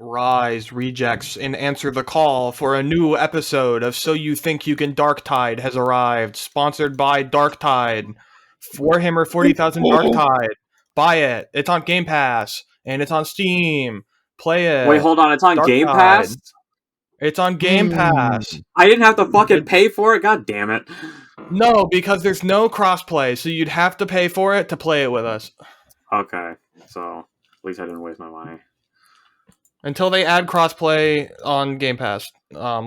Rise, rejects, and answer the call for a new episode of So You Think You Can Darktide has arrived, sponsored by Darktide. Warhammer 40,000 Darktide. Buy it. It's on Game Pass, and it's on Steam. Play it. Wait, hold on. It's on Game Pass? It's on Game Pass. I didn't have to fucking pay for it? God damn it. No, because there's no crossplay, so you'd have to pay for it to play it with us. Okay, so at least I didn't waste my money. Until they add crossplay on Game Pass,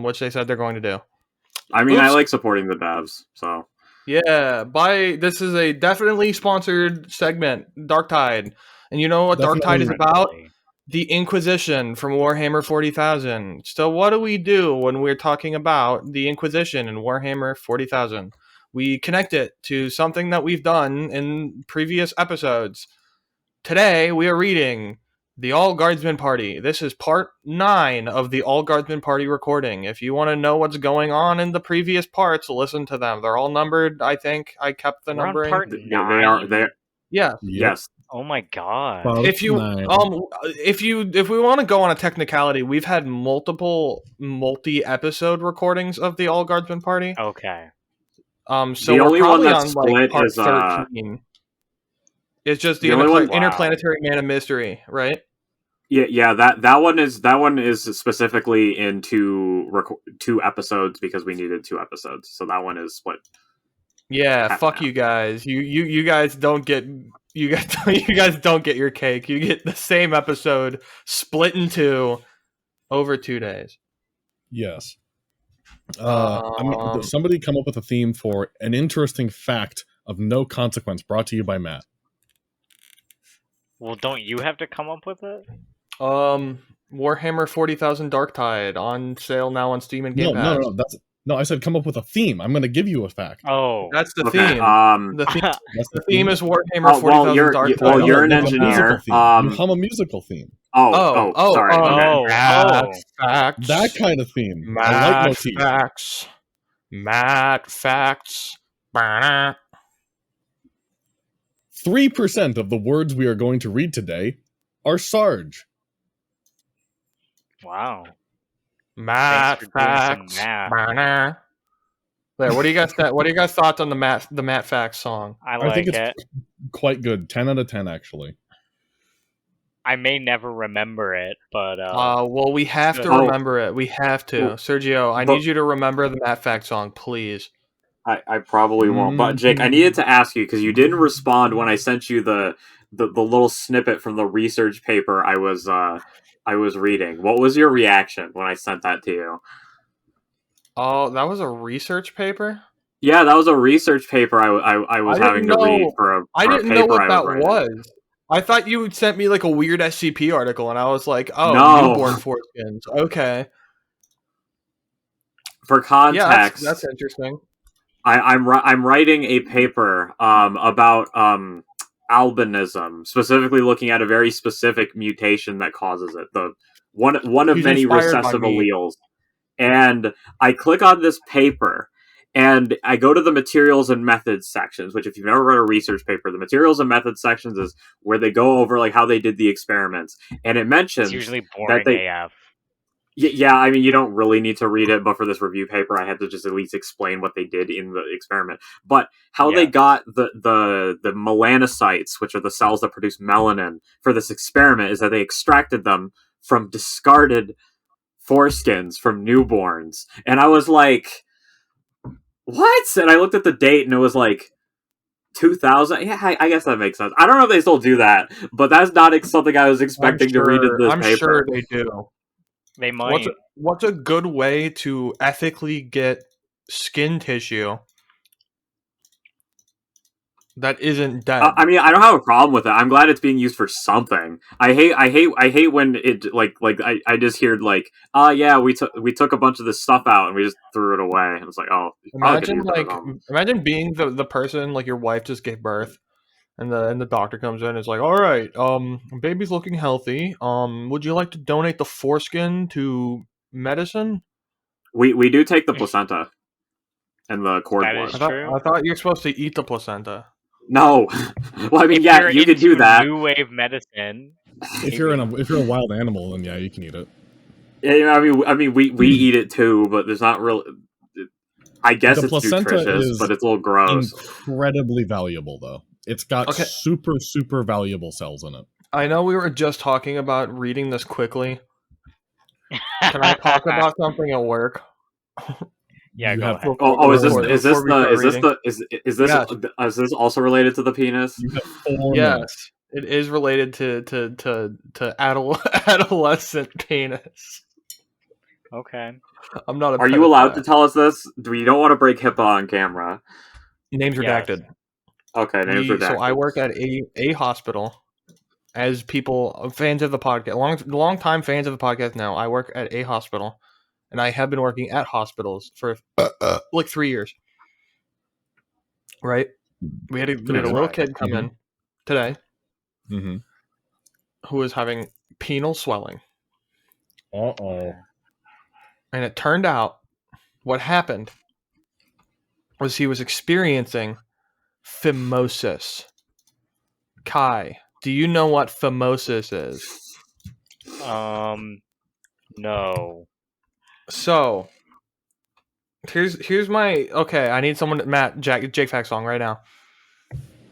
which they said they're going to do. I mean, I like supporting the devs, so... Yeah, this is a definitely sponsored segment, Darktide. And you know what Darktide is about? The Inquisition from Warhammer 40,000. So what do we do when we're talking about the Inquisition in Warhammer 40,000? We connect it to something that we've done in previous episodes. Today, we are reading The All Guardsman Party. This is part 9 of the All Guardsman Party recording. If you want to know what's going on in the previous parts, listen to them. They're all numbered, I think. I kept the numbering. On part 9? They are. Yeah. Yes. Oh my god. If we want to go on a technicality, we've had multiple multi-episode recordings of the All Guardsman Party. Okay. So the only one probably that's on split part is 13. It's just the Interplanetary Man of Mystery, right? Yeah. That one is specifically in two episodes because we needed 2 episodes. So that one is split. Yeah, fuck you guys. You guys don't get you guys don't get your cake. You get the same episode split in 2 over 2 days. Yes. Somebody come up with a theme for an interesting fact of no consequence, brought to you by Matt. Well, don't you have to come up with it? Warhammer 40,000 Darktide on sale now on Steam and Game Pass. No, I said come up with a theme. I'm going to give you a fact. Oh. That's the Okay, theme. The theme is Warhammer 40,000 Darktide. Well, you're an engineer. You hum a musical theme. Sorry. Facts. That kind of theme. I like facts. Matt facts. 3% of the words we are going to read today are Sarge. Wow. Matt facts. There. What do you guys thoughts on the Matt facts song? I think it's quite good. 10 out of 10 actually. I may never remember it, but well, we have to remember it. We have to. Sergio, I need you to remember the Matt facts song, please. I probably won't. But Jake, I needed to ask you because you didn't respond when I sent you the little snippet from the research paper I was reading. What was your reaction when I sent that to you? Oh, that was a research paper? Yeah, that was a research paper I was having to read for a I didn't know what that was. Writing. I thought you sent me like a weird SCP article, and I was like, "Oh, no. Newborn foreskins." Okay. For context, that's interesting. I'm writing a paper about albinism, specifically looking at a very specific mutation that causes it. The one of many recessive alleles. And I click on this paper, and I go to the materials and methods sections, which if you've never read a research paper, the materials and methods sections is where they go over like how they did the experiments. And it mentions it's usually boring AF. Yeah, I mean, you don't really need to read it, but for this review paper, I had to just at least explain what they did in the experiment. But how they got the melanocytes, which are the cells that produce melanin, for this experiment is that they extracted them from discarded foreskins from newborns. And I was like, what? And I looked at the date, and it was like 2000. Yeah, I guess that makes sense. I don't know if they still do that, but that's not something I was expecting to read in this paper. I'm sure they do. They might. What's a good way to ethically get skin tissue that isn't dead? I mean, I don't have a problem with it. I'm glad it's being used for something. I hate when it I just hear like, yeah, we took a bunch of this stuff out and we just threw it away. And it's like, oh, imagine being the person, like your wife just gave birth. And the doctor comes in and is like, all right, baby's looking healthy. Would you like to donate the foreskin to medicine? We do take the placenta and the cord blood. I thought you're supposed to eat the placenta. No. Well, I mean, yeah, you could do that. New wave medicine. If you're a wild animal, then yeah, you can eat it. Yeah, I mean, we eat it too, but there's not really. I guess The it's nutritious, but it's a little gross. Incredibly valuable, though. It's got super valuable cells in it. I know we were just talking about reading this quickly. Can I talk about something at work? Yeah, go ahead. Is this also related to the penis? Yes, it is related to adolescent penis. Okay. I'm not. Are you allowed to tell us this? You don't want to break HIPAA on camera. Names redacted. Yes. Okay, names redacted. So I work at a hospital. As people, fans of the podcast, long time fans of the podcast now, I work at a hospital, and I have been working at hospitals for like 3 years. Right? We had a little kid come in today who was having penile swelling. Uh-oh. And it turned out what happened was he was experiencing phimosis. Kai, do you know what phimosis is? No. So, here's my... Okay, I need someone... Matt, Jake Fact song right now.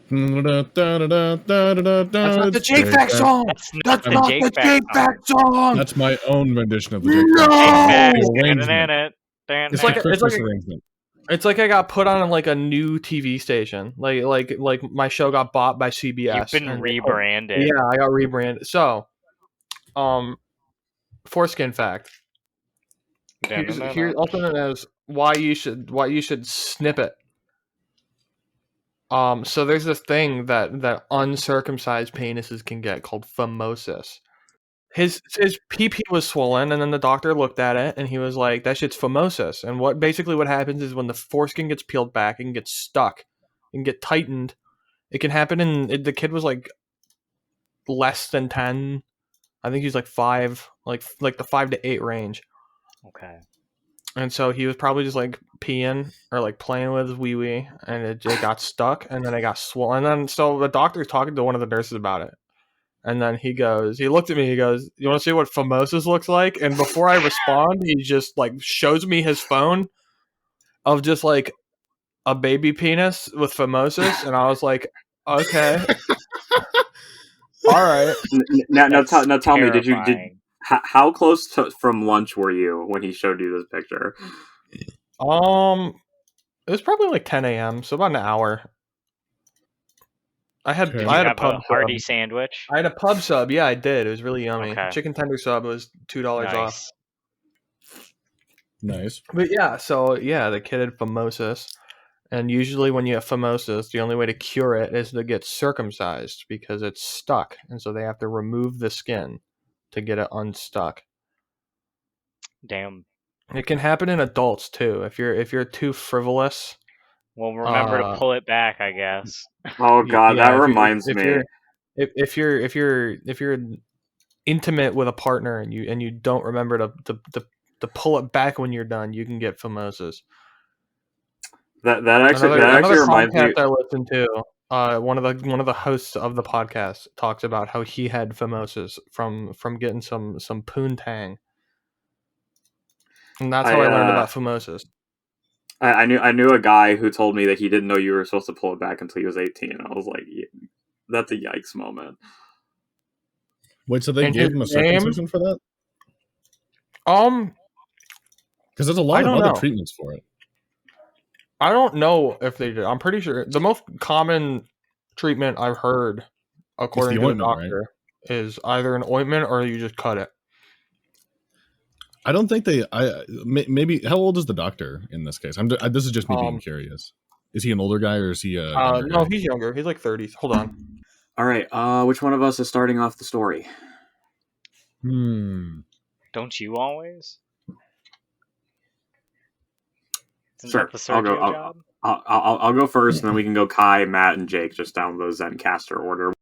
That's not the Jake Fact song! That's not the Jake Fact song! That's my own rendition of the Jake Fact song. It's like I got put on like a new TV station. Like my show got bought by CBS. You've been rebranded. Yeah, I got rebranded. So, foreskin fact. Here's also known as why you should snip it. So there's this thing that uncircumcised penises can get called phimosis. His PP was swollen, and then the doctor looked at it, and he was like, "That shit's phimosis." And what happens is when the foreskin gets peeled back, it can get stuck, it can get tightened. It can happen the kid was like less than 10. I think he's like 5, like the 5 to 8 range. Okay. And so he was probably just like peeing or like playing with his wee-wee, and it got stuck, and then it got swollen. And then so the doctor's talking to one of the nurses about it. And then he looked at me, he goes, "You want to see what phimosis looks like?" And before I respond, he just like shows me his phone of just like a baby penis with phimosis. And I was like, okay. All right. Now tell me, how close from lunch were you when he showed you this picture? It was probably like 10 a.m., so about an hour. I had a pub hearty sandwich. I had a pub sub. Yeah, I did. It was really yummy. Okay. Chicken tender sub was $2 off. Nice. But yeah, so yeah, the kid had phimosis, and usually when you have phimosis, the only way to cure it is to get circumcised because it's stuck, and so they have to remove the skin to get it unstuck. Damn. It can happen in adults too. If you're too frivolous. Well, remember to pull it back, I guess. Oh God, that reminds me. If you're intimate with a partner and you don't remember to pull it back when you're done, you can get phimosis. That actually reminds me. I listened to. One of the hosts of the podcast talks about how he had phimosis from getting some poontang, and that's how I learned about phimosis. I knew a guy who told me that he didn't know you were supposed to pull it back until he was 18. I was like, yeah, that's a yikes moment. Wait, so they gave him a circumcision for that? Because there's a lot of other treatments for it. I don't know if they did. I'm pretty sure the most common treatment I've heard, according to the doctor, is either an ointment or you just cut it. I don't think they. Maybe. How old is the doctor in this case? This is just me being curious. Is he an older guy or is he a? No, he's younger. He's like 30s. Hold on. All right. Which one of us is starting off the story? Don't you always? Sure. I'll go first, and then we can go Kai, Matt, and Jake just down the Zencaster order.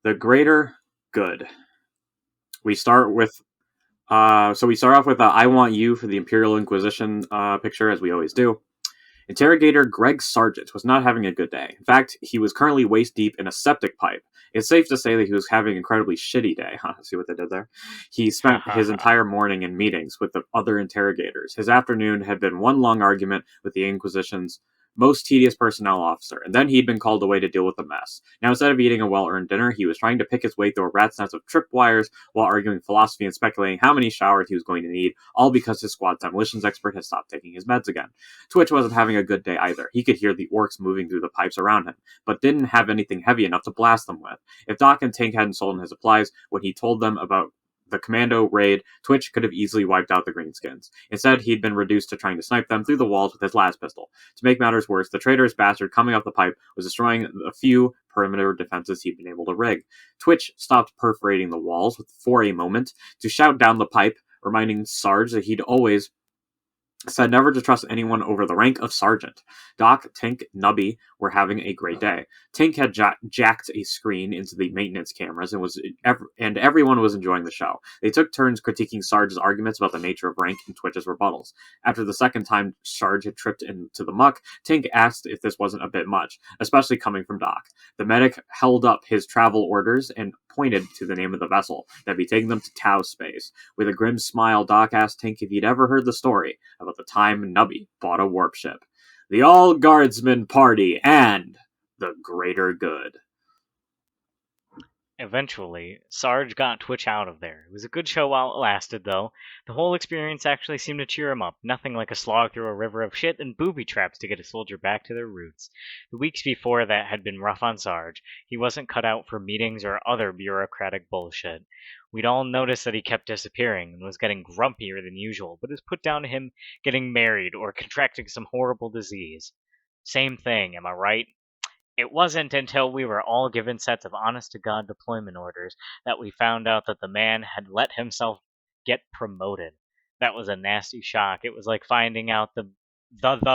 The greater good. We start with. So we start off with "I Want You" for the Imperial Inquisition picture, as we always do. Interrogator Greg Sargent was not having a good day. In fact, he was currently waist-deep in a septic pipe. It's safe to say that he was having an incredibly shitty day. See what they did there? He spent his entire morning in meetings with the other interrogators. His afternoon had been one long argument with the Inquisition's most tedious personnel officer, and then he'd been called away to deal with the mess. Now, instead of eating a well-earned dinner, he was trying to pick his way through a rat's nest of tripwires while arguing philosophy and speculating how many showers he was going to need, all because his squad demolitions expert had stopped taking his meds again. Twitch wasn't having a good day either. He could hear the orcs moving through the pipes around him, but didn't have anything heavy enough to blast them with. If Doc and Tank hadn't sold him his supplies when he told them about the commando raid, Twitch could have easily wiped out the Greenskins. Instead, he'd been reduced to trying to snipe them through the walls with his las pistol. To make matters worse, the traitorous bastard coming up the pipe was destroying the few perimeter defenses he'd been able to rig. Twitch stopped perforating the walls for a moment to shout down the pipe, reminding Sarge that he'd always said never to trust anyone over the rank of sergeant. Doc, Tink, Nubby were having a great day. Tink had jacked a screen into the maintenance cameras and everyone was enjoying the show. They took turns critiquing Sarge's arguments about the nature of rank and Twitch's rebuttals. After the second time Sarge had tripped into the muck, Tink asked if this wasn't a bit much, especially coming from Doc. The medic held up his travel orders and pointed to the name of the vessel that'd be taking them to Tau space. With a grim smile, Doc asked Tink if he'd ever heard the story about the time Nubby bought a warp ship. The All-Guardsman Party and the Greater Good. Eventually, Sarge got Twitch out of there. It was a good show while it lasted, though. The whole experience actually seemed to cheer him up. Nothing like a slog through a river of shit and booby traps to get a soldier back to their roots. The weeks before that had been rough on Sarge. He wasn't cut out for meetings or other bureaucratic bullshit. We'd all noticed that he kept disappearing and was getting grumpier than usual, but it was put down to him getting married or contracting some horrible disease. Same thing, am I right? It wasn't until we were all given sets of honest-to-God deployment orders that we found out that the man had let himself get promoted. That was a nasty shock. It was like finding out the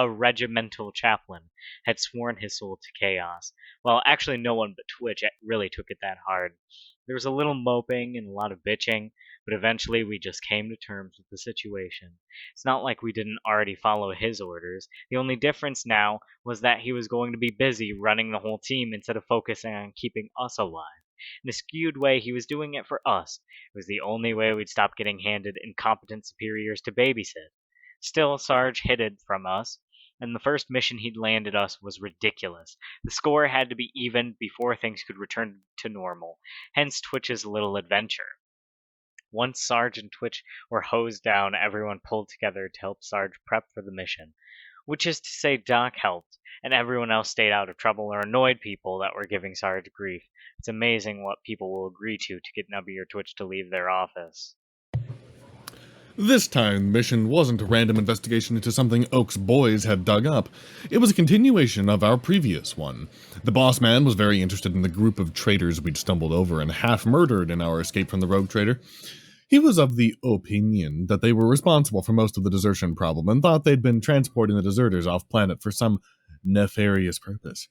regimental chaplain had sworn his soul to chaos. Well, actually no one but Twitch really took it that hard. There was a little moping and a lot of bitching, but eventually we just came to terms with the situation. It's not like we didn't already follow his orders. The only difference now was that he was going to be busy running the whole team instead of focusing on keeping us alive. In a skewed way, he was doing it for us. It was the only way we'd stop getting handed incompetent superiors to babysit. Still, Sarge hid it from us, and the first mission he'd landed us was ridiculous. The score had to be even before things could return to normal, hence Twitch's little adventure. Once Sarge and Twitch were hosed down, everyone pulled together to help Sarge prep for the mission. Which is to say Doc helped, and everyone else stayed out of trouble or annoyed people that were giving Sarge grief. It's amazing what people will agree to get Nubby or Twitch to leave their office. This time, the mission wasn't a random investigation into something Oak's boys had dug up. It was a continuation of our previous one. The boss man was very interested in the group of traitors we'd stumbled over and half-murdered in our escape from the rogue trader. He was of the opinion that they were responsible for most of the desertion problem and thought they'd been transporting the deserters off-planet for some nefarious purpose.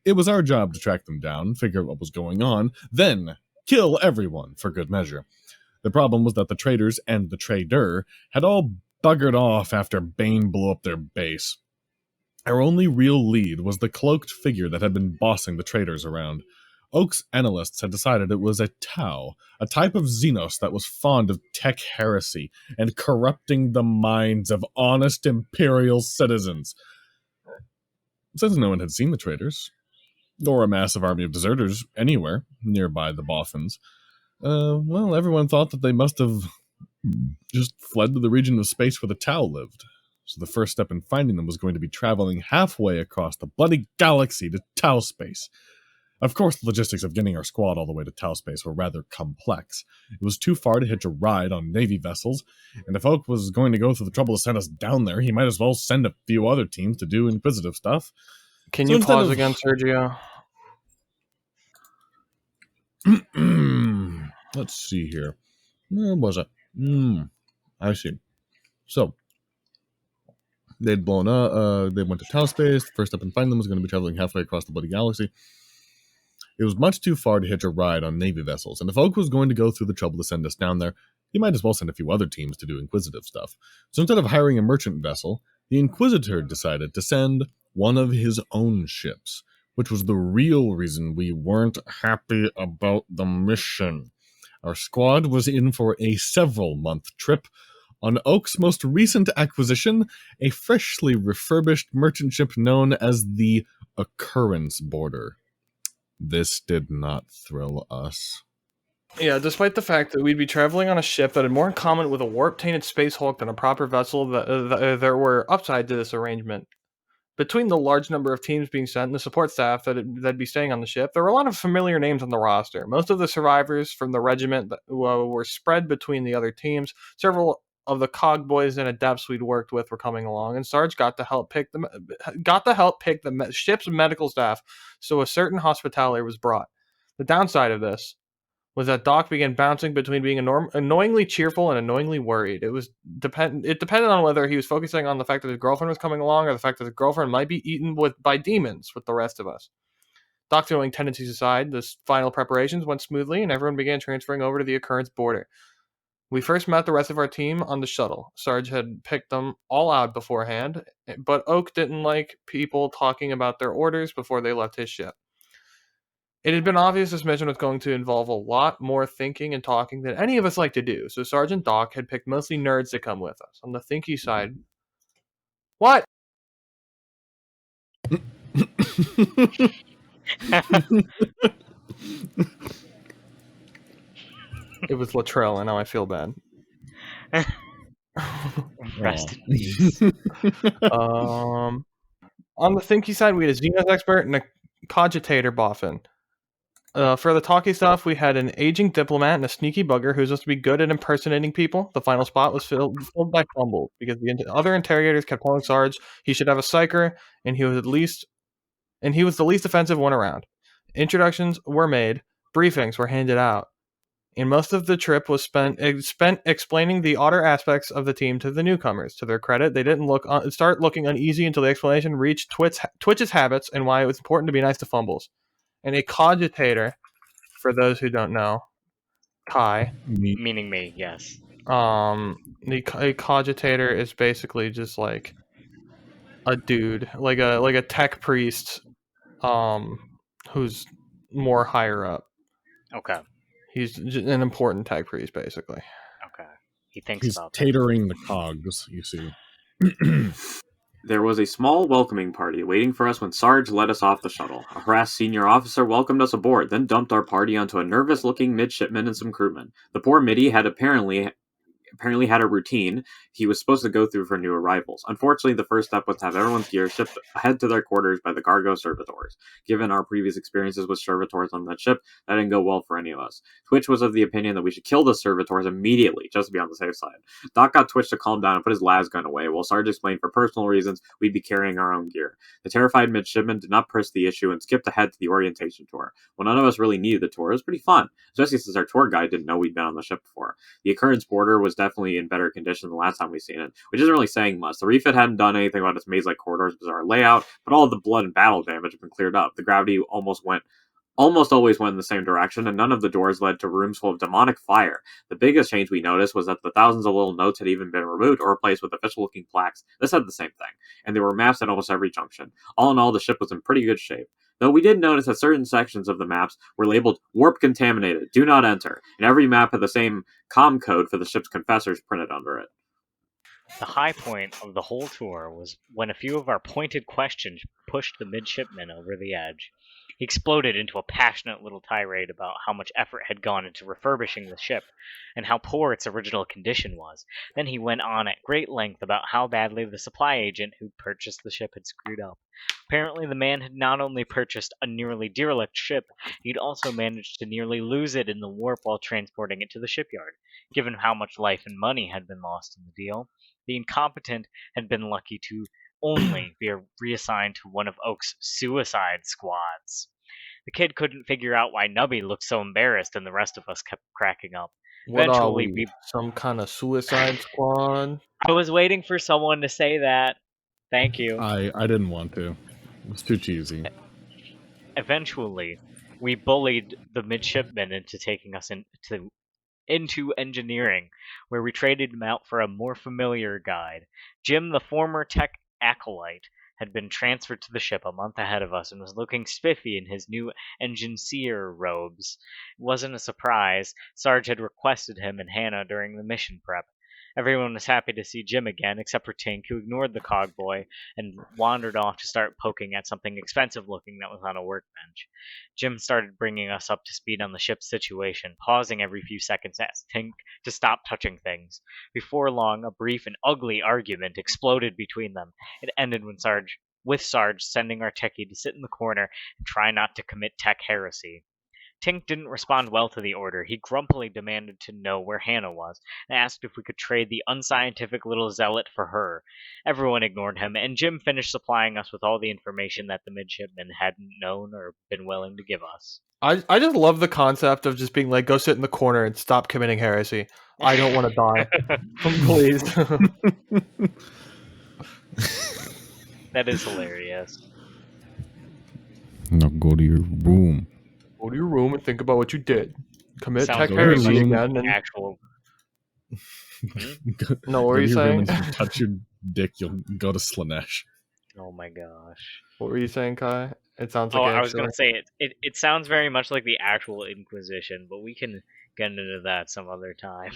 It was our job to track them down, figure out what was going on, then kill everyone for good measure. The problem was that the traitors and the trader had all buggered off after Bane blew up their base. Our only real lead was the cloaked figure that had been bossing the traitors around. Oak's analysts had decided it was a Tau, a type of Xenos that was fond of tech heresy and corrupting the minds of honest Imperial citizens. Since no one had seen the traitors, or a massive army of deserters anywhere nearby the Boffins, everyone thought that they must have just fled to the region of space where the Tau lived. So the first step in finding them was going to be traveling halfway across the bloody galaxy to Tau space. Of course, the logistics of getting our squad all the way to Tau space were rather complex. It was too far to hitch a ride on Navy vessels, and if Oak was going to go through the trouble to send us down there, he might as well send a few other teams to do inquisitive stuff. Can you pause again, Sergio? Let's see here. Where was it? I see. So, they'd blown up, they went to Tau space. The first step in finding them was going to be traveling halfway across the bloody galaxy. It was much too far to hitch a ride on Navy vessels, and if Oak was going to go through the trouble to send us down there, he might as well send a few other teams to do inquisitive stuff. So instead of hiring a merchant vessel, the Inquisitor decided to send one of his own ships, which was the real reason we weren't happy about the mission. Our squad was in for a several-month trip on Oak's most recent acquisition, a freshly refurbished merchant ship known as the Occurrence Border. This did not thrill us. Yeah, despite the fact that we'd be traveling on a ship that had more in common with a warp-tainted space hulk than a proper vessel, there were upsides to this arrangement. Between the large number of teams being sent and the support staff that'd be staying on the ship, there were a lot of familiar names on the roster. Most of the survivors from the regiment were spread between the other teams. Several of the cog boys and adepts we'd worked with were coming along, and Sarge got to help pick the ship's medical staff, so a certain hospitality was brought. The downside of this was that Doc began bouncing between being annoyingly cheerful and annoyingly worried. It depended on whether he was focusing on the fact that his girlfriend was coming along or the fact that his girlfriend might be eaten by demons with the rest of us. Doc's annoying tendencies aside, the final preparations went smoothly and everyone began transferring over to the Occurrence Border. We first met the rest of our team on the shuttle. Sarge had picked them all out beforehand, but Oak didn't like people talking about their orders before they left his ship. It had been obvious this mission was going to involve a lot more thinking and talking than any of us like to do, so Sergeant Doc had picked mostly nerds to come with us. On the thinky side... What? It was Latrell, and now I feel bad. Rest in peace. On the thinky side, we had a Xenos expert and a cogitator boffin. For the talky stuff, we had an aging diplomat and a sneaky bugger who was supposed to be good at impersonating people. The final spot was filled by fumbles because the other interrogators kept telling Sarge he should have a psyker, and he was the least offensive one around. Introductions were made, briefings were handed out, and most of the trip was spent explaining the odder aspects of the team to the newcomers. To their credit, they didn't start looking uneasy until the explanation reached Twitch's habits and why it was important to be nice to fumbles. And a cogitator, for those who don't know, Kai. Meaning me, yes. A cogitator is basically just like a dude, like a tech priest, who's more higher up. Okay. He's an important tech priest, basically. Okay. He's about tatering the cogs, you see. There was a small welcoming party waiting for us when Sarge let us off the shuttle. A harassed senior officer welcomed us aboard, then dumped our party onto a nervous-looking midshipman and some crewmen. The poor middy had apparently had a routine he was supposed to go through for new arrivals. Unfortunately, the first step was to have everyone's gear shipped ahead to their quarters by the cargo servitors. Given our previous experiences with servitors on that ship, that didn't go well for any of us. Twitch was of the opinion that we should kill the servitors immediately, just to be on the safe side. Doc got Twitch to calm down and put his las gun away, while Sarge explained for personal reasons we'd be carrying our own gear. The terrified midshipman did not press the issue and skipped ahead to the orientation tour. When none of us really needed the tour, it was pretty fun, especially since our tour guide didn't know we'd been on the ship before. The Occurrence Border was definitely in better condition than the last time we seen it, which isn't really saying much. The refit hadn't done anything about its maze-like corridors' bizarre layout, but all of the blood and battle damage had been cleared up. The gravity almost always went in the same direction, and none of the doors led to rooms full of demonic fire. The biggest change we noticed was that the thousands of little notes had even been removed or replaced with official-looking plaques that said the same thing, and there were maps at almost every junction. All in all, the ship was in pretty good shape. Though we did notice that certain sections of the maps were labeled warp contaminated, do not enter, and every map had the same com code for the ship's confessors printed under it. The high point of the whole tour was when a few of our pointed questions pushed the midshipman over the edge. He exploded into a passionate little tirade about how much effort had gone into refurbishing the ship, and how poor its original condition was. Then he went on at great length about how badly the supply agent who purchased the ship had screwed up. Apparently the man had not only purchased a nearly derelict ship, he'd also managed to nearly lose it in the warp while transporting it to the shipyard. Given how much life and money had been lost in the deal, the incompetent had been lucky to only be reassigned to one of Oak's suicide squads. The kid couldn't figure out why Nubby looked so embarrassed, and the rest of us kept cracking up. Eventually, what are we? Some kind of suicide squad? I was waiting for someone to say that. Thank you. I didn't want to. It was too cheesy. Eventually, we bullied the midshipman into taking us into into engineering, where we traded him out for a more familiar guide. Jim, the former tech acolyte, had been transferred to the ship a month ahead of us and was looking spiffy in his new engineer robes. It wasn't a surprise. Sarge had requested him and Hannah during the mission prep. Everyone was happy to see Jim again, except for Tink, who ignored the cog boy and wandered off to start poking at something expensive-looking that was on a workbench. Jim started bringing us up to speed on the ship's situation, pausing every few seconds to ask Tink to stop touching things. Before long, a brief and ugly argument exploded between them. It ended with Sarge sending our techie to sit in the corner and try not to commit tech heresy. Tink didn't respond well to the order. He grumpily demanded to know where Hannah was, and asked if we could trade the unscientific little zealot for her. Everyone ignored him, and Jim finished supplying us with all the information that the midshipmen hadn't known or been willing to give us. I just love the concept of just being like, go sit in the corner and stop committing heresy. I don't want to die. Please. That is hilarious. Now go to your room. Go to your room and think about what you did. Commit Sounds tech very heresy much again. And... actual. No, what were you saying? Touch your dick, you'll go to Slanesh. Oh my gosh. What were you saying, Kai? It sounds like. I was going to say it sounds very much like the actual Inquisition, but we can get into that some other time.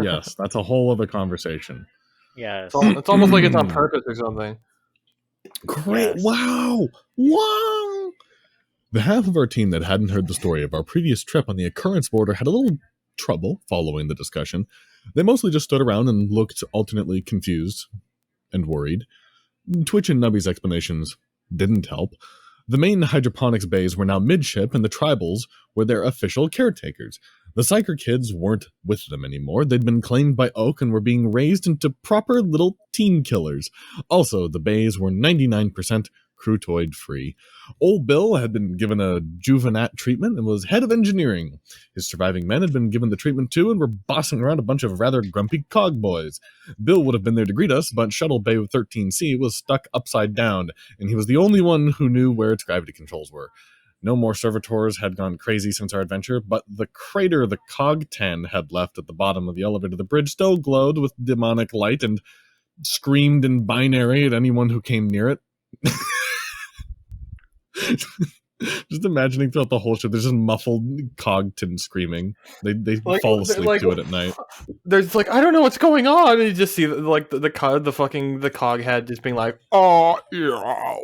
Yes, that's a whole other conversation. Yes. It's almost like it's on purpose or something. Great! Yes. Wow! The half of our team that hadn't heard the story of our previous trip on the occurrence border had a little trouble following the discussion. They mostly just stood around and looked alternately confused and worried. Twitch and Nubby's explanations didn't help. The main hydroponics bays were now midship, and the tribals were their official caretakers. The Psyker kids weren't with them anymore. They'd been claimed by Oak and were being raised into proper little teen killers. Also, the bays were 99% crutoid-free. Old Bill had been given a juvenat treatment and was head of engineering. His surviving men had been given the treatment too and were bossing around a bunch of rather grumpy cog boys. Bill would have been there to greet us, but Shuttle Bay 13C was stuck upside down, and he was the only one who knew where its gravity controls were. No more servitors had gone crazy since our adventure, but the crater the Cog 10 had left at the bottom of the elevator the bridge still glowed with demonic light and screamed in binary at anyone who came near it. Just imagining throughout the whole show, there's just muffled Cogton screaming. They fall asleep to it at night. There's like, I don't know what's going on, and you just see like the cog head just being like, oh yeah,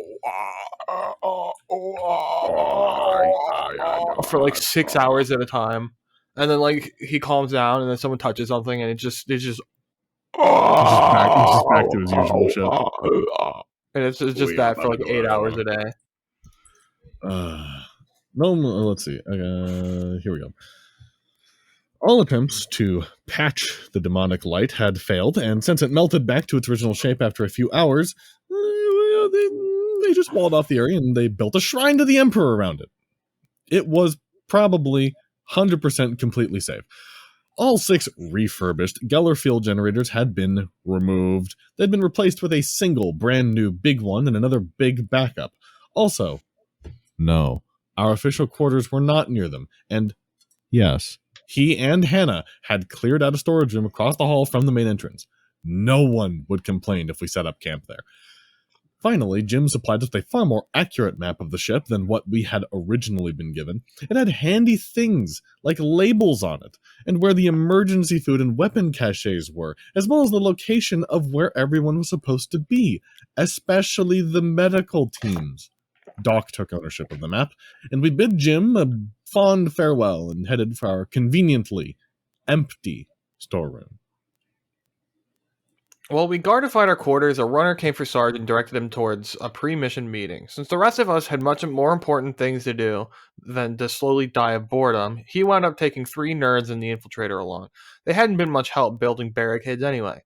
for like 6 hours at a time, and then like he calms down, and then someone touches something, and it's just back to his usual shit. And it's just that for like 8 hours a day. No, let's see. Here we go. All attempts to patch the demonic light had failed, and since it melted back to its original shape after a few hours, they just walled off the area and they built a shrine to the Emperor around it. It was probably 100% completely safe. All 6 refurbished Geller field generators had been removed. They'd been replaced with a single brand new big one and another big backup. Also, no, our official quarters were not near them, and yes, he and Hannah had cleared out a storage room across the hall from the main entrance. No one would complain if we set up camp there. Finally, Jim supplied us with a far more accurate map of the ship than what we had originally been given. It had handy things like labels on it, and where the emergency food and weapon caches were, as well as the location of where everyone was supposed to be, especially the medical teams. Doc took ownership of the map, and we bid Jim a fond farewell and headed for our conveniently empty storeroom. While we guardified our quarters, a runner came for Sarge and directed him towards a pre-mission meeting. Since the rest of us had much more important things to do than to slowly die of boredom, he wound up taking 3 nerds and the infiltrator along. They hadn't been much help building barricades anyway.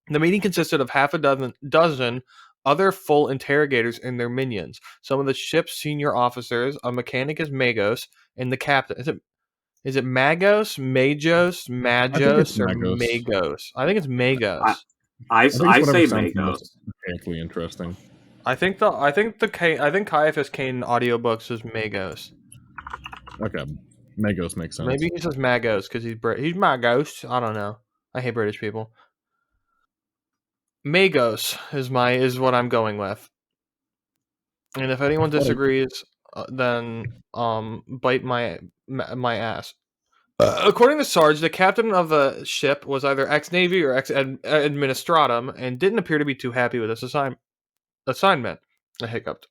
The meeting consisted of half a dozen other full interrogators and their minions, some of the ship's senior officers, a mechanic as Magos, and the captain. Is it Magos, Magos, Magos, or Magos? I think it's Magos. I say Magos. Mechanically interesting. I think Caiaphas Cain audiobooks is Magos. Okay. Magos makes sense. Maybe he says Magos because he's Magos. I don't know. I hate British people. Magos is what I'm going with. And if anyone disagrees, then bite my ass. According to Sarge, the captain of the ship was either ex-Navy or ex-Administratum and didn't appear to be too happy with this assignment. I hiccuped.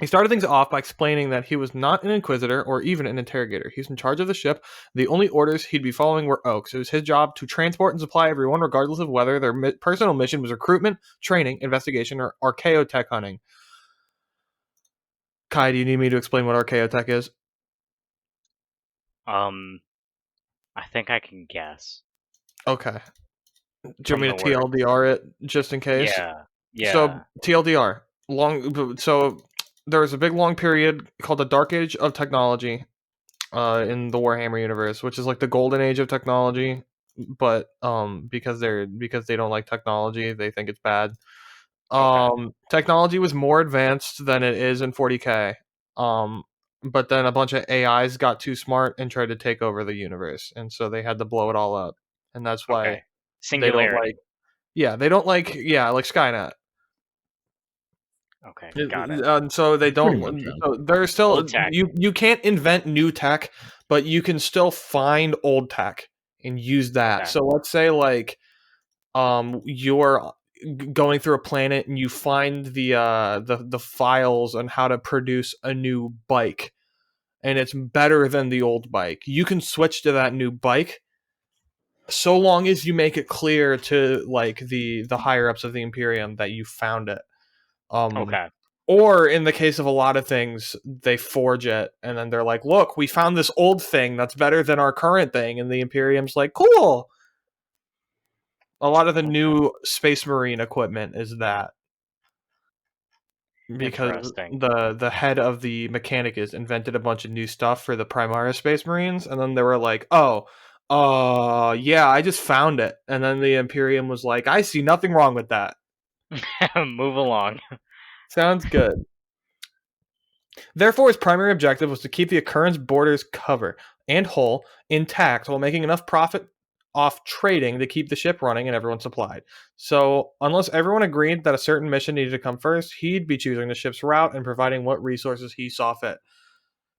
He started things off by explaining that he was not an inquisitor or even an interrogator. He was in charge of the ship. The only orders he'd be following were Oak's. It was his job to transport and supply everyone, regardless of whether their personal mission was recruitment, training, investigation, or archaeotech hunting. Kai, do you need me to explain what archaeotech is? I think I can guess. Okay. Do you want me to TLDR it just in case? Yeah. So TLDR, so there was a big long period called the Dark Age of Technology in the Warhammer universe, which is like the golden age of technology, but because they don't like technology, they think it's bad. Technology was more advanced than it is in 40K. But then a bunch of AIs got too smart and tried to take over the universe, and so they had to blow it all up. And that's why Singularity. they don't like Skynet. Okay, got it. So they don't. So there's still you can't invent new tech, but you can still find old tech and use that. Okay. So let's say like you're going through a planet and you find the files on how to produce a new bike, and it's better than the old bike. You can switch to that new bike, so long as you make it clear to like the higher ups of the Imperium that you found it. Or in the case of a lot of things, they forge it, and then they're like, "Look, we found this old thing that's better than our current thing," and the Imperium's like, "Cool." A lot of the new Space Marine equipment is that. Because the head of the Mechanicus invented a bunch of new stuff for the Primaris Space Marines, and then they were like, yeah, I just found it. And then the Imperium was like, I see nothing wrong with that. Move along. Sounds good. Therefore, his primary objective was to keep the occurrence borders cover and hull intact while making enough profit off trading to keep the ship running and everyone supplied. So, unless everyone agreed that a certain mission needed to come first, he'd be choosing the ship's route and providing what resources he saw fit.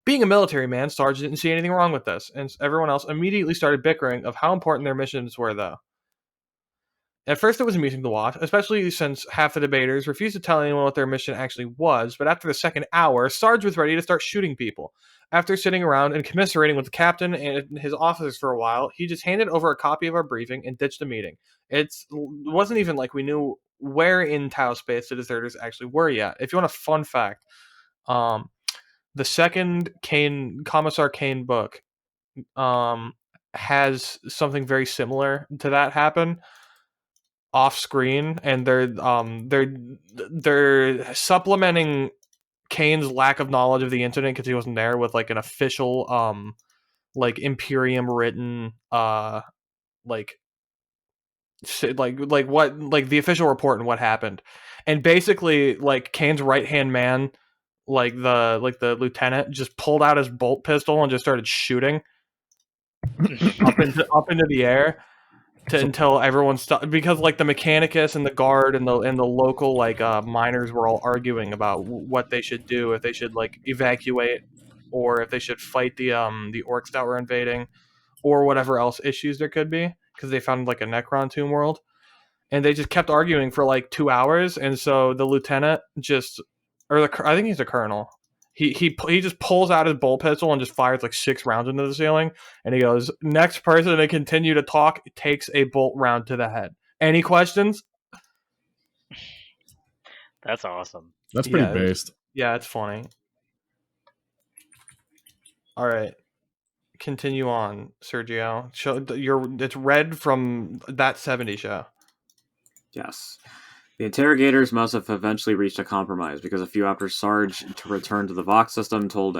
Being a military man, Sarge didn't see anything wrong with this, and everyone else immediately started bickering of how important their missions were, though. At first, it was amusing to watch, especially since half the debaters refused to tell anyone what their mission actually was, but after the second hour, Sarge was ready to start shooting people. After sitting around and commiserating with the captain and his officers for a while, he just handed over a copy of our briefing and ditched the meeting. It wasn't even like we knew where in Tau space the deserters actually were yet. If you want a fun fact, the second Commissar Kane book has something very similar to that happen off screen, and they're supplementing Kane's lack of knowledge of the incident because he wasn't there with like an official like Imperium written like the official report and what happened. And basically like Kane's right hand man, like the lieutenant, just pulled out his bolt pistol and just started shooting up into the air until everyone stopped, because like the Mechanicus and the guard and the local like miners were all arguing about what they should do, if they should like evacuate or if they should fight the orcs that were invading or whatever else issues there could be, because they found like a Necron tomb world, and they just kept arguing for like 2 hours. And so the lieutenant I think he's a colonel. He just pulls out his bolt pistol and just fires like 6 rounds into the ceiling, and he goes, "Next person to continue to talk takes a bolt round to the head. Any questions?" That's awesome. That's pretty based. Yeah, it's funny. All right, continue on, Sergio. It's read from that 70 show. Yes. The interrogators must have eventually reached a compromise, because a few after Sarge returned to the Vox system and told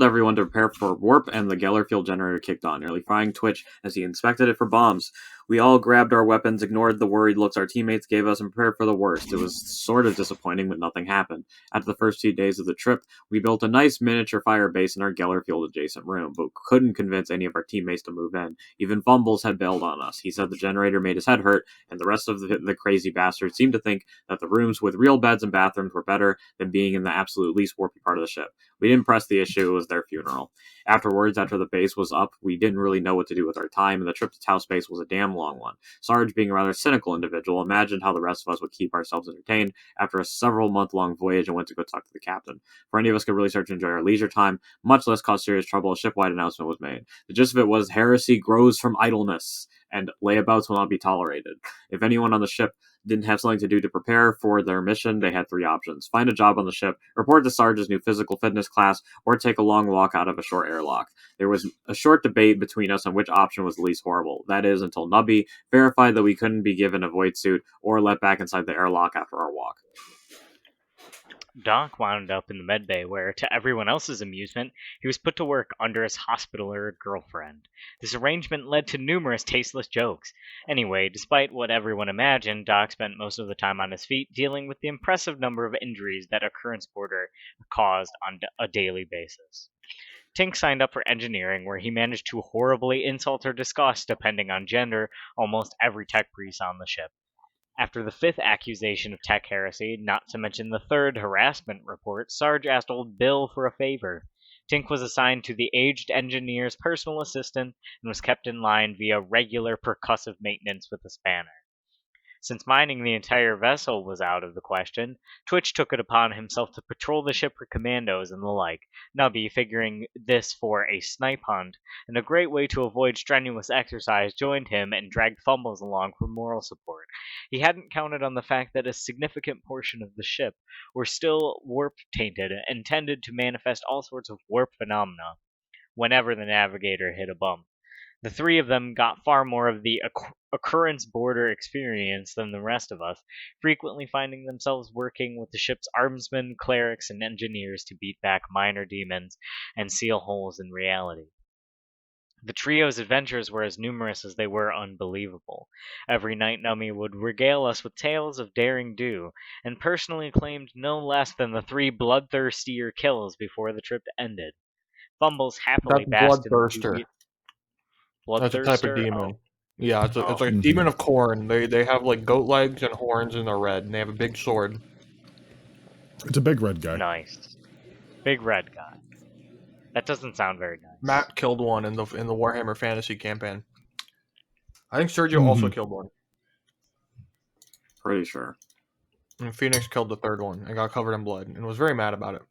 everyone to prepare for warp, and the Geller fuel generator kicked on, nearly frying Twitch as he inspected it for bombs. We all grabbed our weapons, ignored the worried looks our teammates gave us, and prepared for the worst. It was sort of disappointing, but nothing happened. After the first 2 days of the trip, we built a nice miniature fire base in our Geller Field adjacent room, but couldn't convince any of our teammates to move in. Even Fumbles had bailed on us. He said the generator made his head hurt, and the rest of the crazy bastards seemed to think that the rooms with real beds and bathrooms were better than being in the absolute least warpy part of the ship. We didn't press the issue, it was their funeral. Afterwards, after the base was up, we didn't really know what to do with our time, and the trip to Tau Space was a damn long one. Sarge, being a rather cynical individual, imagined how the rest of us would keep ourselves entertained after a several-month-long voyage and went to go talk to the captain. For any of us could really start to enjoy our leisure time, much less cause serious trouble, a ship-wide announcement was made. The gist of it was, heresy grows from idleness, and layabouts will not be tolerated. If anyone on the ship didn't have something to do to prepare for their mission, they had 3 options. Find a job on the ship, report to Sarge's new physical fitness class, or take a long walk out of a short airlock. There was a short debate between us on which option was the least horrible. That is, until Nubby verified that we couldn't be given a void suit or let back inside the airlock after our walk. Doc wound up in the medbay where, to everyone else's amusement, he was put to work under his hospitaler girlfriend. This arrangement led to numerous tasteless jokes. Anyway, despite what everyone imagined, Doc spent most of the time on his feet dealing with the impressive number of injuries that occurrence border caused on a daily basis. Tink signed up for engineering, where he managed to horribly insult or disgust, depending on gender, almost every tech priest on the ship. After the 5th accusation of tech heresy, not to mention the 3rd harassment report, Sarge asked old Bill for a favor. Tink was assigned to the aged engineer's personal assistant and was kept in line via regular percussive maintenance with a spanner. Since mining the entire vessel was out of the question, Twitch took it upon himself to patrol the ship for commandos and the like, Nubby figuring this for a snipe hunt, and a great way to avoid strenuous exercise joined him and dragged Fumbles along for moral support. He hadn't counted on the fact that a significant portion of the ship were still warp-tainted and tended to manifest all sorts of warp phenomena whenever the navigator hit a bump. The 3 of them got far more of the occurrence border experience than the rest of us, frequently finding themselves working with the ship's armsmen, clerics, and engineers to beat back minor demons and seal holes in reality. The trio's adventures were as numerous as they were unbelievable. Every night Nummy would regale us with tales of daring do, and personally claimed no less than the 3 bloodthirstier kills before the trip ended. Fumbles happily basked in the That's a type of demon. Oh. Yeah, it's like a demon of corn. They have like goat legs and horns and they're red, and they have a big sword. It's a big red guy. Nice. Big red guy. That doesn't sound very nice. Matt killed one in the Warhammer Fantasy campaign. I think Sergio also killed one. Pretty sure. And Phoenix killed the 3rd one and got covered in blood and was very mad about it.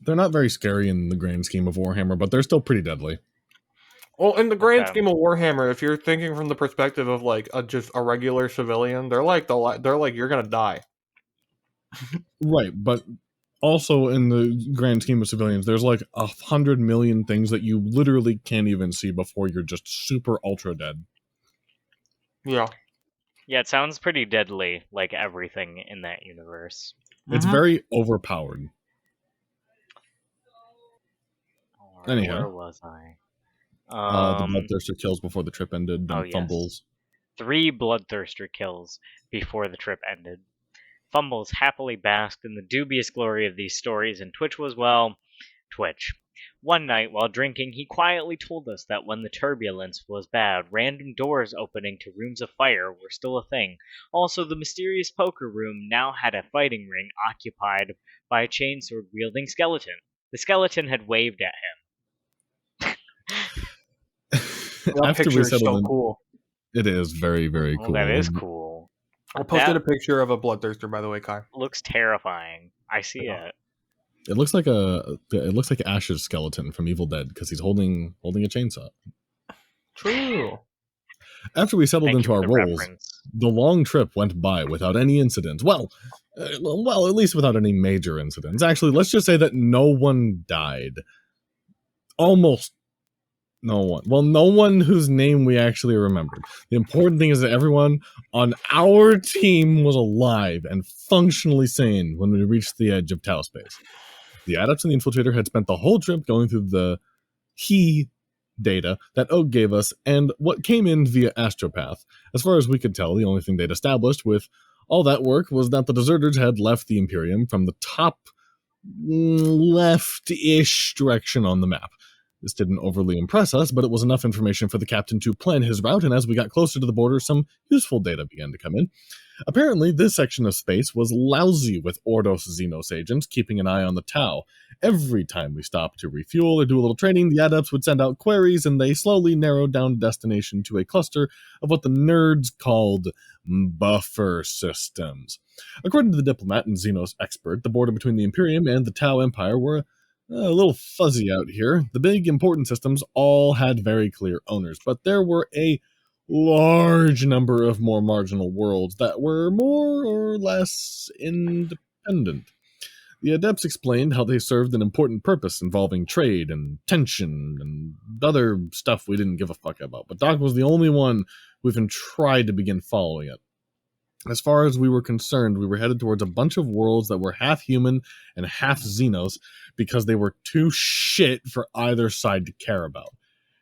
They're not very scary in the grand scheme of Warhammer, but they're still pretty deadly. Well, in the grand scheme of Warhammer, if you're thinking from the perspective of like just a regular civilian, they're like you're gonna die. Right, but also in the grand scheme of civilians, there's like 100 million things that you literally can't even see before you're just super ultra dead. Yeah. Yeah, it sounds pretty deadly, like everything in that universe. It's very overpowered. Anyhow. Where was I? The Bloodthirster kills before the trip ended, and Fumbles. 3 Bloodthirster kills before the trip ended. Fumbles happily basked in the dubious glory of these stories, and Twitch was, well, Twitch. One night, while drinking, he quietly told us that when the turbulence was bad, random doors opening to rooms of fire were still a thing. Also, the mysterious poker room now had a fighting ring occupied by a chainsword-wielding skeleton. The skeleton had waved at him. That picture is so cool. It is very, very cool. That is cool. I posted a picture of a Bloodthirster, by the way, Kai. Looks terrifying. I see it. It looks like Ash's skeleton from Evil Dead because he's holding a chainsaw. True. After we settled into our roles, the long trip went by without any incidents. Well, at least without any major incidents. Actually, let's just say that no one died. Almost no one. Well, no one whose name we actually remembered. The important thing is that everyone on our team was alive and functionally sane when we reached the edge of Tau Space. The Adepts and the Infiltrator had spent the whole trip going through the data that Oak gave us and what came in via astropath. As far as we could tell, the only thing they'd established with all that work was that the deserters had left the Imperium from the top left-ish direction on the map. This didn't overly impress us, but it was enough information for the captain to plan his route, and as we got closer to the border, some useful data began to come in. Apparently, this section of space was lousy with Ordos Xenos agents keeping an eye on the Tau. Every time we stopped to refuel or do a little training, the adepts would send out queries, and they slowly narrowed down destination to a cluster of what the nerds called buffer systems. According to the diplomat and Xenos expert, the border between the Imperium and the Tau Empire were a little fuzzy out here. The big important systems all had very clear owners, but there were a large number of more marginal worlds that were more or less independent. The adepts explained how they served an important purpose involving trade and tension and other stuff we didn't give a fuck about, but Doc was the only one who even tried to begin following it. As far as we were concerned, we were headed towards a bunch of worlds that were half human and half Xenos because they were too shit for either side to care about.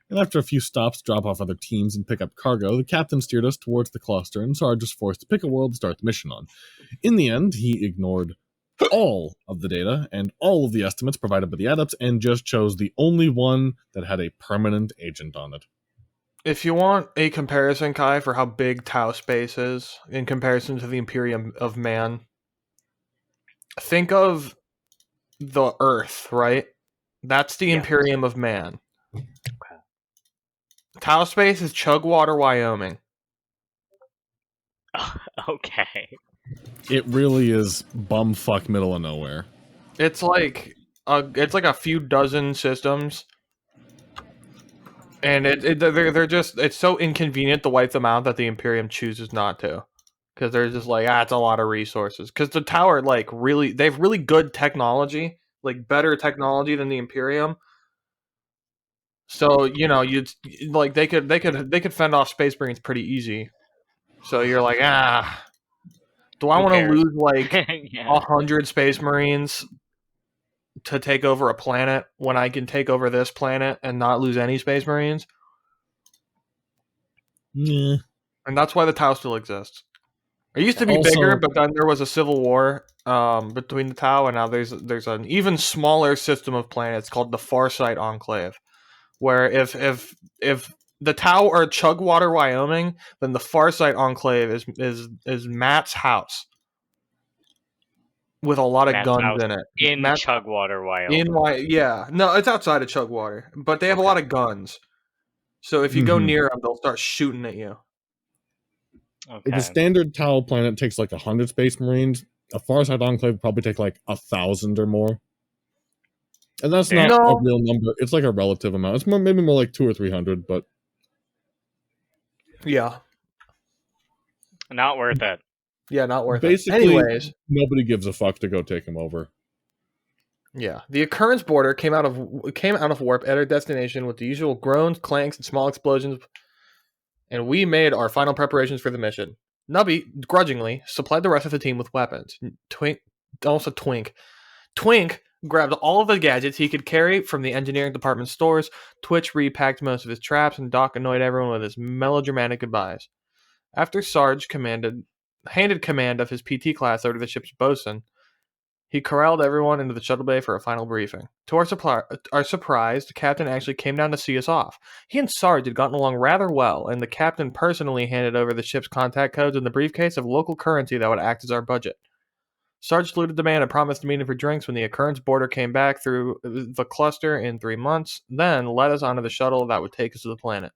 And after a few stops, drop off other teams, and pick up cargo, the captain steered us towards the cluster, and Sarge was forced to pick a world to start the mission on. In the end, he ignored all of the data and all of the estimates provided by the adepts and just chose the only one that had a permanent agent on it. If you want a comparison, Kai, for how big Tau space is in comparison to the Imperium of Man, think of the Earth, right? That's the Imperium of Man. Okay. Tau space is Chugwater, Wyoming. Okay. It really is bumfuck middle of nowhere. It's like a few dozen systems. And they're just, it's so inconvenient to wipe them out that the Imperium chooses not to. Because they're just like, it's a lot of resources. Because the Tower, like, really, they have really good technology. Like, better technology than the Imperium. So, you know, you'd, like, they could fend off Space Marines pretty easy. So you're like, do I want to lose, like, 100 Space Marines to take over a planet when I can take over this planet and not lose any Space Marines? Yeah. And that's why the Tau still exists. It used to be bigger, but then there was a civil war between the Tau, and now there's an even smaller system of planets called the Farsight Enclave, where if the Tau are Chugwater, Wyoming, then the Farsight Enclave is Matt's house. With a lot of guns in it. In Chugwater, Wyoming. No, it's outside of Chugwater. But they have a lot of guns. So if you go near them, they'll start shooting at you. Okay. If a standard Tau planet takes like 100 Space Marines, a Farsight Enclave would probably take like 1,000 or more. And that's not a real number. It's like a relative amount. It's maybe more like 200 or 300, but... Yeah. Not worth it. Yeah, not worth Basically, it. Anyways, nobody gives a fuck to go take him over. Yeah, the occurrence border came out of warp at our destination with the usual groans, clanks, and small explosions, and we made our final preparations for the mission. Nubby, grudgingly, supplied the rest of the team with weapons. Twink grabbed all of the gadgets he could carry from the engineering department stores. Twitch repacked most of his traps, and Doc annoyed everyone with his melodramatic goodbyes. After Sarge handed command of his PT class over to the ship's bosun, he corralled everyone into the shuttle bay for a final briefing. To our surprise, the captain actually came down to see us off. He and Sarge had gotten along rather well, and the captain personally handed over the ship's contact codes and the briefcase of local currency that would act as our budget. Sarge saluted the man and promised to meet him for drinks when the occurrence border came back through the cluster in 3 months, then led us onto the shuttle that would take us to the planet.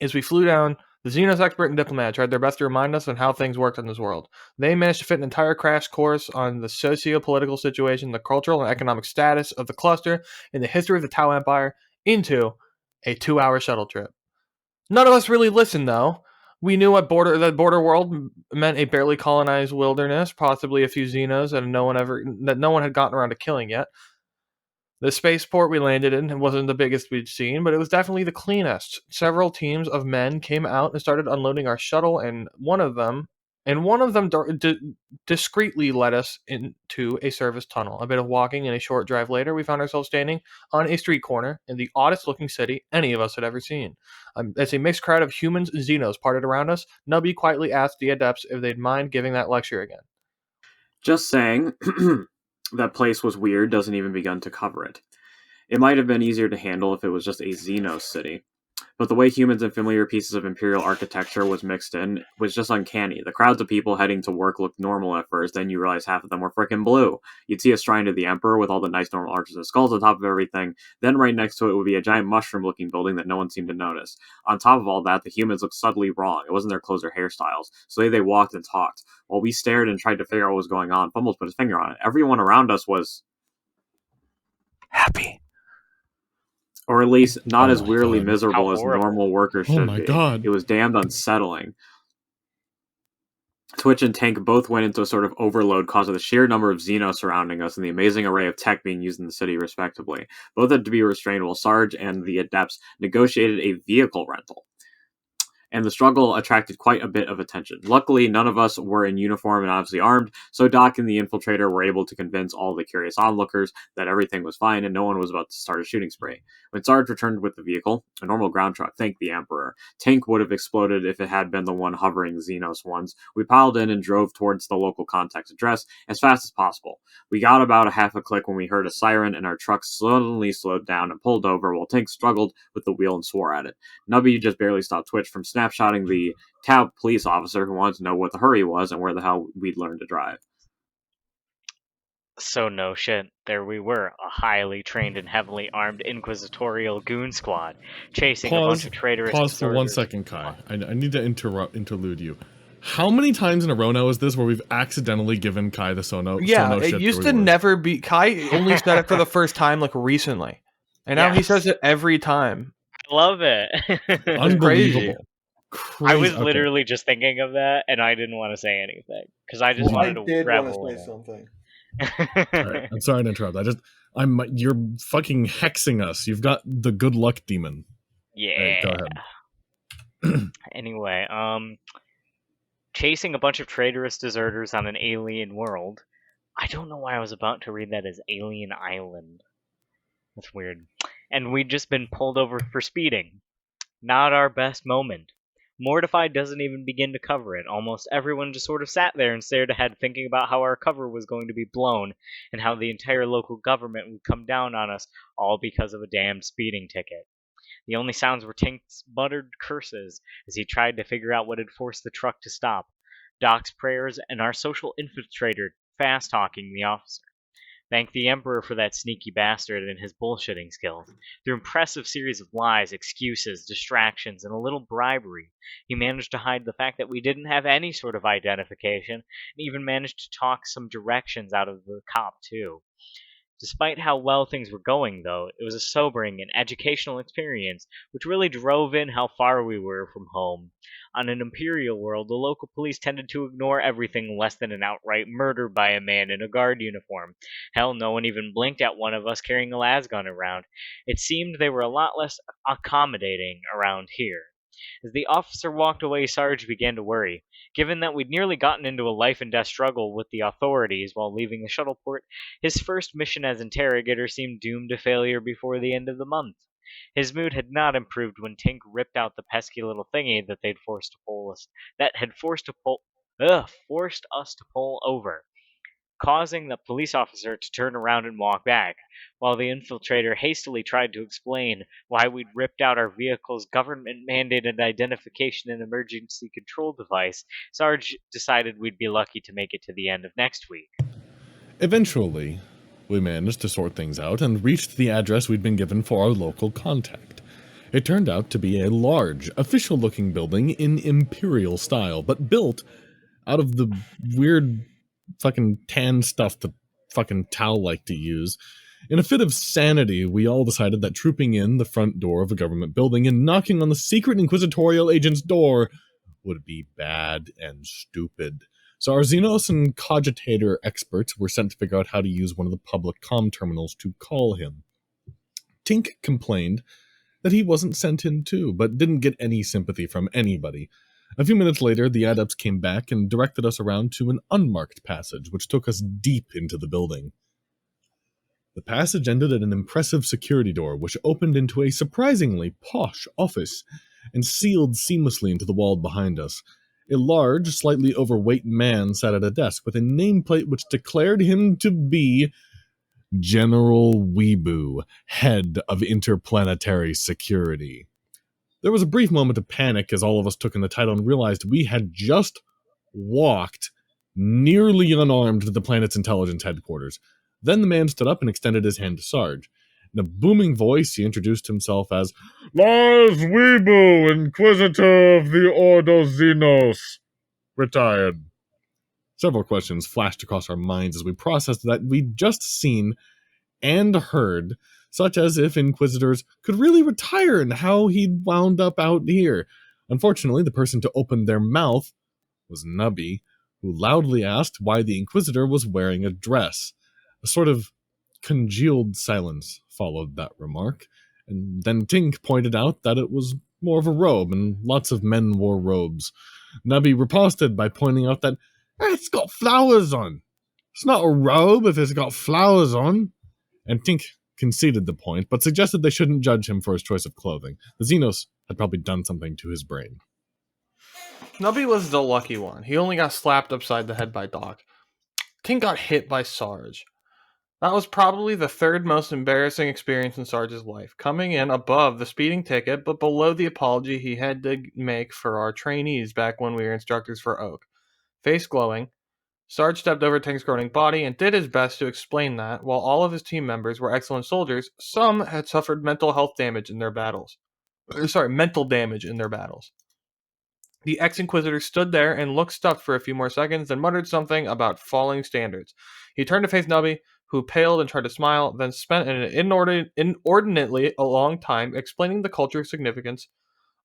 As we flew down, the Xenos expert and diplomat tried their best to remind us on how things worked in this world. They managed to fit an entire crash course on the socio-political situation, the cultural and economic status of the cluster, and the history of the Tau Empire into a 2-hour shuttle trip. None of us really listened, though. We knew that border world meant a barely colonized wilderness, possibly a few Xenos that no one had gotten around to killing yet. The spaceport we landed in wasn't the biggest we'd seen, but it was definitely the cleanest. Several teams of men came out and started unloading our shuttle, and one of them, and one of them discreetly led us into a service tunnel. A bit of walking and a short drive later, we found ourselves standing on a street corner in the oddest-looking city any of us had ever seen. As a mixed crowd of humans and Xenos parted around us, Nubby quietly asked the adepts if they'd mind giving that lecture again. Just saying, that place was weird doesn't even begin to cover it. It might have been easier to handle if it was just a Xenos city. But the way humans and familiar pieces of Imperial architecture was mixed in was just uncanny. The crowds of people heading to work looked normal at first, then you realize half of them were frickin' blue. You'd see a shrine to the Emperor with all the nice normal arches and skulls on top of everything. Then right next to it would be a giant mushroom-looking building that no one seemed to notice. On top of all that, the humans looked subtly wrong. It wasn't their clothes or hairstyles. So they walked and talked. While we stared and tried to figure out what was going on, Fumbles put his finger on it. Everyone around us was happy. Or at least not as weirdly miserable as normal workers should be. God. It was damned unsettling. Twitch and Tank both went into a sort of overload caused by the sheer number of Xenos surrounding us and the amazing array of tech being used in the city, respectively. Both had to be restrained while Sarge and the Adepts negotiated a vehicle rental. And the struggle attracted quite a bit of attention. Luckily, none of us were in uniform and obviously armed, so Doc and the Infiltrator were able to convince all the curious onlookers that everything was fine and no one was about to start a shooting spree. When Sarge returned with the vehicle, a normal ground truck, thank the Emperor, Tank would have exploded if it had been the one hovering Xenos ones. We piled in and drove towards the local contact's address as fast as possible. We got about a half a click when we heard a siren and our truck suddenly slowed down and pulled over while Tank struggled with the wheel and swore at it. Nubby just barely stopped Twitch from snapshotting the Tau police officer who wanted to know what the hurry was and where the hell we'd learned to drive. So no shit, there we were, a highly trained and heavily armed inquisitorial goon squad, chasing a bunch of traitorous... Pause for 1 second, Kai. I need to interlude you. How many times in a row now is this where we've accidentally given Kai the Sono? Yeah, Sono it used to never be... Kai only said it for the first time, like, recently. And now he says it every time. I love it. Unbelievable. I was literally just thinking of that, and I didn't want to say anything because I just wanted to revel in something. Right, I'm sorry to interrupt. You're fucking hexing us. You've got the good luck demon. Yeah. Right, go ahead. Anyway, chasing a bunch of traitorous deserters on an alien world. I don't know why I was about to read that as Alien Island. That's weird. And we'd just been pulled over for speeding. Not our best moment. Mortified doesn't even begin to cover it. Almost everyone just sort of sat there and stared ahead, thinking about how our cover was going to be blown, and how the entire local government would come down on us, all because of a damned speeding ticket. The only sounds were Tank's muttered curses as he tried to figure out what had forced the truck to stop, Doc's prayers, and our social infiltrator fast-talking the officer. Thank the Emperor for that sneaky bastard and his bullshitting skills. Through impressive series of lies, excuses, distractions, and a little bribery, he managed to hide the fact that we didn't have any sort of identification, and even managed to talk some directions out of the cop, too. Despite how well things were going, though, it was a sobering and educational experience, which really drove in how far we were from home. On an Imperial world, the local police tended to ignore everything less than an outright murder by a man in a guard uniform. Hell, no one even blinked at one of us carrying a lasgun around. It seemed they were a lot less accommodating around here. As the officer walked away, Sarge began to worry. Given that we'd nearly gotten into a life-and-death struggle with the authorities while leaving the shuttle port, his first mission as interrogator seemed doomed to failure before the end of the month. His mood had not improved when Tink ripped out the pesky little thingy that had forced us to pull over, causing the police officer to turn around and walk back, while the infiltrator hastily tried to explain why we'd ripped out our vehicle's government-mandated identification and emergency control device. Sarge decided we'd be lucky to make it to the end of next week. Eventually, we managed to sort things out and reached the address we'd been given for our local contact. It turned out to be a large, official-looking building in Imperial style, but built out of the weird fucking tan stuff that fucking Tau like to use. In a fit of sanity, we all decided that trooping in the front door of a government building and knocking on the secret inquisitorial agent's door would be bad and stupid. So our Xenos and Cogitator experts were sent to figure out how to use one of the public comm terminals to call him. Tink complained that he wasn't sent in too, but didn't get any sympathy from anybody. A few minutes later, the adepts came back and directed us around to an unmarked passage, which took us deep into the building. The passage ended at an impressive security door, which opened into a surprisingly posh office and sealed seamlessly into the wall behind us. A large, slightly overweight man sat at a desk with a nameplate which declared him to be General Weeboo, head of interplanetary security. There was a brief moment of panic as all of us took in the title and realized we had just walked nearly unarmed to the planet's intelligence headquarters. Then the man stood up and extended his hand to Sarge. In a booming voice, he introduced himself as Lars Weeboo, Inquisitor of the Ordo Xenos, retired. Several questions flashed across our minds as we processed that we'd just seen and heard, such as if Inquisitors could really retire and how he'd wound up out here. Unfortunately, the person to open their mouth was Nubby, who loudly asked why the Inquisitor was wearing a dress. A sort of congealed silence followed that remark, and then Tink pointed out that it was more of a robe, and lots of men wore robes. Nubby riposted by pointing out that it's got flowers on. It's not a robe if it's got flowers on. And Tink conceded the point, but suggested they shouldn't judge him for his choice of clothing. The Xenos had probably done something to his brain. Nubby was the lucky one. He only got slapped upside the head by Doc. Tink got hit by Sarge. That was probably the third most embarrassing experience in Sarge's life, coming in above the speeding ticket, but below the apology he had to make for our trainees back when we were instructors for Oak. Face glowing, Sarge stepped over Tink's groaning body and did his best to explain that, while all of his team members were excellent soldiers, some had suffered mental damage in their battles. The ex-Inquisitor stood there and looked stuffed for a few more seconds, then muttered something about falling standards. He turned to face Nubby, who paled and tried to smile, then spent an inordinately a long time explaining the cultural significance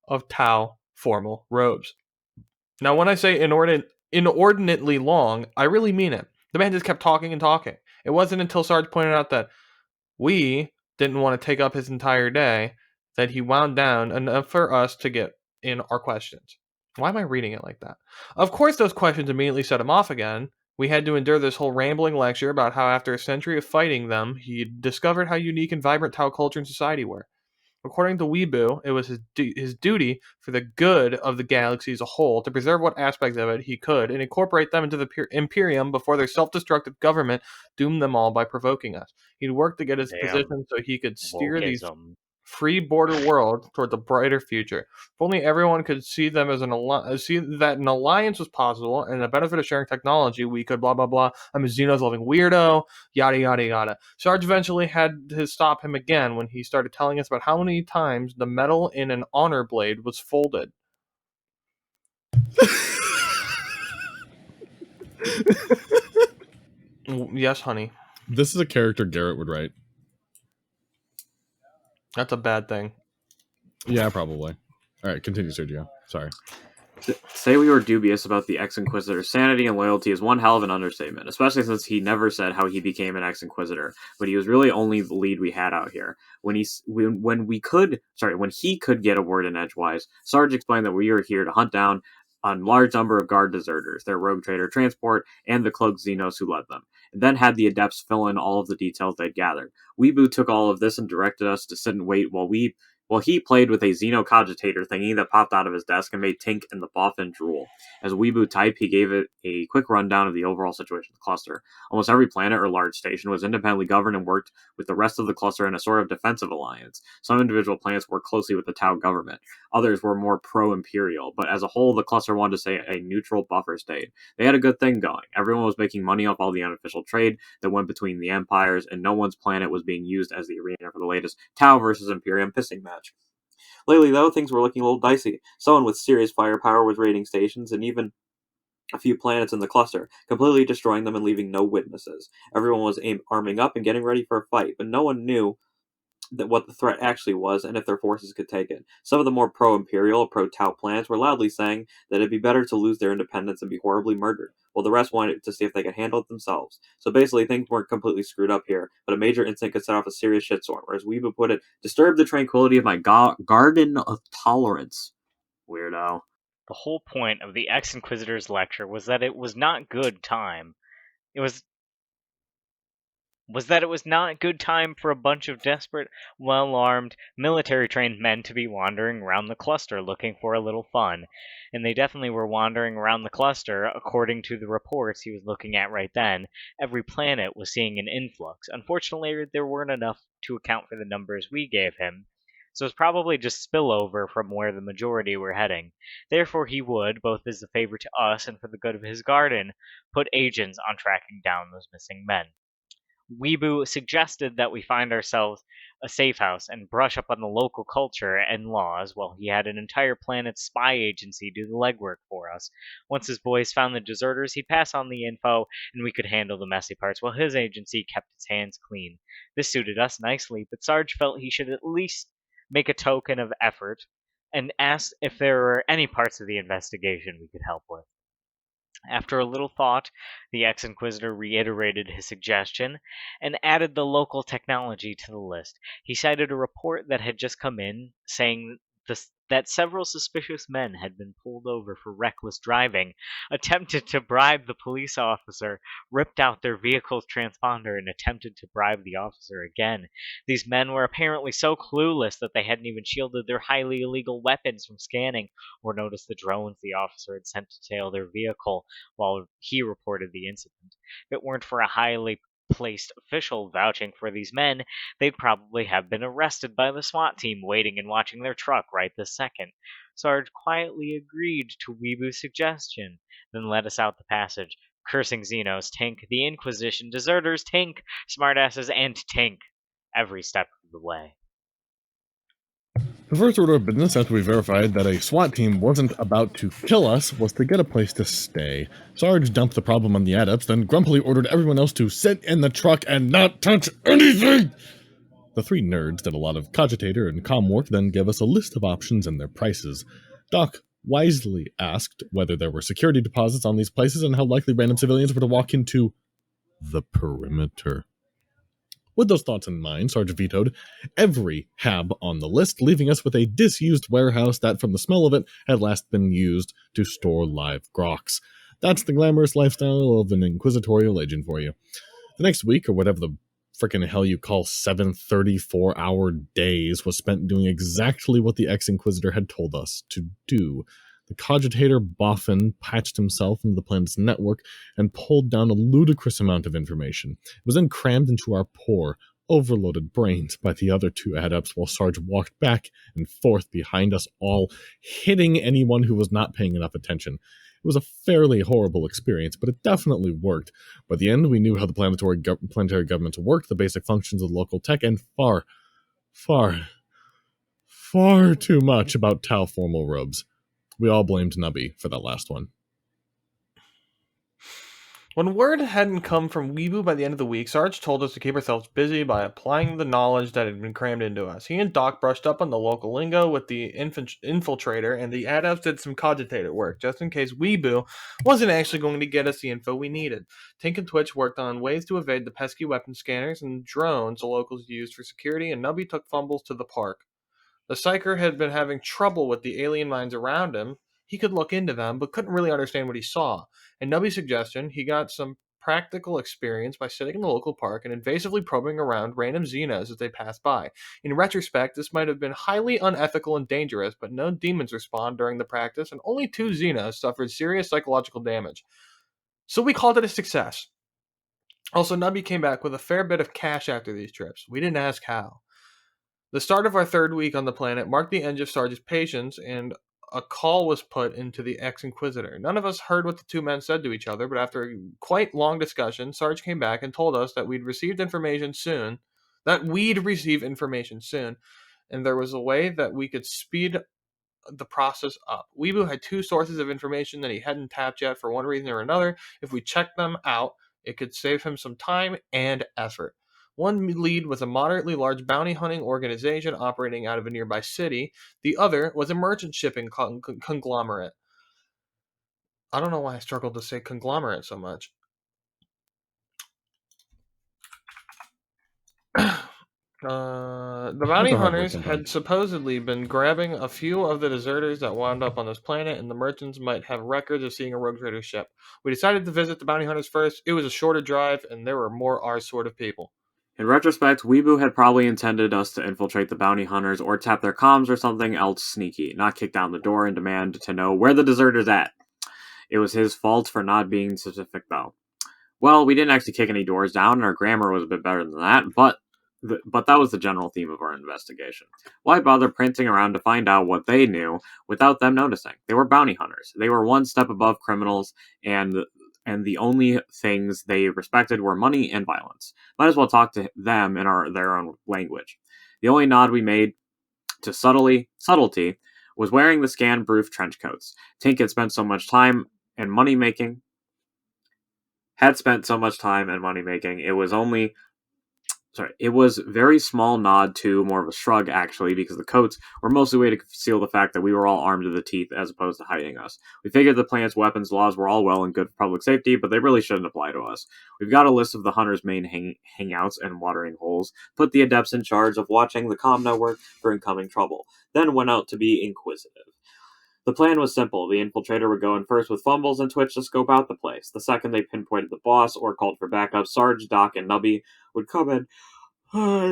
of Tau formal robes. Now, when I say inordinately long, I really mean it. The man just kept talking and talking. It wasn't until Sarge pointed out that we didn't want to take up his entire day that he wound down enough for us to get in our questions. Why am I reading it like that? Of course, those questions immediately set him off again. We had to endure this whole rambling lecture about how after a century of fighting them, he'd discovered how unique and vibrant Tau culture and society were. According to Weeboo, it was his duty for the good of the galaxy as a whole to preserve what aspects of it he could and incorporate them into the Imperium before their self-destructive government doomed them all by provoking us. He'd work to get his position so he could steer these free border world towards a brighter future. If only everyone could see them as see that an alliance was possible and the benefit of sharing technology, we could blah blah blah. I'm a Xenos loving weirdo, yada yada yada. Sarge eventually had to stop him again when he started telling us about how many times the metal in an honor blade was folded. Yes, honey. This is a character Garrett would write. That's a bad thing. Yeah, probably. All right, continue, Sergio. Sorry. To say we were dubious about the ex-Inquisitor's sanity and loyalty is one hell of an understatement, especially since he never said how he became an ex-Inquisitor, but he was really only the lead we had out here. When he could get a word in edgewise, Sarge explained that we were here to hunt down a large number of guard deserters, their rogue trader transport, and the cloaked Xenos who led them, and then had the adepts fill in all of the details they'd gathered. Weeboo took all of this and directed us to sit and wait while he played with a xenocogitator thingy that popped out of his desk and made Tink and the Boffin drool. As Weeboo typed, he gave it a quick rundown of the overall situation of the cluster. Almost every planet or large station was independently governed and worked with the rest of the cluster in a sort of defensive alliance. Some individual planets worked closely with the Tau government. Others were more pro-imperial, but as a whole, the cluster wanted to stay a neutral buffer state. They had a good thing going. Everyone was making money off all the unofficial trade that went between the empires, and no one's planet was being used as the arena for the latest Tau versus Imperium pissing match. Lately, though, things were looking a little dicey. Someone with serious firepower was raiding stations and even a few planets in the cluster, completely destroying them and leaving no witnesses. Everyone was arming up and getting ready for a fight, but no one knew what the threat actually was and if their forces could take it. Some of the more pro-imperial, pro-Tau planets were loudly saying that it'd be better to lose their independence and be horribly murdered, while the rest wanted to see if they could handle it themselves. So basically, things weren't completely screwed up here, but a major incident could set off a serious shitstorm, or as Weeba put it, disturb the tranquility of my garden of tolerance. Weirdo. The whole point of the ex-Inquisitor's lecture was that it was not good time. It was that it was not good time for a bunch of desperate, well-armed, military-trained men to be wandering around the cluster looking for a little fun. And they definitely were wandering around the cluster. According to the reports he was looking at right then, every planet was seeing an influx. Unfortunately, there weren't enough to account for the numbers we gave him, so it's probably just spillover from where the majority were heading. Therefore, he would, both as a favor to us and for the good of his garden, put agents on tracking down those missing men. Weebu suggested that we find ourselves a safe house and brush up on the local culture and laws while he had an entire planet spy agency do the legwork for us. Once his boys found the deserters, he'd pass on the info and we could handle the messy parts while his agency kept its hands clean. This suited us nicely, but Sarge felt he should at least make a token of effort and asked if there were any parts of the investigation we could help with. After a little thought, the ex-Inquisitor reiterated his suggestion and added the local technology to the list. He cited a report that had just come in saying that several suspicious men had been pulled over for reckless driving, attempted to bribe the police officer, ripped out their vehicle's transponder, and attempted to bribe the officer again. These men were apparently so clueless that they hadn't even shielded their highly illegal weapons from scanning or noticed the drones the officer had sent to tail their vehicle while he reported the incident. If it weren't for a highly placed official vouching for these men, they'd probably have been arrested by the SWAT team waiting and watching their truck right this second. Sarge quietly agreed to Weebu's suggestion, then led us out the passage, cursing Xenos, Tink, the Inquisition, deserters, Tink, smartasses, and Tink, every step of the way. The first order of business after we verified that a SWAT team wasn't about to kill us was to get a place to stay. Sarge dumped the problem on the adepts, then grumpily ordered everyone else to sit in the truck and not touch anything! The three nerds did a lot of cogitator and comm work, then gave us a list of options and their prices. Doc wisely asked whether there were security deposits on these places and how likely random civilians were to walk into the perimeter. With those thoughts in mind, Sarge vetoed every hab on the list, leaving us with a disused warehouse that, from the smell of it, had last been used to store live groks. That's the glamorous lifestyle of an inquisitorial agent for you. The next week, or whatever the frickin' hell you call 7 34-hour days, was spent doing exactly what the ex-Inquisitor had told us to do. The cogitator Boffin patched himself into the planet's network and pulled down a ludicrous amount of information. It was then crammed into our poor, overloaded brains by the other two adepts while Sarge walked back and forth behind us all, hitting anyone who was not paying enough attention. It was a fairly horrible experience, but it definitely worked. By the end, we knew how the planetary governments worked, the basic functions of local tech, and far too much about Tau formal robes. We all blamed Nubby for that last one. When word hadn't come from Weebu by the end of the week, Sarge told us to keep ourselves busy by applying the knowledge that had been crammed into us. He and Doc brushed up on the local lingo with the infiltrator, and the adepts did some cogitator work, just in case Weebu wasn't actually going to get us the info we needed. Tink and Twitch worked on ways to evade the pesky weapon scanners and drones the locals used for security, and Nubby took fumbles to the park. The Psyker had been having trouble with the alien minds around him. He could look into them, but couldn't really understand what he saw. In Nubby's suggestion, he got some practical experience by sitting in the local park and invasively probing around random Xenos as they passed by. In retrospect, this might have been highly unethical and dangerous, but no demons respawned during the practice, and only 2 Xenos suffered serious psychological damage. So we called it a success. Also, Nubby came back with a fair bit of cash after these trips. We didn't ask how. The start of our 3rd week on the planet marked the end of Sarge's patience, and a call was put into the ex-Inquisitor. None of us heard what the two men said to each other, but after a quite long discussion, Sarge came back and told us that we'd receive information soon, and there was a way that we could speed the process up. Weebu had 2 sources of information that he hadn't tapped yet for one reason or another. If we checked them out, it could save him some time and effort. One lead was a moderately large bounty hunting organization operating out of a nearby city. The other was a merchant shipping conglomerate. I don't know why I struggled to say conglomerate so much. The bounty hunters had supposedly been grabbing a few of the deserters that wound up on this planet, and the merchants might have records of seeing a rogue trader ship. We decided to visit the bounty hunters first. It was a shorter drive, and there were more our sort of people. In retrospect, Weebu had probably intended us to infiltrate the bounty hunters or tap their comms or something else sneaky, not kick down the door and demand to know where the deserter's at. It was his fault for not being specific, though. Well, we didn't actually kick any doors down, and our grammar was a bit better than that, but that was the general theme of our investigation. Why bother printing around to find out what they knew without them noticing? They were bounty hunters. They were one step above criminals, and the only things they respected were money and violence. Might as well talk to them in their own language. The only nod we made to subtlety was wearing the scan-proof trench coats. Tink had spent so much time and money making. It was very small nod to more of a shrug, actually, because the coats were mostly a way to conceal the fact that we were all armed to the teeth as opposed to hiding us. We figured the planet's weapons laws were all well and good for public safety, but they really shouldn't apply to us. We've got a list of the hunters' main hangouts and watering holes, put the adepts in charge of watching the comm network for incoming trouble, then went out to be inquisitive. The plan was simple. The infiltrator would go in first with Fumbles and Twitch to scope out the place. The second they pinpointed the boss or called for backup, Sarge, Doc, and Nubby would come in,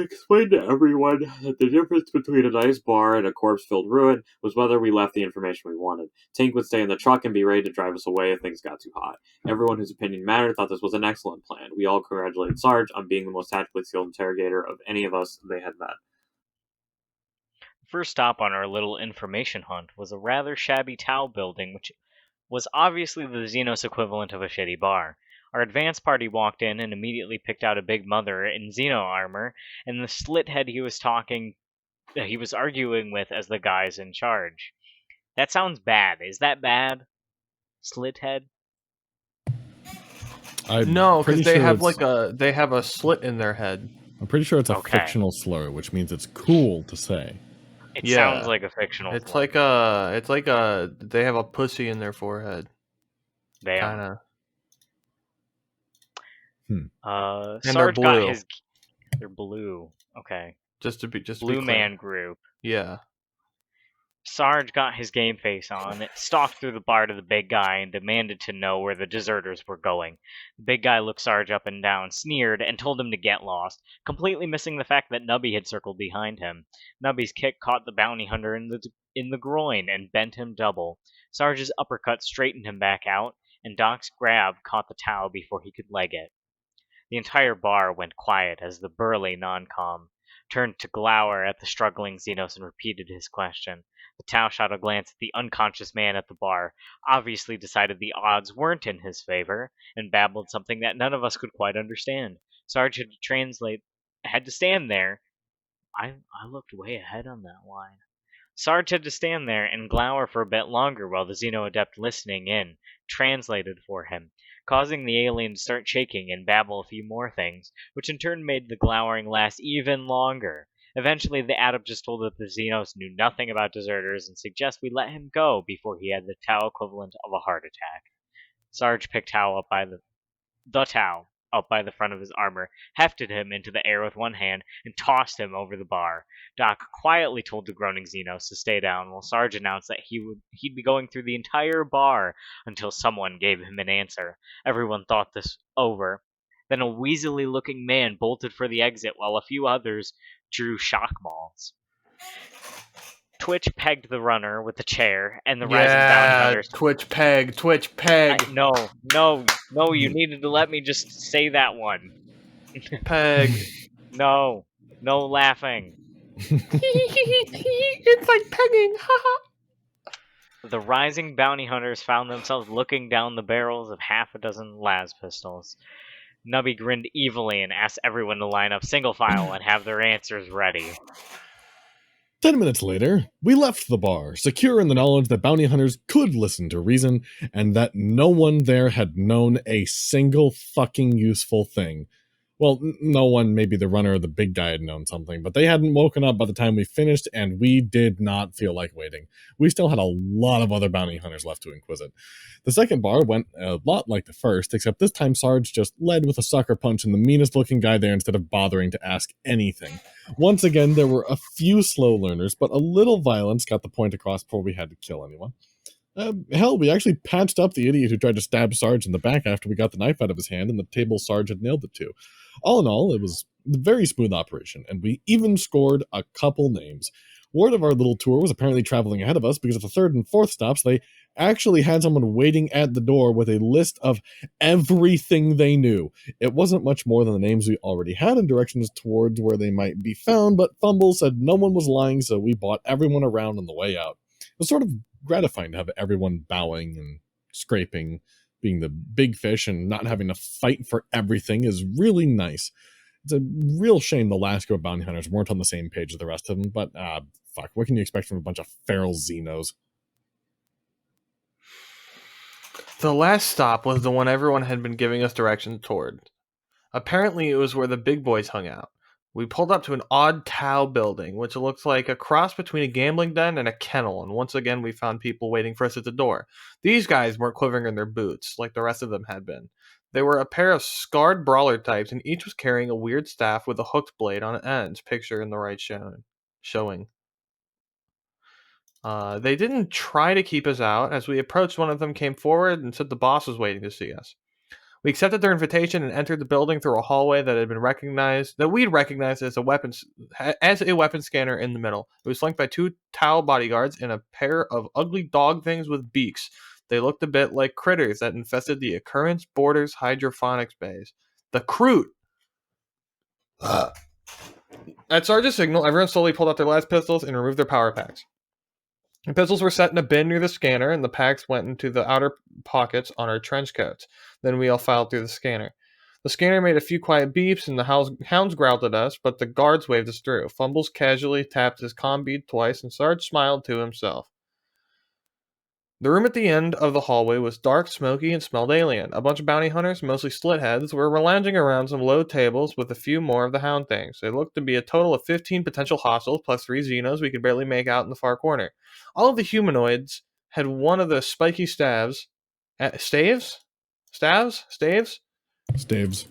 explain to everyone that the difference between a nice bar and a corpse-filled ruin was whether we left the information we wanted. Tink would stay in the truck and be ready to drive us away if things got too hot. Everyone whose opinion mattered thought this was an excellent plan. We all congratulated Sarge on being the most tactically skilled interrogator of any of us they had met. First stop on our little information hunt was a rather shabby Tau building, which was obviously the Xenos equivalent of a shitty bar. Our advance party walked in and immediately picked out a big mother in Xeno armor, and the slithead he was arguing with as the guys in charge. That sounds bad. Is that bad? Slithead? No, because they have they have a slit in their head. I'm pretty sure it's a fictional slur, which means it's cool to say. It sounds like a fictional slur. It's like they have a pussy in their forehead. Damn. And Sarge they're blue. They're blue. Okay. Just Blue Man Group. Yeah. Sarge got his game face on, stalked through the bar to the big guy, and demanded to know where the deserters were going. The big guy looked Sarge up and down, sneered, and told him to get lost, completely missing the fact that Nubby had circled behind him. Nubby's kick caught the bounty hunter in the groin and bent him double. Sarge's uppercut straightened him back out, and Doc's grab caught the Tau before he could leg it. The entire bar went quiet as the burly non-com turned to glower at the struggling Xenos and repeated his question. The Tau shot a glance at the unconscious man at the bar, obviously decided the odds weren't in his favor, and babbled something that none of us could quite understand. Sarge had to stand there. I looked way ahead on that line. Sarge had to stand there and glower for a bit longer while the Xeno adept listening in translated for him, causing the alien to start shaking and babble a few more things, which in turn made the glowering last even longer. Eventually, the adept just told that the Xenos knew nothing about deserters and suggested we let him go before he had the Tau equivalent of a heart attack. Sarge picked Tau up by the Tau up by the front of his armor, hefted him into the air with one hand, and tossed him over the bar. Doc quietly told the groaning Xenos to stay down, while Sarge announced that he'd be going through the entire bar until someone gave him an answer. Everyone thought this over. Then a weaselly-looking man bolted for the exit, while a few others drew shock balls. Twitch pegged the runner with the chair, and the rising bounty hunters... Twitch peg. No, you needed to let me just say that one. Peg. No laughing. It's like pegging, haha. The rising bounty hunters found themselves looking down the barrels of half a dozen las pistols. Nubby grinned evilly and asked everyone to line up single file and have their answers ready. 10 minutes later, we left the bar, secure in the knowledge that bounty hunters could listen to reason, and that no one there had known a single fucking useful thing. Well, no one, maybe the runner or the big guy, had known something, but they hadn't woken up by the time we finished, and we did not feel like waiting. We still had a lot of other bounty hunters left to inquisit. The second bar went a lot like the first, except this time Sarge just led with a sucker punch and the meanest looking guy there instead of bothering to ask anything. Once again, there were a few slow learners, but a little violence got the point across before we had to kill anyone. Hell, we actually patched up the idiot who tried to stab Sarge in the back after we got the knife out of his hand and the table Sarge had nailed it to. All in all, it was a very smooth operation, and we even scored a couple names. Word of our little tour was apparently traveling ahead of us because at the third and fourth stops, they actually had someone waiting at the door with a list of everything they knew. It wasn't much more than the names we already had and directions towards where they might be found, but Fumble said no one was lying, so we bought everyone around on the way out. It was sort of gratifying to have everyone bowing and scraping, being the big fish, and not having to fight for everything is really nice. It's a real shame the last group of bounty hunters weren't on the same page as the rest of them, but fuck, what can you expect from a bunch of feral Xenos? The last stop was the one everyone had been giving us directions toward. Apparently it was where the big boys hung out. We pulled up to an odd Tau building, which looked like a cross between a gambling den and a kennel, and once again we found people waiting for us at the door. These guys weren't quivering in their boots, like the rest of them had been. They were a pair of scarred brawler types, and each was carrying a weird staff with a hooked blade on ends, picture in the right showing. They didn't try to keep us out. As we approached, one of them came forward and said the boss was waiting to see us. We accepted their invitation and entered the building through a hallway we'd recognized as a weapon scanner in the middle. It was flanked by 2 Tau bodyguards and a pair of ugly dog things with beaks. They looked a bit like critters that infested the Occurrence Borders hydroponics base. The Kroot! At Sarge's signal, everyone slowly pulled out their last pistols and removed their power packs. The pistols were set in a bin near the scanner, and the packs went into the outer pockets on our trench coats. Then we all filed through the scanner. The scanner made a few quiet beeps, and the hounds growled at us, but the guards waved us through. Fumbles casually tapped his comm bead twice, and Sarge smiled to himself. The room at the end of the hallway was dark, smoky, and smelled alien. A bunch of bounty hunters, mostly slitheads, were lounging around some low tables with a few more of the hound things. There looked to be a total of 15 potential hostiles, plus 3 Xenos we could barely make out in the far corner. All of the humanoids had one of the spiky staves. Staves? Staves? Staves? Staves.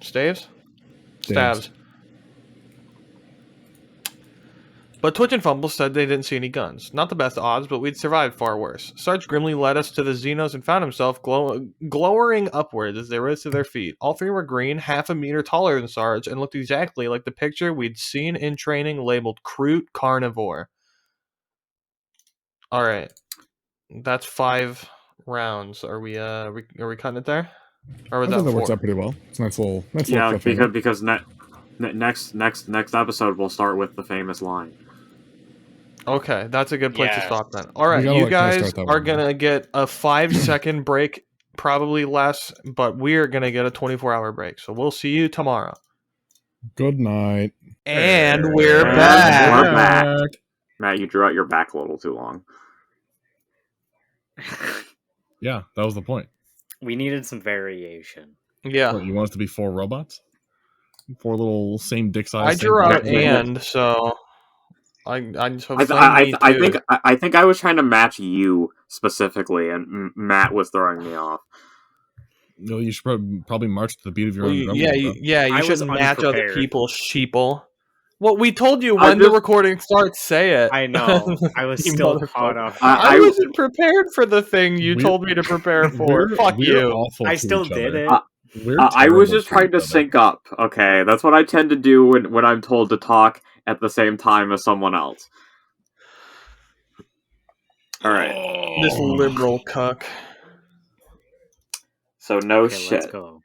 Staves? Stabs. But Twitch and Fumble said they didn't see any guns. Not the best odds, but we'd survived far worse. Sarge grimly led us to the Xenos and found himself glowering upwards as they rose to their feet. All 3 were green, half a meter taller than Sarge, and looked exactly like the picture we'd seen in training labeled Kroot Carnivore. Alright. That's 5 rounds. Are we cutting it there? Or was I that think that 4? works out pretty well. It's a nice little yeah, because next episode we'll start with the famous line. Okay, that's a good place to stop then. All right, gotta, you guys are going to get a 5-second break, probably less, but we're going to get a 24-hour break. So we'll see you tomorrow. Good night. And we're back. We're back. Matt, you drew out your back a little too long. Yeah, that was the point. We needed some variation. Yeah. What, you want us to be 4 robots? 4 little same dick size? I drew out and, so... I think I was trying to match you specifically, and Matt was throwing me off. No, you should probably march to the beat of your own drum. You shouldn't match other people's sheeple. Well, we told you when the recording starts, say it. I know. I was still caught off. I wasn't prepared for the thing you told me to prepare for. Fuck you. I still did it. I was just trying to sync up, okay? That's what I tend to do when I'm told to talk at the same time as someone else. Alright. This liberal cuck. So shit. Let's go.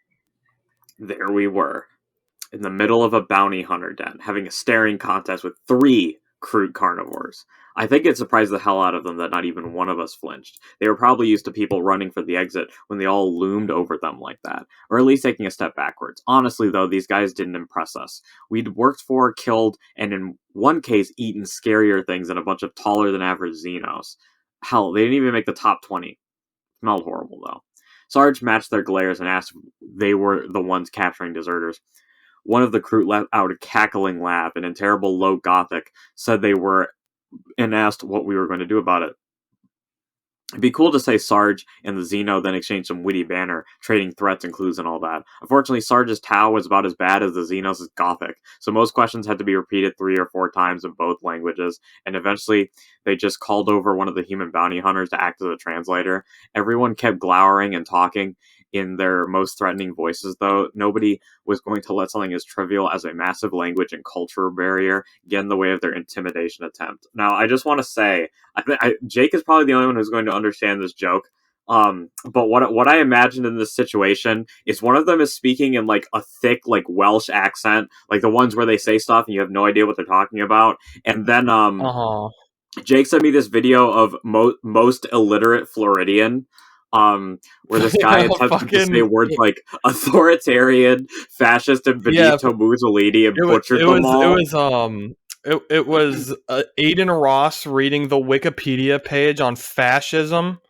There we were, in the middle of a bounty hunter den, having a staring contest with 3 Kroot carnivores. I think it surprised the hell out of them that not even one of us flinched. They were probably used to people running for the exit when they all loomed over them like that, or at least taking a step backwards. Honestly, though, these guys didn't impress us. We'd worked for, killed, and in one case, eaten scarier things than a bunch of taller than average Xenos. Hell, they didn't even make the top 20. Smelled horrible, though. Sarge matched their glares and asked if they were the ones capturing deserters. One of the crew let out a cackling laugh and in terrible low Gothic said they were and asked what we were going to do about it. It'd be cool to say Sarge and the Xeno then exchanged some witty banter, trading threats and clues and all that. Unfortunately, Sarge's Tau was about as bad as the Xeno's Gothic, so most questions had to be repeated 3 or 4 times in both languages, and eventually they just called over one of the human bounty hunters to act as a translator. Everyone kept glowering and talking in their most threatening voices, though. Nobody was going to let something as trivial as a massive language and cultural barrier get in the way of their intimidation attempt. Now, I just want to say, Jake is probably the only one who's going to understand this joke. But what I imagined in this situation is one of them is speaking in like a thick like Welsh accent, like the ones where they say stuff and you have no idea what they're talking about. And then Jake sent me this video of most illiterate Floridian. Where this guy attempted to say words like authoritarian, fascist, and Benito Mussolini and butchered them all. It was Aiden Ross reading the Wikipedia page on fascism.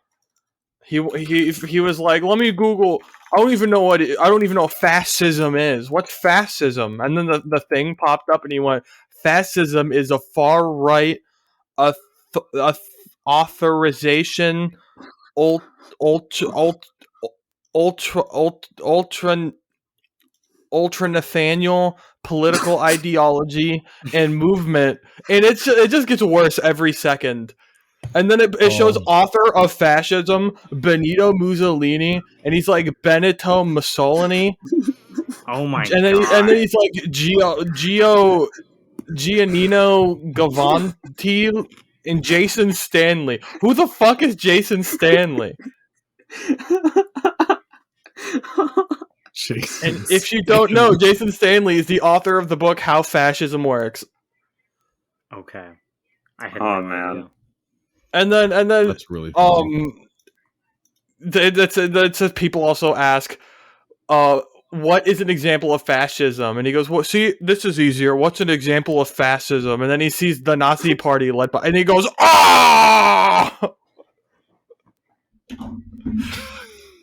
He was like, let me Google. I don't even know what fascism is. What's fascism? And then the thing popped up, and he went, fascism is a far right authorization. Ultra Nathaniel political ideology and movement, and it just gets worse every second. And then it shows author of fascism Benito Mussolini, and he's like Benito Mussolini. Oh my god! And then he's like Giannino Gavanti and Jason Stanley. Who the fuck is Jason Stanley? And if you don't know, Jason Stanley is the author of the book How Fascism Works. Okay. I had no idea. And then that's really funny. That's people also ask, what is an example of fascism? And he goes, well, see, this is easier. What's an example of fascism? And then he sees the Nazi party led by, and he goes, ah!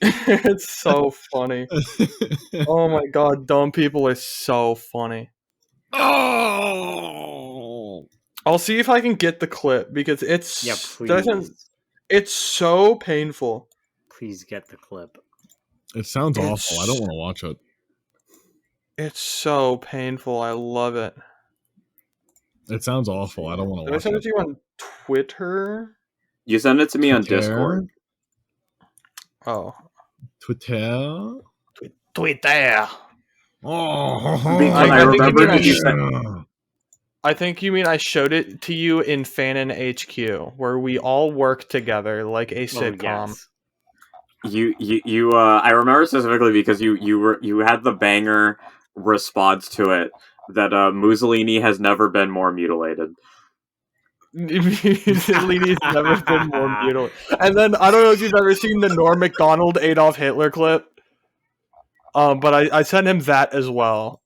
It's so funny. Oh my god, dumb people are so funny. Oh! I'll see if I can get the clip because it's it's so painful. Please get the clip. It sounds awful. I don't want to watch it. It's so painful. I love it. It sounds awful. I don't want to watch it. Did I send it to you on Twitter? You send it to me on Discord. Oh. Twitter? Twitter. Oh, I think you mean I showed it to you in Fanon HQ, where we all work together like a sitcom. Yes. I remember specifically because you had the banger response to it that Mussolini has never been more mutilated. Mussolini's never been more mutilated. And then I don't know if you've ever seen the Norm Macdonald Adolf Hitler clip, but I sent him that as well.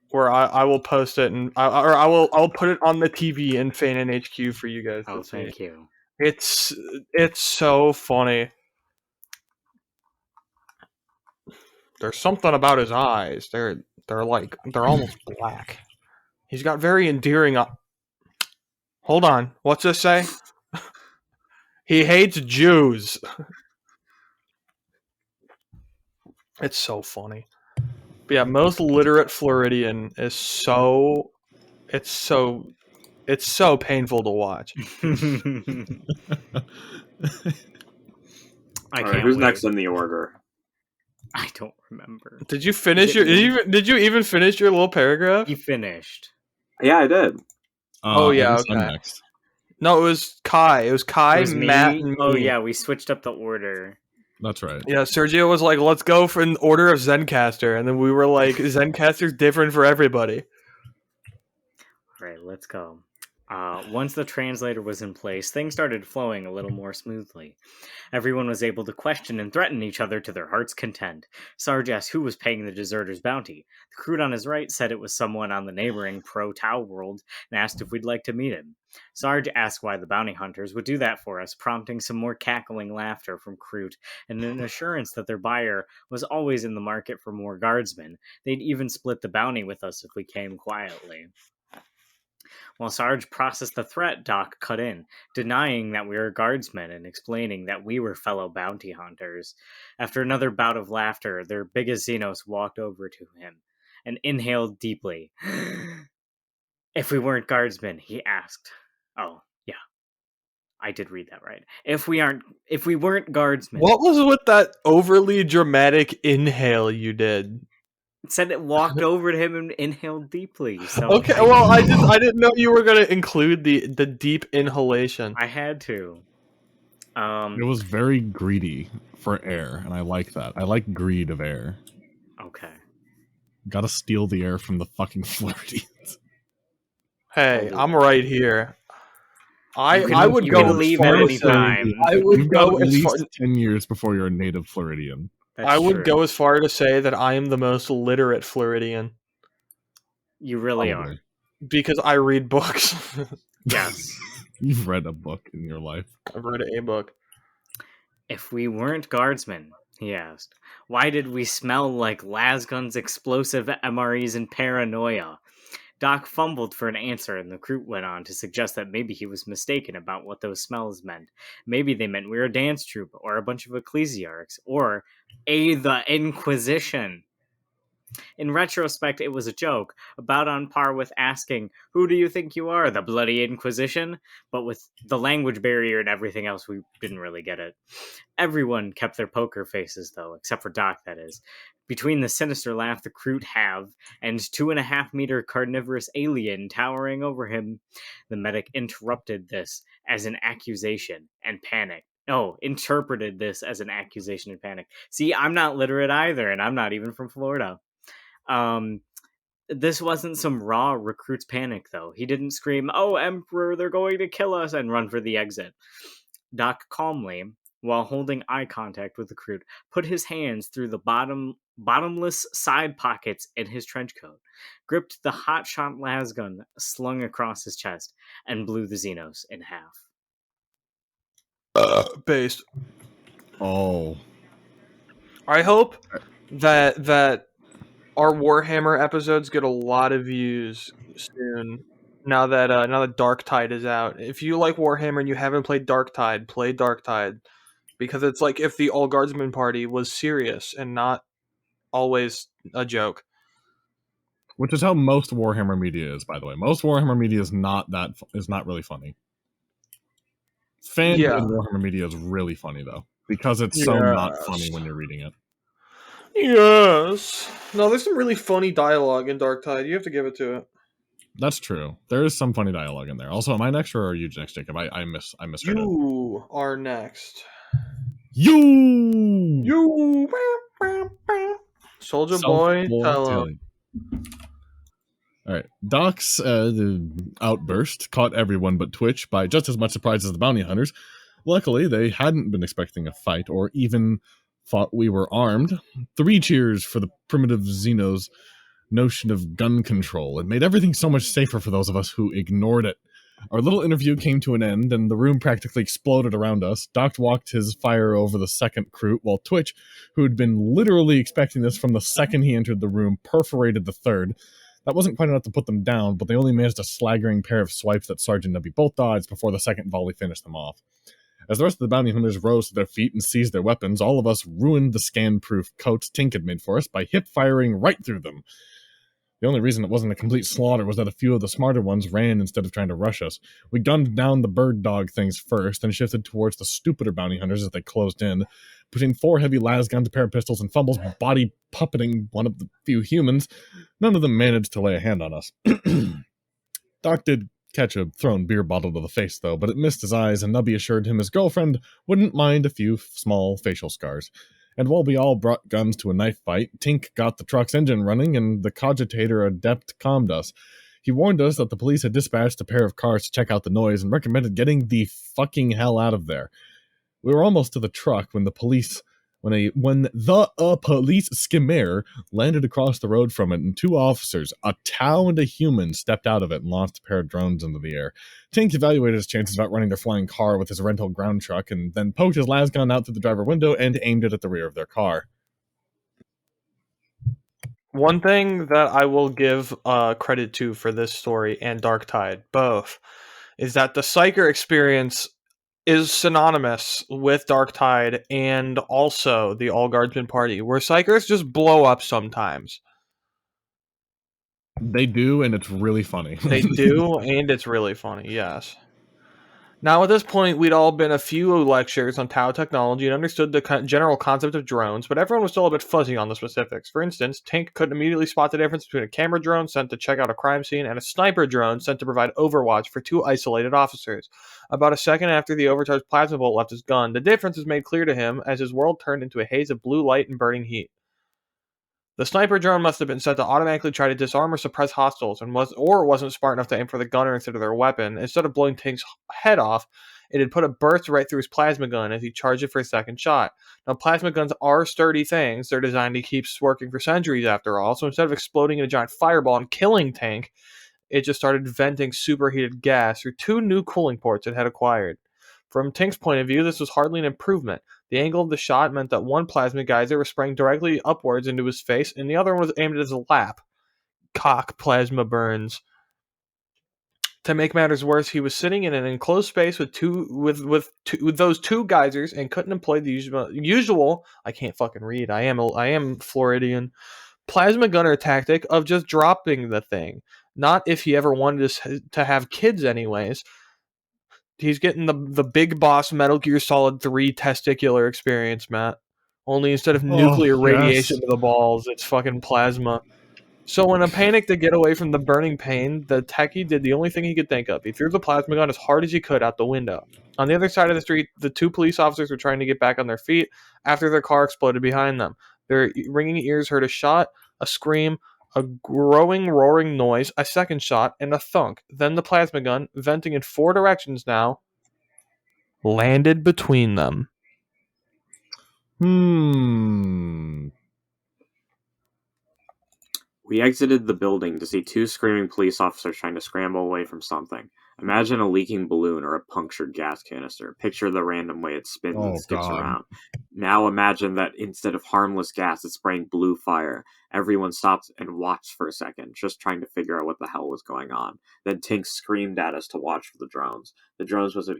Where I will post it and I'll put it on the TV in Fanon HQ for you guys. Oh, thank you. It's so funny. There's something about his eyes. They're almost black. He's got very endearing. Hold on. What's this say? He hates Jews. It's so funny. But yeah, most literate Floridian is so painful to watch. Who's next in the order? I don't remember. Did you finish did you even finish your little paragraph? You finished. Yeah, I did. Oh yeah, okay. Next. No, it was Kai. It was Kai, Matt, and me. Oh yeah, we switched up the order. That's right. Yeah, Sergio was like, let's go for an order of Zencaster. And then we were like, Zencaster's different for everybody. Alright, let's go. Once the translator was in place, things started flowing a little more smoothly. Everyone was able to question and threaten each other to their heart's content. Sarge asked who was paying the deserter's bounty. The Kroot on his right said it was someone on the neighboring Pro-Tau world and asked if we'd like to meet him. Sarge asked why the bounty hunters would do that for us, prompting some more cackling laughter from Kroot and an assurance that their buyer was always in the market for more guardsmen. They'd even split the bounty with us if we came quietly. While Sarge processed the threat, Doc cut in, denying that we were guardsmen and explaining that we were fellow bounty hunters. After another bout of laughter, their biggest Xenos walked over to him and inhaled deeply. If we weren't guardsmen, he asked. Oh, yeah. I did read that right. If we weren't guardsmen. What was with that overly dramatic inhale you did? It said it walked over to him and inhaled deeply. So okay, well, I didn't know you were going to include the deep inhalation. I had to. It was very greedy for air, and I like that. I like greed of air. Okay. Gotta steal the air from the fucking Floridians. Hey, I'm right here. I would go leave at any time. I would go at as far least 10 years before you're a native Floridian. I would go as far to say that I am the most literate Floridian. You really are. Because I read books. Yes. You've read a book in your life. I've read a book. If we weren't guardsmen, he asked, why did we smell like lasguns, explosive MREs, and paranoia? Doc fumbled for an answer, and the Kroot went on to suggest that maybe he was mistaken about what those smells meant. Maybe they meant we were a dance troupe, or a bunch of ecclesiarchs, or the Inquisition. In retrospect, it was a joke, about on par with asking, who do you think you are, the bloody Inquisition? But with the language barrier and everything else, we didn't really get it. Everyone kept their poker faces, though, except for Doc, that is. Between the sinister laugh the Kroot have and 2.5-meter carnivorous alien towering over him, the medic interrupted this as an accusation and panic. No, interpreted this as an accusation and panic. See, I'm not literate either, and I'm not even from Florida. This wasn't some raw recruit's panic, though. He didn't scream, "Oh, Emperor, they're going to kill us," and run for the exit. Doc calmly, while holding eye contact with the Kroot, put his hands through the bottomless side pockets in his trench coat, gripped the hotshot lasgun slung across his chest, and blew the Xenos in half. Based. Oh. I hope that our Warhammer episodes get a lot of views soon. Now that Darktide is out. If you like Warhammer and you haven't played Darktide, play Darktide. Because it's like if the All Guardsman party was serious and not always a joke. Which is how most Warhammer media is, by the way. Most Warhammer media is not really funny. Fan Warhammer media is really funny, though. Because it's so not funny when you're reading it. Yes. No, there's some really funny dialogue in Darktide. You have to give it to it. That's true. There is some funny dialogue in there. Also, am I next or are you next, Jacob? I misread it. You are next. You. Soldier Boy, tell him. All right. Doc's outburst caught everyone but Twitch by just as much surprise as the bounty hunters. Luckily, they hadn't been expecting a fight or even thought we were armed. 3 cheers for the primitive Xenos' notion of gun control. It made everything so much safer for those of us who ignored it. Our little interview came to an end, and the room practically exploded around us. Doc walked his fire over the second Kroot, while Twitch, who had been literally expecting this from the second he entered the room, perforated the third. That wasn't quite enough to put them down, but they only managed a slaggering pair of swipes that Sergeant W both dodged before the second volley finished them off. As the rest of the bounty hunters rose to their feet and seized their weapons, all of us ruined the scan-proof coats Tink had made for us by hip-firing right through them. The only reason it wasn't a complete slaughter was that a few of the smarter ones ran instead of trying to rush us. We gunned down the bird dog things first, then shifted towards the stupider bounty hunters as they closed in. Between 4 heavy lasguns, a pair of pistols, and fumbles body puppeting one of the few humans, none of them managed to lay a hand on us. Doc did catch a thrown beer bottle to the face, though, but it missed his eyes, and Nubby assured him his girlfriend wouldn't mind a few small facial scars. And while we all brought guns to a knife fight, Tink got the truck's engine running, and the cogitator adept calmed us. He warned us that the police had dispatched a pair of cars to check out the noise and recommended getting the fucking hell out of there. We were almost to the truck when the police skimmer landed across the road from it, and two officers, a Tau and a human, stepped out of it and launched a pair of drones into the air. Tank evaluated his chances about running their flying car with his rental ground truck, and then poked his las gun out through the driver window and aimed it at the rear of their car. One thing that I will give credit to for this story and Darktide, both, is that the Psyker experience is synonymous with Darktide and also the All Guardsman party, where Psykers just blow up sometimes. They do, and it's really funny. They do, and it's really funny, yes. Now, at this point, we'd all been a few lectures on Tau technology and understood the general concept of drones, but everyone was still a bit fuzzy on the specifics. For instance, Tank couldn't immediately spot the difference between a camera drone sent to check out a crime scene and a sniper drone sent to provide overwatch for two isolated officers. About a second after the overcharged plasma bolt left his gun, the difference was made clear to him as his world turned into a haze of blue light and burning heat. The sniper drone must have been set to automatically try to disarm or suppress hostiles, and wasn't smart enough to aim for the gunner instead of their weapon. Instead of blowing Tank's head off, it had put a burst right through his plasma gun as he charged it for a second shot. Now, plasma guns are sturdy things. They're designed to keep working for centuries after all, so instead of exploding in a giant fireball and killing Tank, it just started venting superheated gas through two new cooling ports it had acquired. From Tank's point of view, this was hardly an improvement. The angle of the shot meant that one plasma geyser was spraying directly upwards into his face, and the other one was aimed at his lap. Cock plasma burns. To make matters worse, he was sitting in an enclosed space with those two geysers and couldn't employ the usual I can't fucking read. I am Floridian plasma gunner tactic of just dropping the thing. Not if he ever wanted to have kids, anyways. He's getting the big boss Metal Gear Solid 3 testicular experience, Matt. Only instead of nuclear radiation to the balls, it's fucking plasma. So in a panic to get away from the burning pain, the techie did the only thing he could think of. He threw the plasma gun as hard as he could out the window. On the other side of the street, the two police officers were trying to get back on their feet after their car exploded behind them. Their ringing ears heard a shot, a scream, a growing, roaring noise, a second shot, and a thunk. Then the plasma gun, venting in four directions now, landed between them. We exited the building to see two screaming police officers trying to scramble away from something. Imagine a leaking balloon or a punctured gas canister. Picture the random way it spins and skips around. Now imagine that instead of harmless gas, it's spraying blue fire. Everyone stopped and watched for a second, just trying to figure out what the hell was going on. Then Tink screamed at us to watch for the drones. The drones must have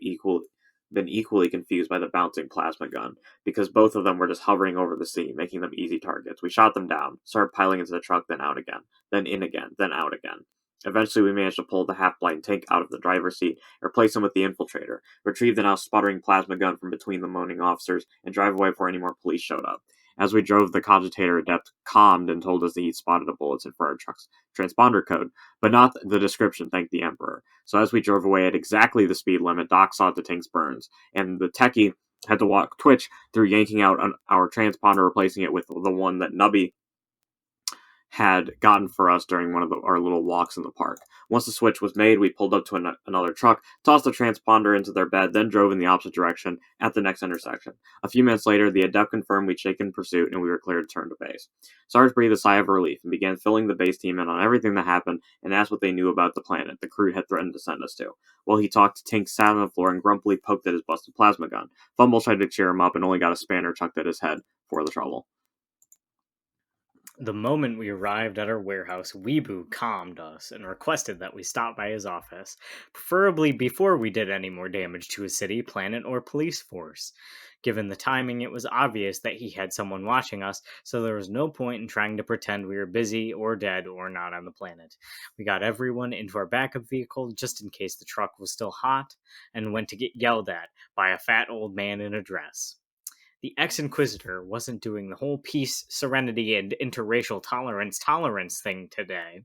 been equally confused by the bouncing plasma gun, because both of them were just hovering over the scene, making them easy targets. We shot them down, started piling into the truck, then out again, then in again, then out again. Eventually, we managed to pull the half-blind Tank out of the driver's seat, replace him with the infiltrator, retrieve the now sputtering plasma gun from between the moaning officers, and drive away before any more police showed up. As we drove, the cogitator adept calmed and told us that he'd spotted a bulletin for our truck's transponder code, but not the description, thank the Emperor. So as we drove away at exactly the speed limit, Doc saw the Tank's burns, and the techie had to walk Twitch through yanking out our transponder, replacing it with the one that Nubby had gotten for us during one of our little walks in the park. Once the switch was made, we pulled up to another truck, tossed the transponder into their bed, then drove in the opposite direction at the next intersection. A few minutes later, the adept confirmed we'd shaken pursuit and we were cleared to turn to base. Sarge breathed a sigh of relief and began filling the base team in on everything that happened and asked what they knew about the planet the crew had threatened to send us to. While he talked, Tink sat on the floor and grumpily poked at his busted plasma gun. Fumble tried to cheer him up and only got a spanner chucked at his head for the trouble. The moment we arrived at our warehouse, Weeboo calmed us and requested that we stop by his office, preferably before we did any more damage to his city, planet, or police force. Given the timing, it was obvious that he had someone watching us, so there was no point in trying to pretend we were busy or dead or not on the planet. We got everyone into our backup vehicle just in case the truck was still hot, and went to get yelled at by a fat old man in a dress. The ex-Inquisitor wasn't doing the whole peace, serenity, and interracial tolerance thing today.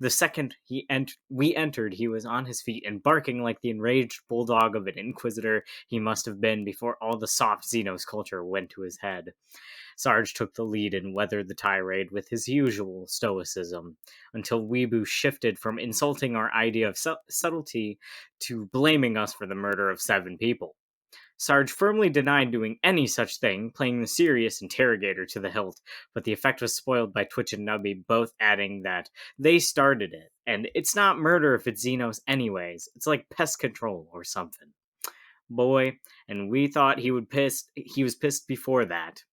The second we entered, he was on his feet and barking like the enraged bulldog of an inquisitor he must have been before all the soft Xenos culture went to his head. Sarge took the lead and weathered the tirade with his usual stoicism, until Weebu shifted from insulting our idea of subtlety to blaming us for the murder of 7 people. Sarge firmly denied doing any such thing, playing the serious interrogator to the hilt, but the effect was spoiled by Twitch and Nubby both adding that they started it, and it's not murder if it's Xenos anyways, it's like pest control or something. Boy, and we thought he was pissed before that.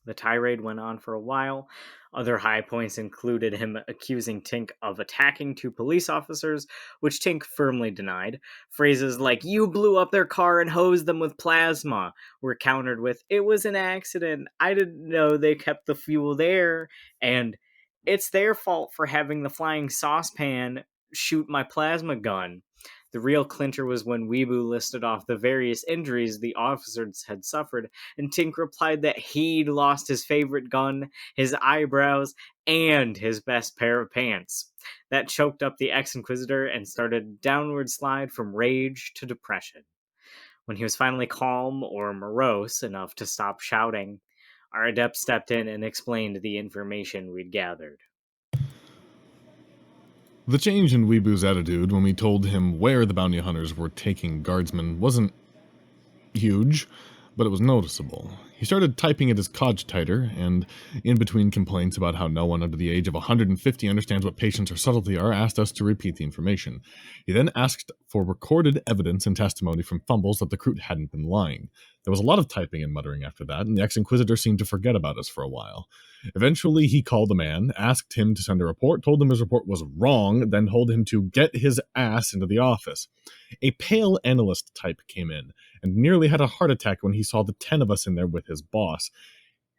The tirade went on for a while. Other high points included him accusing Tink of attacking 2 police officers, which Tink firmly denied. Phrases like, "You blew up their car and hosed them with plasma," were countered with, "It was an accident. I didn't know they kept the fuel there," and "It's their fault for having the flying saucepan shoot my plasma gun." The real clincher was when Weebu listed off the various injuries the officers had suffered, and Tink replied that he'd lost his favorite gun, his eyebrows, and his best pair of pants. That choked up the ex-Inquisitor and started a downward slide from rage to depression. When he was finally calm or morose enough to stop shouting, our adept stepped in and explained the information we'd gathered. The change in Weebu's attitude when we told him where the bounty hunters were taking Guardsman wasn't huge, but it was noticeable. He started typing at his cogitator, and in between complaints about how no one under the age of 150 understands what patience or subtlety are, asked us to repeat the information. He then asked for recorded evidence and testimony from Fumbles that the Kroot hadn't been lying. There was a lot of typing and muttering after that, and the ex-Inquisitor seemed to forget about us for a while. Eventually, he called the man, asked him to send a report, told him his report was wrong, then told him to get his ass into the office. A pale analyst type came in, and nearly had a heart attack when he saw the 10 of us in there with his boss.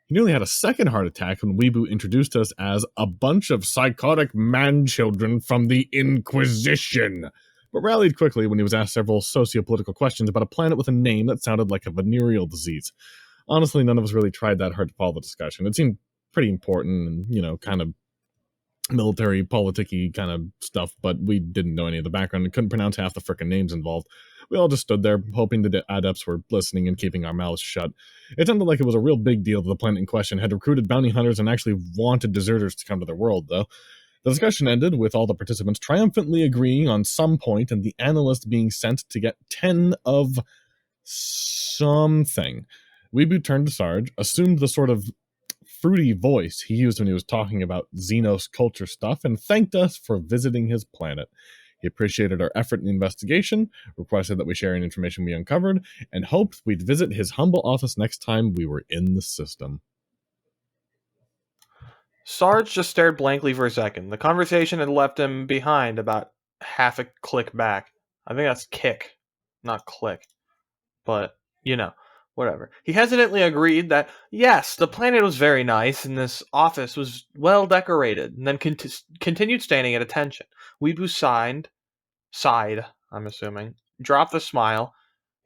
He nearly had a second heart attack when Weebu introduced us as a bunch of psychotic man-children from the Inquisition, but rallied quickly when he was asked several socio-political questions about a planet with a name that sounded like a venereal disease. Honestly, none of us really tried that hard to follow the discussion. It seemed pretty important and, kind of military, politic-y kind of stuff, but we didn't know any of the background and couldn't pronounce half the frickin' names involved. We all just stood there, hoping the adepts were listening and keeping our mouths shut. It sounded like it was a real big deal that the planet in question had recruited bounty hunters and actually wanted deserters to come to their world, though. The discussion ended with all the participants triumphantly agreeing on some point and the analyst being sent to get 10 of something. Weebu turned to Sarge, assumed the sort of fruity voice he used when he was talking about Xenos culture stuff, and thanked us for visiting his planet. He appreciated our effort in the investigation, requested that we share any information we uncovered, and hoped we'd visit his humble office next time we were in the system. Sarge just stared blankly for a second. The conversation had left him behind about half a click back. I think that's kick, not click. But, whatever. He hesitantly agreed that, yes, the planet was very nice and this office was well decorated, and then continued standing at attention. Weebu sighed, I'm assuming, dropped the smile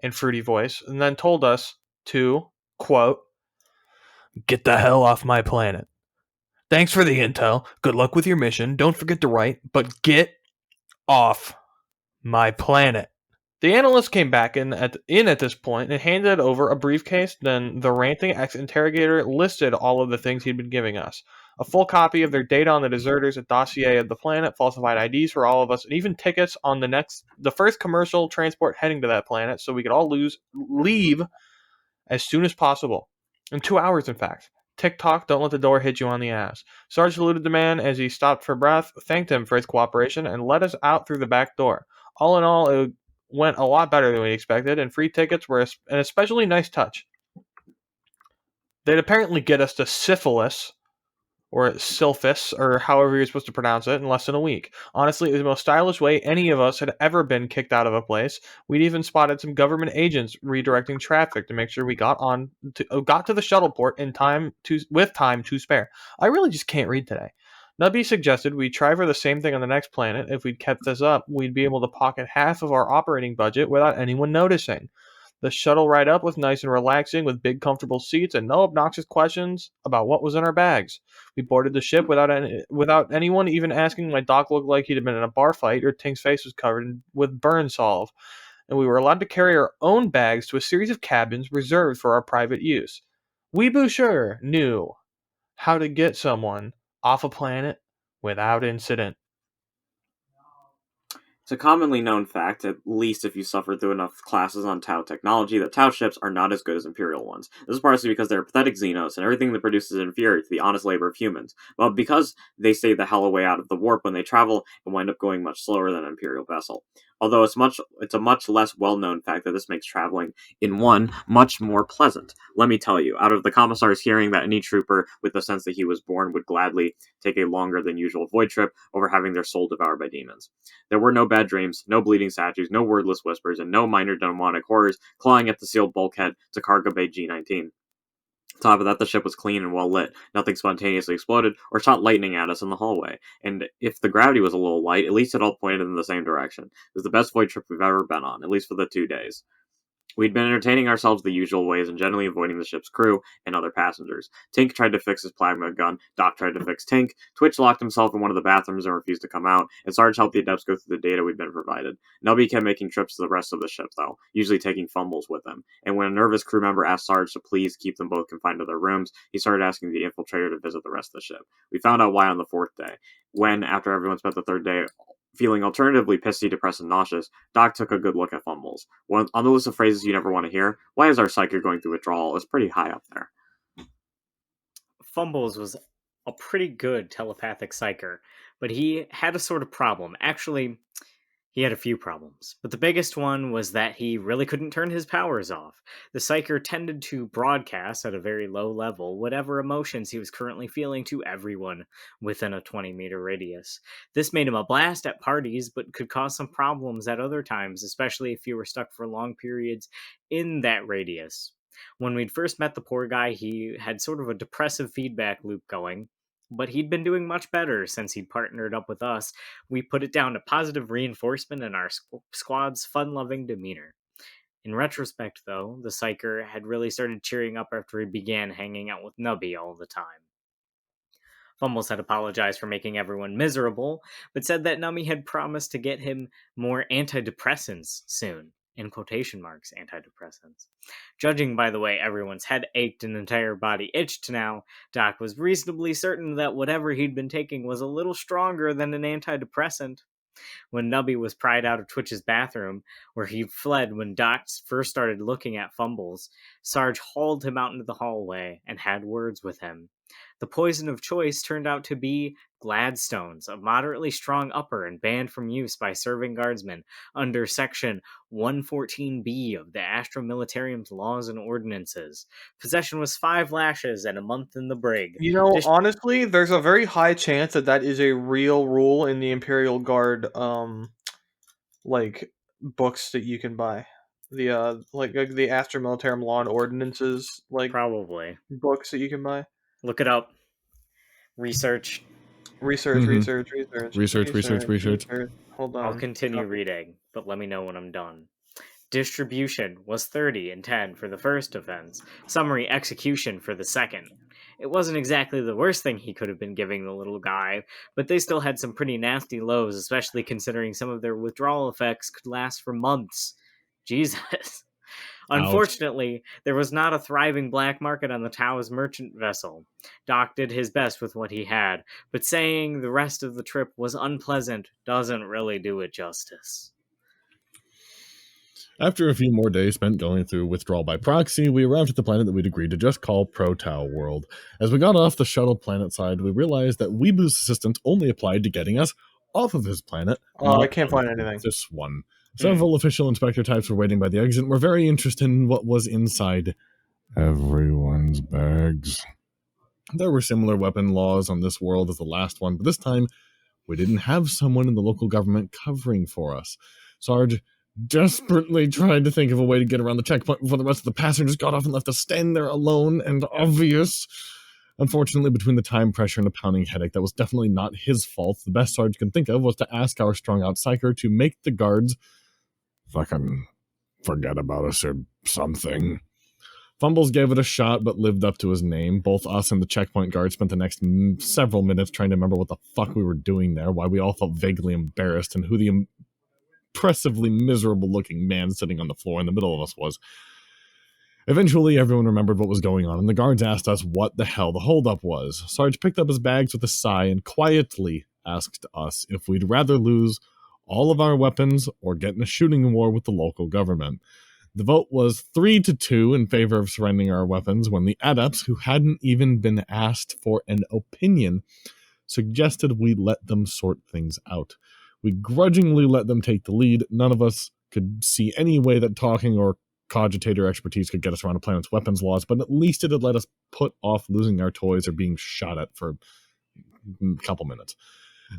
and fruity voice, and then told us to, quote, "Get the hell off my planet. Thanks for the intel. Good luck with your mission. Don't forget to write, but get off my planet." The analyst came back in at this point and handed over a briefcase. Then the ranting ex-interrogator listed all of the things he'd been giving us. A full copy of their data on the deserters, a dossier of the planet, falsified IDs for all of us, and even tickets on the first commercial transport heading to that planet so we could all leave as soon as possible. In 2 hours, in fact. Tick-tock, don't let the door hit you on the ass. Sarge saluted the man as he stopped for breath, thanked him for his cooperation, and led us out through the back door. All in all, it went a lot better than we expected, and free tickets were an especially nice touch. They'd apparently get us to syphilis, or Sylphis, or however you're supposed to pronounce it, in less than a week. Honestly, it was the most stylish way any of us had ever been kicked out of a place. We'd even spotted some government agents redirecting traffic to make sure we got to the shuttle port with time to spare. I really just can't read today. Nubby suggested we try for the same thing on the next planet. If we'd kept this up, we'd be able to pocket half of our operating budget without anyone noticing. The shuttle ride up was nice and relaxing with big comfortable seats and no obnoxious questions about what was in our bags. We boarded the ship without anyone even asking why Doc looked like he'd been in a bar fight or Tink's face was covered with burn salve. And we were allowed to carry our own bags to a series of cabins reserved for our private use. We Boucher knew how to get someone off a planet without incident. It's a commonly known fact, at least if you suffered through enough classes on Tau technology, that Tau ships are not as good as Imperial ones. This is partially because they're pathetic Xenos, and everything they produce is inferior to the honest labor of humans. But because they stay the hell away out of the warp when they travel, and wind up going much slower than an Imperial vessel. Although it's a much less well-known fact that this makes traveling in one much more pleasant. Let me tell you, out of the Commissar's hearing that any trooper with the sense that he was born would gladly take a longer than usual void trip over having their soul devoured by demons. There were no bad dreams, no bleeding statues, no wordless whispers, and no minor demonic horrors clawing at the sealed bulkhead to Cargo Bay G-19. On top of that, the ship was clean and well lit. Nothing spontaneously exploded or shot lightning at us in the hallway. And if the gravity was a little light, at least it all pointed in the same direction. It was the best void trip we've ever been on, at least for the 2 days. We'd been entertaining ourselves the usual ways and generally avoiding the ship's crew and other passengers. Tink tried to fix his plasma gun, Doc tried to fix Tink, Twitch locked himself in one of the bathrooms and refused to come out, and Sarge helped the Adepts go through the data we'd been provided. Nubby kept making trips to the rest of the ship, though, usually taking fumbles with him, and when a nervous crew member asked Sarge to please keep them both confined to their rooms, he started asking the infiltrator to visit the rest of the ship. We found out why on the 4th day, when, after everyone spent the 3rd day feeling alternatively pissy, depressed, and nauseous, Doc took a good look at Fumbles. On the list of phrases you never want to hear, why is our psyker going through withdrawal is pretty high up there. Fumbles was a pretty good telepathic psyker, but he had a sort of problem. Actually, he had a few problems, but the biggest one was that he really couldn't turn his powers off. The psyker tended to broadcast at a very low level whatever emotions he was currently feeling to everyone within a 20-meter radius. This made him a blast at parties, but could cause some problems at other times, especially if you were stuck for long periods in that radius. When we'd first met the poor guy, he had sort of a depressive feedback loop going, but he'd been doing much better since he'd partnered up with us. We put it down to positive reinforcement in our squad's fun-loving demeanor. In retrospect, though, the psyker had really started cheering up after he began hanging out with Nubby all the time. Fumbles had apologized for making everyone miserable, but said that Nubby had promised to get him more antidepressants soon. In quotation marks, antidepressants. Judging by the way everyone's head ached and entire body itched now, Doc was reasonably certain that whatever he'd been taking was a little stronger than an antidepressant. When Nubby was pried out of Twitch's bathroom, where he fled when Doc first started looking at Fumbles, Sarge hauled him out into the hallway and had words with him. The poison of choice turned out to be Gladstones, a moderately strong upper and banned from use by serving guardsmen under Section 114B of the Astro Militarium's Laws and Ordinances. Possession was 5 lashes and a month in the brig. You know, honestly, there's a very high chance that is a real rule in the Imperial Guard, books that you can buy. The Astro Militarium Law and Ordinances, probably books that you can buy. Look it up. Research. Research. Hold on. I'll continue reading, but let me know when I'm done. Distribution was 30 and 10 for the first offense. Summary execution for the second. It wasn't exactly the worst thing he could have been giving the little guy, but they still had some pretty nasty lows, especially considering some of their withdrawal effects could last for months. Jesus. Unfortunately, there was not a thriving black market on the Tau's merchant vessel. Doc did his best with what he had, but saying the rest of the trip was unpleasant doesn't really do it justice. After a few more days spent going through withdrawal by proxy, we arrived at the planet that we'd agreed to just call Pro-Tau World. As we got off the shuttle planet side, we realized that Weebu's assistance only applied to getting us off of his planet. Oh, I can't find anything. This one. Several official inspector types were waiting by the exit and were very interested in what was inside everyone's bags. There were similar weapon laws on this world as the last one, but this time we didn't have someone in the local government covering for us. Sarge desperately tried to think of a way to get around the checkpoint before the rest of the passengers got off and left us standing there alone and obvious. Unfortunately, between the time pressure and a pounding headache that was definitely not his fault, the best Sarge could think of was to ask our strung-out psyker to make the guards fucking forget about us or something. Fumbles gave it a shot, but lived up to his name. Both us and the checkpoint guard spent the next several minutes trying to remember what the fuck we were doing there, why we all felt vaguely embarrassed, and who the impressively miserable-looking man sitting on the floor in the middle of us was. Eventually, everyone remembered what was going on, and the guards asked us what the hell the holdup was. Sarge picked up his bags with a sigh and quietly asked us if we'd rather lose all of our weapons or get in a shooting war with the local government. The vote was 3-2 in favor of surrendering our weapons when the adepts, who hadn't even been asked for an opinion, suggested we let them sort things out. We grudgingly let them take the lead. None of us could see any way that talking or cogitator expertise could get us around a planet's weapons laws, but at least it had let us put off losing our toys or being shot at for a couple minutes.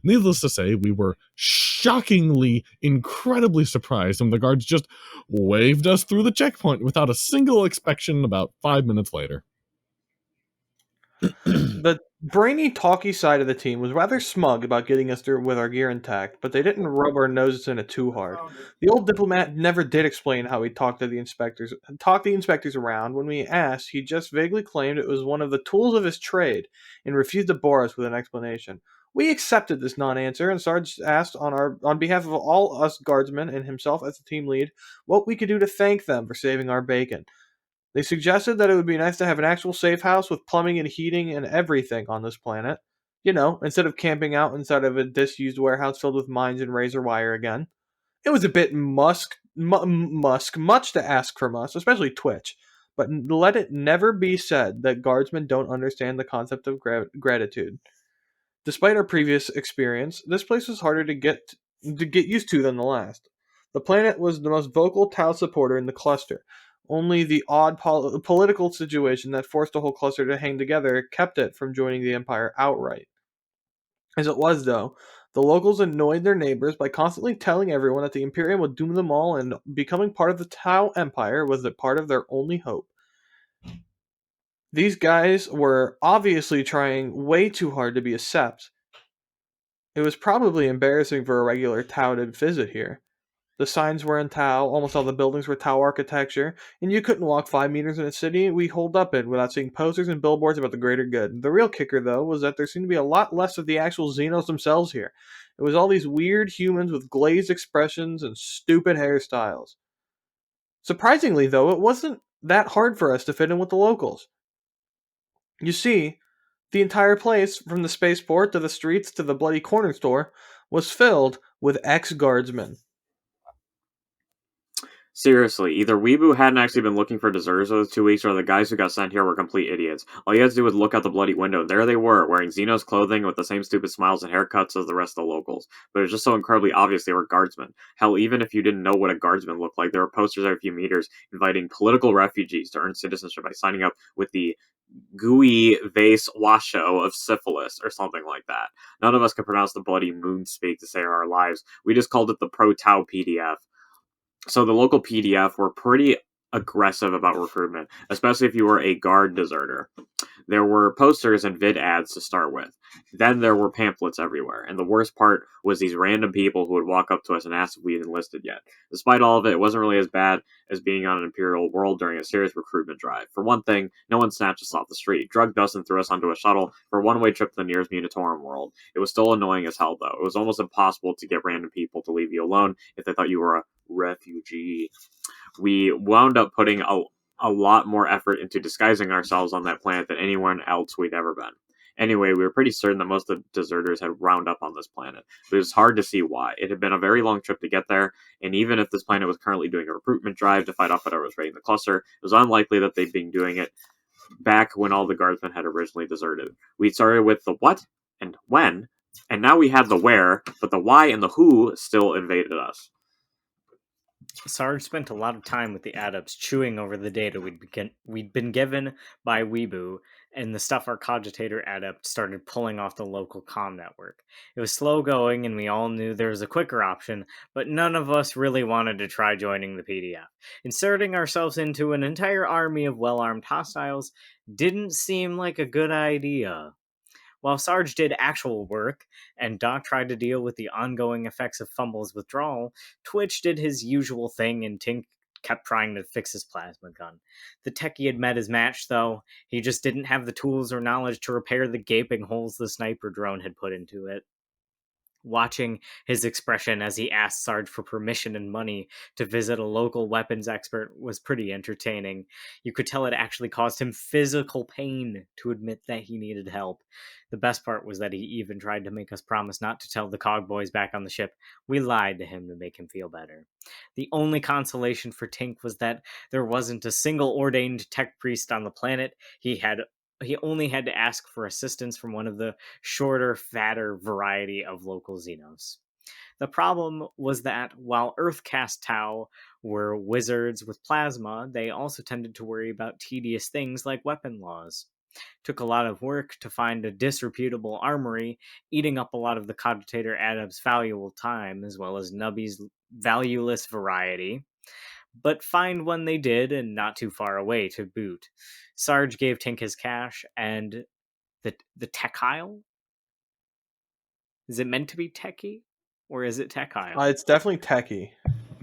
Needless to say, we were shockingly, incredibly surprised when the guards just waved us through the checkpoint without a single inspection about 5 minutes later. The brainy, talky side of the team was rather smug about getting us through with our gear intact, but they didn't rub our noses in it too hard. The old diplomat never did explain how he talked the inspectors around. When we asked, he just vaguely claimed it was one of the tools of his trade and refused to bore us with an explanation. We accepted this non-answer, and Sarge asked on behalf of all us guardsmen and himself as the team lead what we could do to thank them for saving our bacon. They suggested that it would be nice to have an actual safe house with plumbing and heating and everything on this planet. You know, instead of camping out inside of a disused warehouse filled with mines and razor wire again. It was a bit much to ask from us, especially Twitch. But let it never be said that guardsmen don't understand the concept of gratitude. Despite our previous experience, this place was harder to get used to than the last. The planet was the most vocal Tau supporter in the cluster. Only the odd political situation that forced the whole cluster to hang together kept it from joining the Empire outright. As it was, though, the locals annoyed their neighbors by constantly telling everyone that the Imperium would doom them all, and becoming part of the Tau Empire was a part of their only hope. These guys were obviously trying way too hard to be a sept. It was probably embarrassing for a regular Tau to visit here. The signs were in Tau, almost all the buildings were Tau architecture, and you couldn't walk 5 meters in a city we holed up in without seeing posters and billboards about the greater good. The real kicker, though, was that there seemed to be a lot less of the actual Xenos themselves here. It was all these weird humans with glazed expressions and stupid hairstyles. Surprisingly, though, it wasn't that hard for us to fit in with the locals. You see, the entire place, from the spaceport to the streets to the bloody corner store, was filled with ex-guardsmen. Seriously, either Weebu hadn't actually been looking for deserters those 2 weeks, or the guys who got sent here were complete idiots. All you had to do was look out the bloody window, and there they were, wearing Xenos clothing with the same stupid smiles and haircuts as the rest of the locals. But it was just so incredibly obvious they were guardsmen. Hell, even if you didn't know what a guardsman looked like, there were posters every few meters inviting political refugees to earn citizenship by signing up with the gooey vase washo of syphilis, or something like that. None of us could pronounce the bloody moon speak to save our lives. We just called it the Pro-Tau PDF. So the local PDF were pretty aggressive about recruitment, especially if you were a guard deserter. There were posters and vid ads to start with. Then there were pamphlets everywhere, and the worst part was these random people who would walk up to us and ask if we had enlisted yet. Despite all of it, it wasn't really as bad as being on an Imperial world during a serious recruitment drive. For one thing, no one snatched us off the street, drugged us and threw us onto a shuttle for a one-way trip to the nearest Munitorum world. It was still annoying as hell, though. It was almost impossible to get random people to leave you alone if they thought you were a refugee. We wound up putting a lot more effort into disguising ourselves on that planet than anyone else we'd ever been. Anyway, we were pretty certain that most of the deserters had wound up on this planet, but it was hard to see why. It had been a very long trip to get there, and even if this planet was currently doing a recruitment drive to fight off whatever was raiding the cluster, it was unlikely that they'd been doing it back when all the guardsmen had originally deserted. We started with the what and when, and now we had the where, but the why and the who still invaded us. Sarge spent a lot of time with the adepts chewing over the data we'd been given by Weebu and the stuff our cogitator adept started pulling off the local comm network. It was slow going and we all knew there was a quicker option, but none of us really wanted to try joining the PDF. Inserting ourselves into an entire army of well-armed hostiles didn't seem like a good idea. While Sarge did actual work, and Doc tried to deal with the ongoing effects of Fumble's withdrawal, Twitch did his usual thing and kept trying to fix his plasma gun. The techie had met his match, though. He just didn't have the tools or knowledge to repair the gaping holes the sniper drone had put into it. Watching his expression as he asked Sarge for permission and money to visit a local weapons expert was pretty entertaining. You could tell it actually caused him physical pain to admit that he needed help. The best part was that he even tried to make us promise not to tell the Cog Boys back on the ship. We lied to him to make him feel better. The only consolation for Tink was that there wasn't a single ordained tech priest on the planet. He only had to ask for assistance from one of the shorter, fatter variety of local Xenos. The problem was that while Earth-cast Tau were wizards with plasma, they also tended to worry about tedious things like weapon laws. Took a lot of work to find a disreputable armory, eating up a lot of the cogitator Adam's valuable time, as well as Nubby's valueless variety. But find one they did, and not too far away to boot. Sarge gave Tink his cash, and the tech-ile? Is it meant to be techie? Or is it tech-ile? It's definitely techie.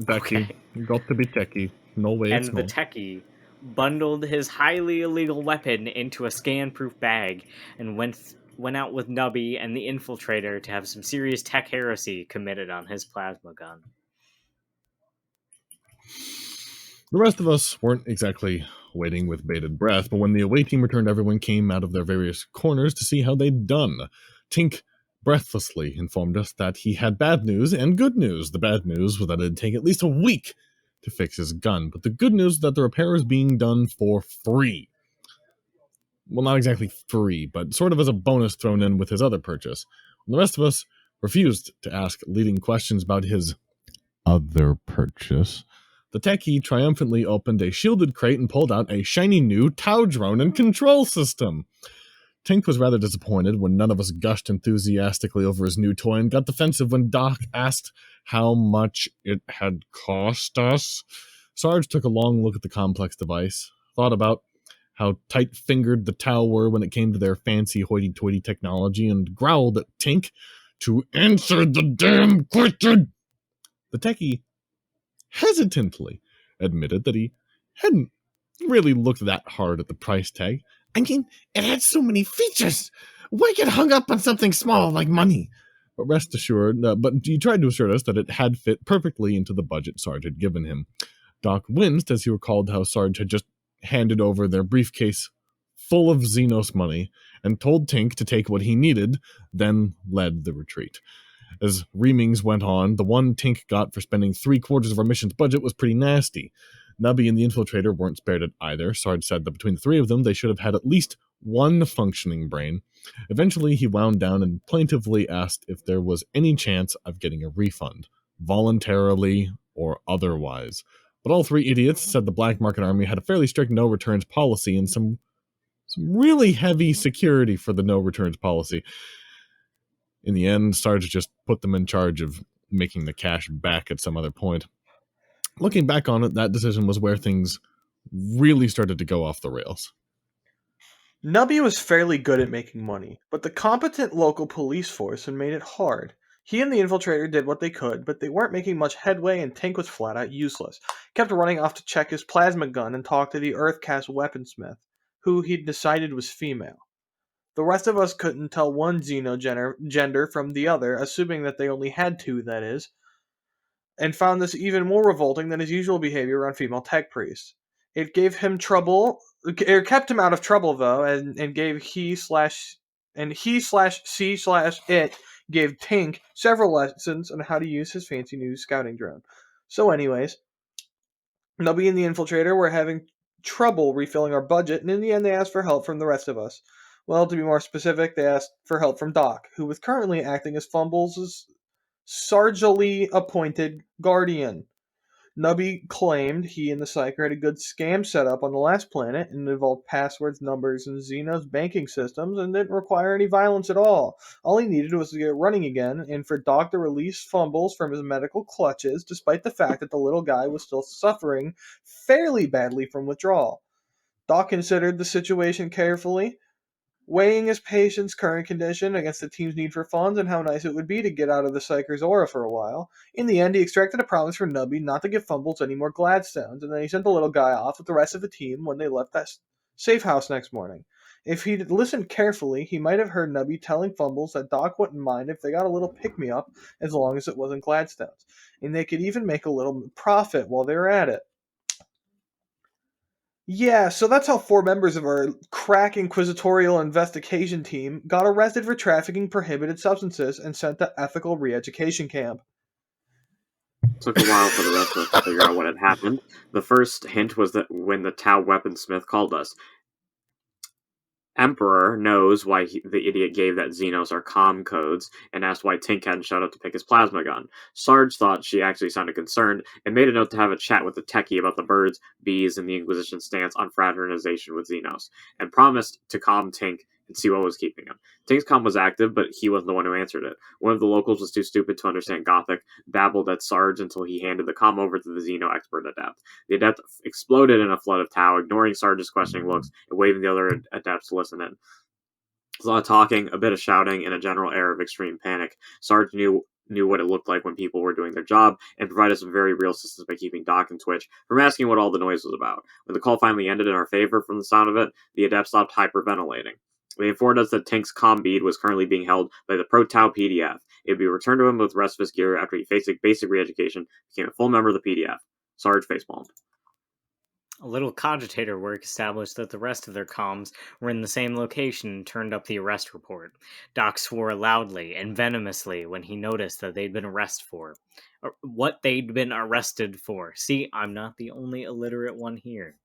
Techie. Okay. Got to be techie. No way And it's the no. techie bundled his highly illegal weapon into a scan-proof bag and went out with Nubby and the infiltrator to have some serious tech heresy committed on his plasma gun. The rest of us weren't exactly waiting with bated breath, but when the away team returned, everyone came out of their various corners to see how they'd done. Tink breathlessly informed us that he had bad news and good news. The bad news was that it'd take at least a week to fix his gun, but the good news was that the repair was being done for free. Well, not exactly free, but sort of as a bonus thrown in with his other purchase. And the rest of us refused to ask leading questions about his other purchase. The techie triumphantly opened a shielded crate and pulled out a shiny new Tau drone and control system. Tink was rather disappointed when none of us gushed enthusiastically over his new toy and got defensive when Doc asked how much it had cost us. Sarge took a long look at the complex device, thought about how tight-fingered the Tau were when it came to their fancy hoity-toity technology, and growled at Tink to answer the damn question. The techie hesitantly admitted that he hadn't really looked that hard at the price tag. I mean, it had so many features. Why get hung up on something small like money? But rest assured, but he tried to assure us that it had fit perfectly into the budget Sarge had given him. Doc winced as he recalled how Sarge had just handed over their briefcase full of Xenos money and told Tink to take what he needed, then led the retreat. As reamings went on, the one Tink got for spending 3/4 of our mission's budget was pretty nasty. Nubby and the infiltrator weren't spared it either. Sarge said that between the three of them, they should have had at least one functioning brain. Eventually, he wound down and plaintively asked if there was any chance of getting a refund, voluntarily or otherwise. But all three idiots said the Black Market Army had a fairly strict no-returns policy and some really heavy security for the no-returns policy. In the end, Sarge just put them in charge of making the cash back at some other point. Looking back on it, that decision was where things really started to go off the rails. Nubby was fairly good at making money, but the competent local police force had made it hard. He and the infiltrator did what they could, but they weren't making much headway, and Tink was flat out useless. Kept running off to check his plasma gun and talk to the Earth-cast weaponsmith, who he'd decided was female. The rest of us couldn't tell one gender from the other, assuming that they only had two, that is, and found this even more revolting than his usual behavior around female tech priests. It gave him trouble. It kept him out of trouble though, and gave he/she/it gave Tink several lessons on how to use his fancy new scouting drone. So, anyways, Nubby and the infiltrator were having trouble refilling our budget, and in the end, they asked for help from the rest of us. Well, to be more specific, they asked for help from Doc, who was currently acting as Fumbles' Sargely appointed guardian. Nubby claimed he and the Psyker had a good scam set up on the last planet and involved passwords, numbers, and Xenos banking systems and didn't require any violence at all. All he needed was to get running again and for Doc to release Fumbles from his medical clutches, despite the fact that the little guy was still suffering fairly badly from withdrawal. Doc considered the situation carefully. weighing his patient's current condition against the team's need for funds and how nice it would be to get out of the Psyker's aura for a while. In the end, he extracted a promise from Nubby not to give Fumbles any more Gladstones, and then he sent the little guy off with the rest of the team when they left that safe house next morning. If he'd listened carefully, he might have heard Nubby telling Fumbles that Doc wouldn't mind if they got a little pick-me-up as long as it wasn't Gladstones, and they could even make a little profit while they were at it. Yeah, so that's how 4 members of our crack inquisitorial investigation team got arrested for trafficking prohibited substances and sent to ethical re-education camp. Took a while for the rest of us to figure out what had happened. The first hint was that when the Tau weaponsmith called us. Emperor knows why the idiot gave that Xenos our comm codes and asked why Tink hadn't showed up to pick his plasma gun. Sarge thought she actually sounded concerned and made a note to have a chat with the techie about the birds, bees, and the Inquisition's stance on fraternization with Xenos, and promised to calm Tink and see what was keeping him. Tink's comm was active, but he wasn't the one who answered it. One of the locals was too stupid to understand Gothic, babbled at Sarge until he handed the comm over to the Xeno expert adept. The adept exploded in a flood of Tau, ignoring Sarge's questioning looks and waving the other adepts to listen in. A lot of talking, a bit of shouting, and a general air of extreme panic. Sarge knew what it looked like when people were doing their job, and provided some very real assistance by keeping Doc and Twitch from asking what all the noise was about. When the call finally ended in our favor from the sound of it, the adept stopped hyperventilating. They informed us that Tink's comm bead was currently being held by the Pro-Tau PDF. It would be returned to him with the rest of his gear after he faced basic re-education, became a full member of the PDF. Sarge facepalmed. A little cogitator work established that the rest of their comms were in the same location and turned up the arrest report. Doc swore loudly and venomously when he noticed that they'd been arrested for. What they'd been arrested for. See, I'm not the only illiterate one here.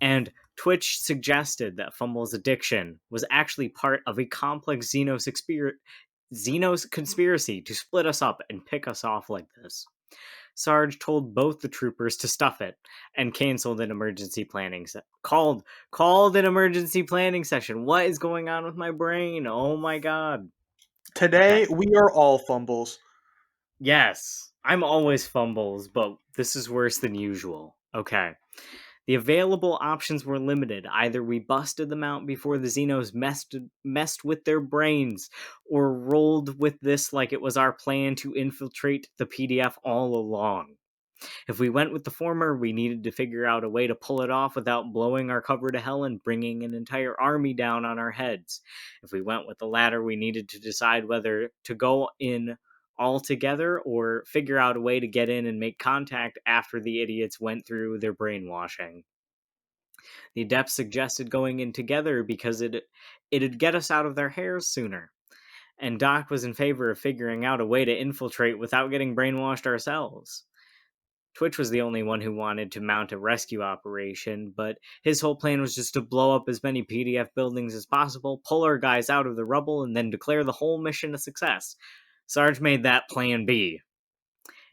And Twitch suggested that Fumble's addiction was actually part of a complex Xenos conspiracy to split us up and pick us off like this. Sarge told both the troopers to stuff it and canceled an emergency planning called an emergency planning session. What is going on with my brain? Oh my god. Today we are all Fumbles. Yes, I'm always Fumbles, but this is worse than usual. Okay. The available options were limited. Either we busted them out before the Xenos messed with their brains, or rolled with this like it was our plan to infiltrate the PDF all along. If we went with the former, we needed to figure out a way to pull it off without blowing our cover to hell and bringing an entire army down on our heads. If we went with the latter, we needed to decide whether to go in all together or figure out a way to get in and make contact after the idiots went through their brainwashing. The adepts suggested going in together because it'd get us out of their hairs sooner, and Doc was in favor of figuring out a way to infiltrate without getting brainwashed ourselves. Twitch was the only one who wanted to mount a rescue operation, but his whole plan was just to blow up as many PDF buildings as possible, pull our guys out of the rubble, and then declare the whole mission a success. Sarge made that plan B.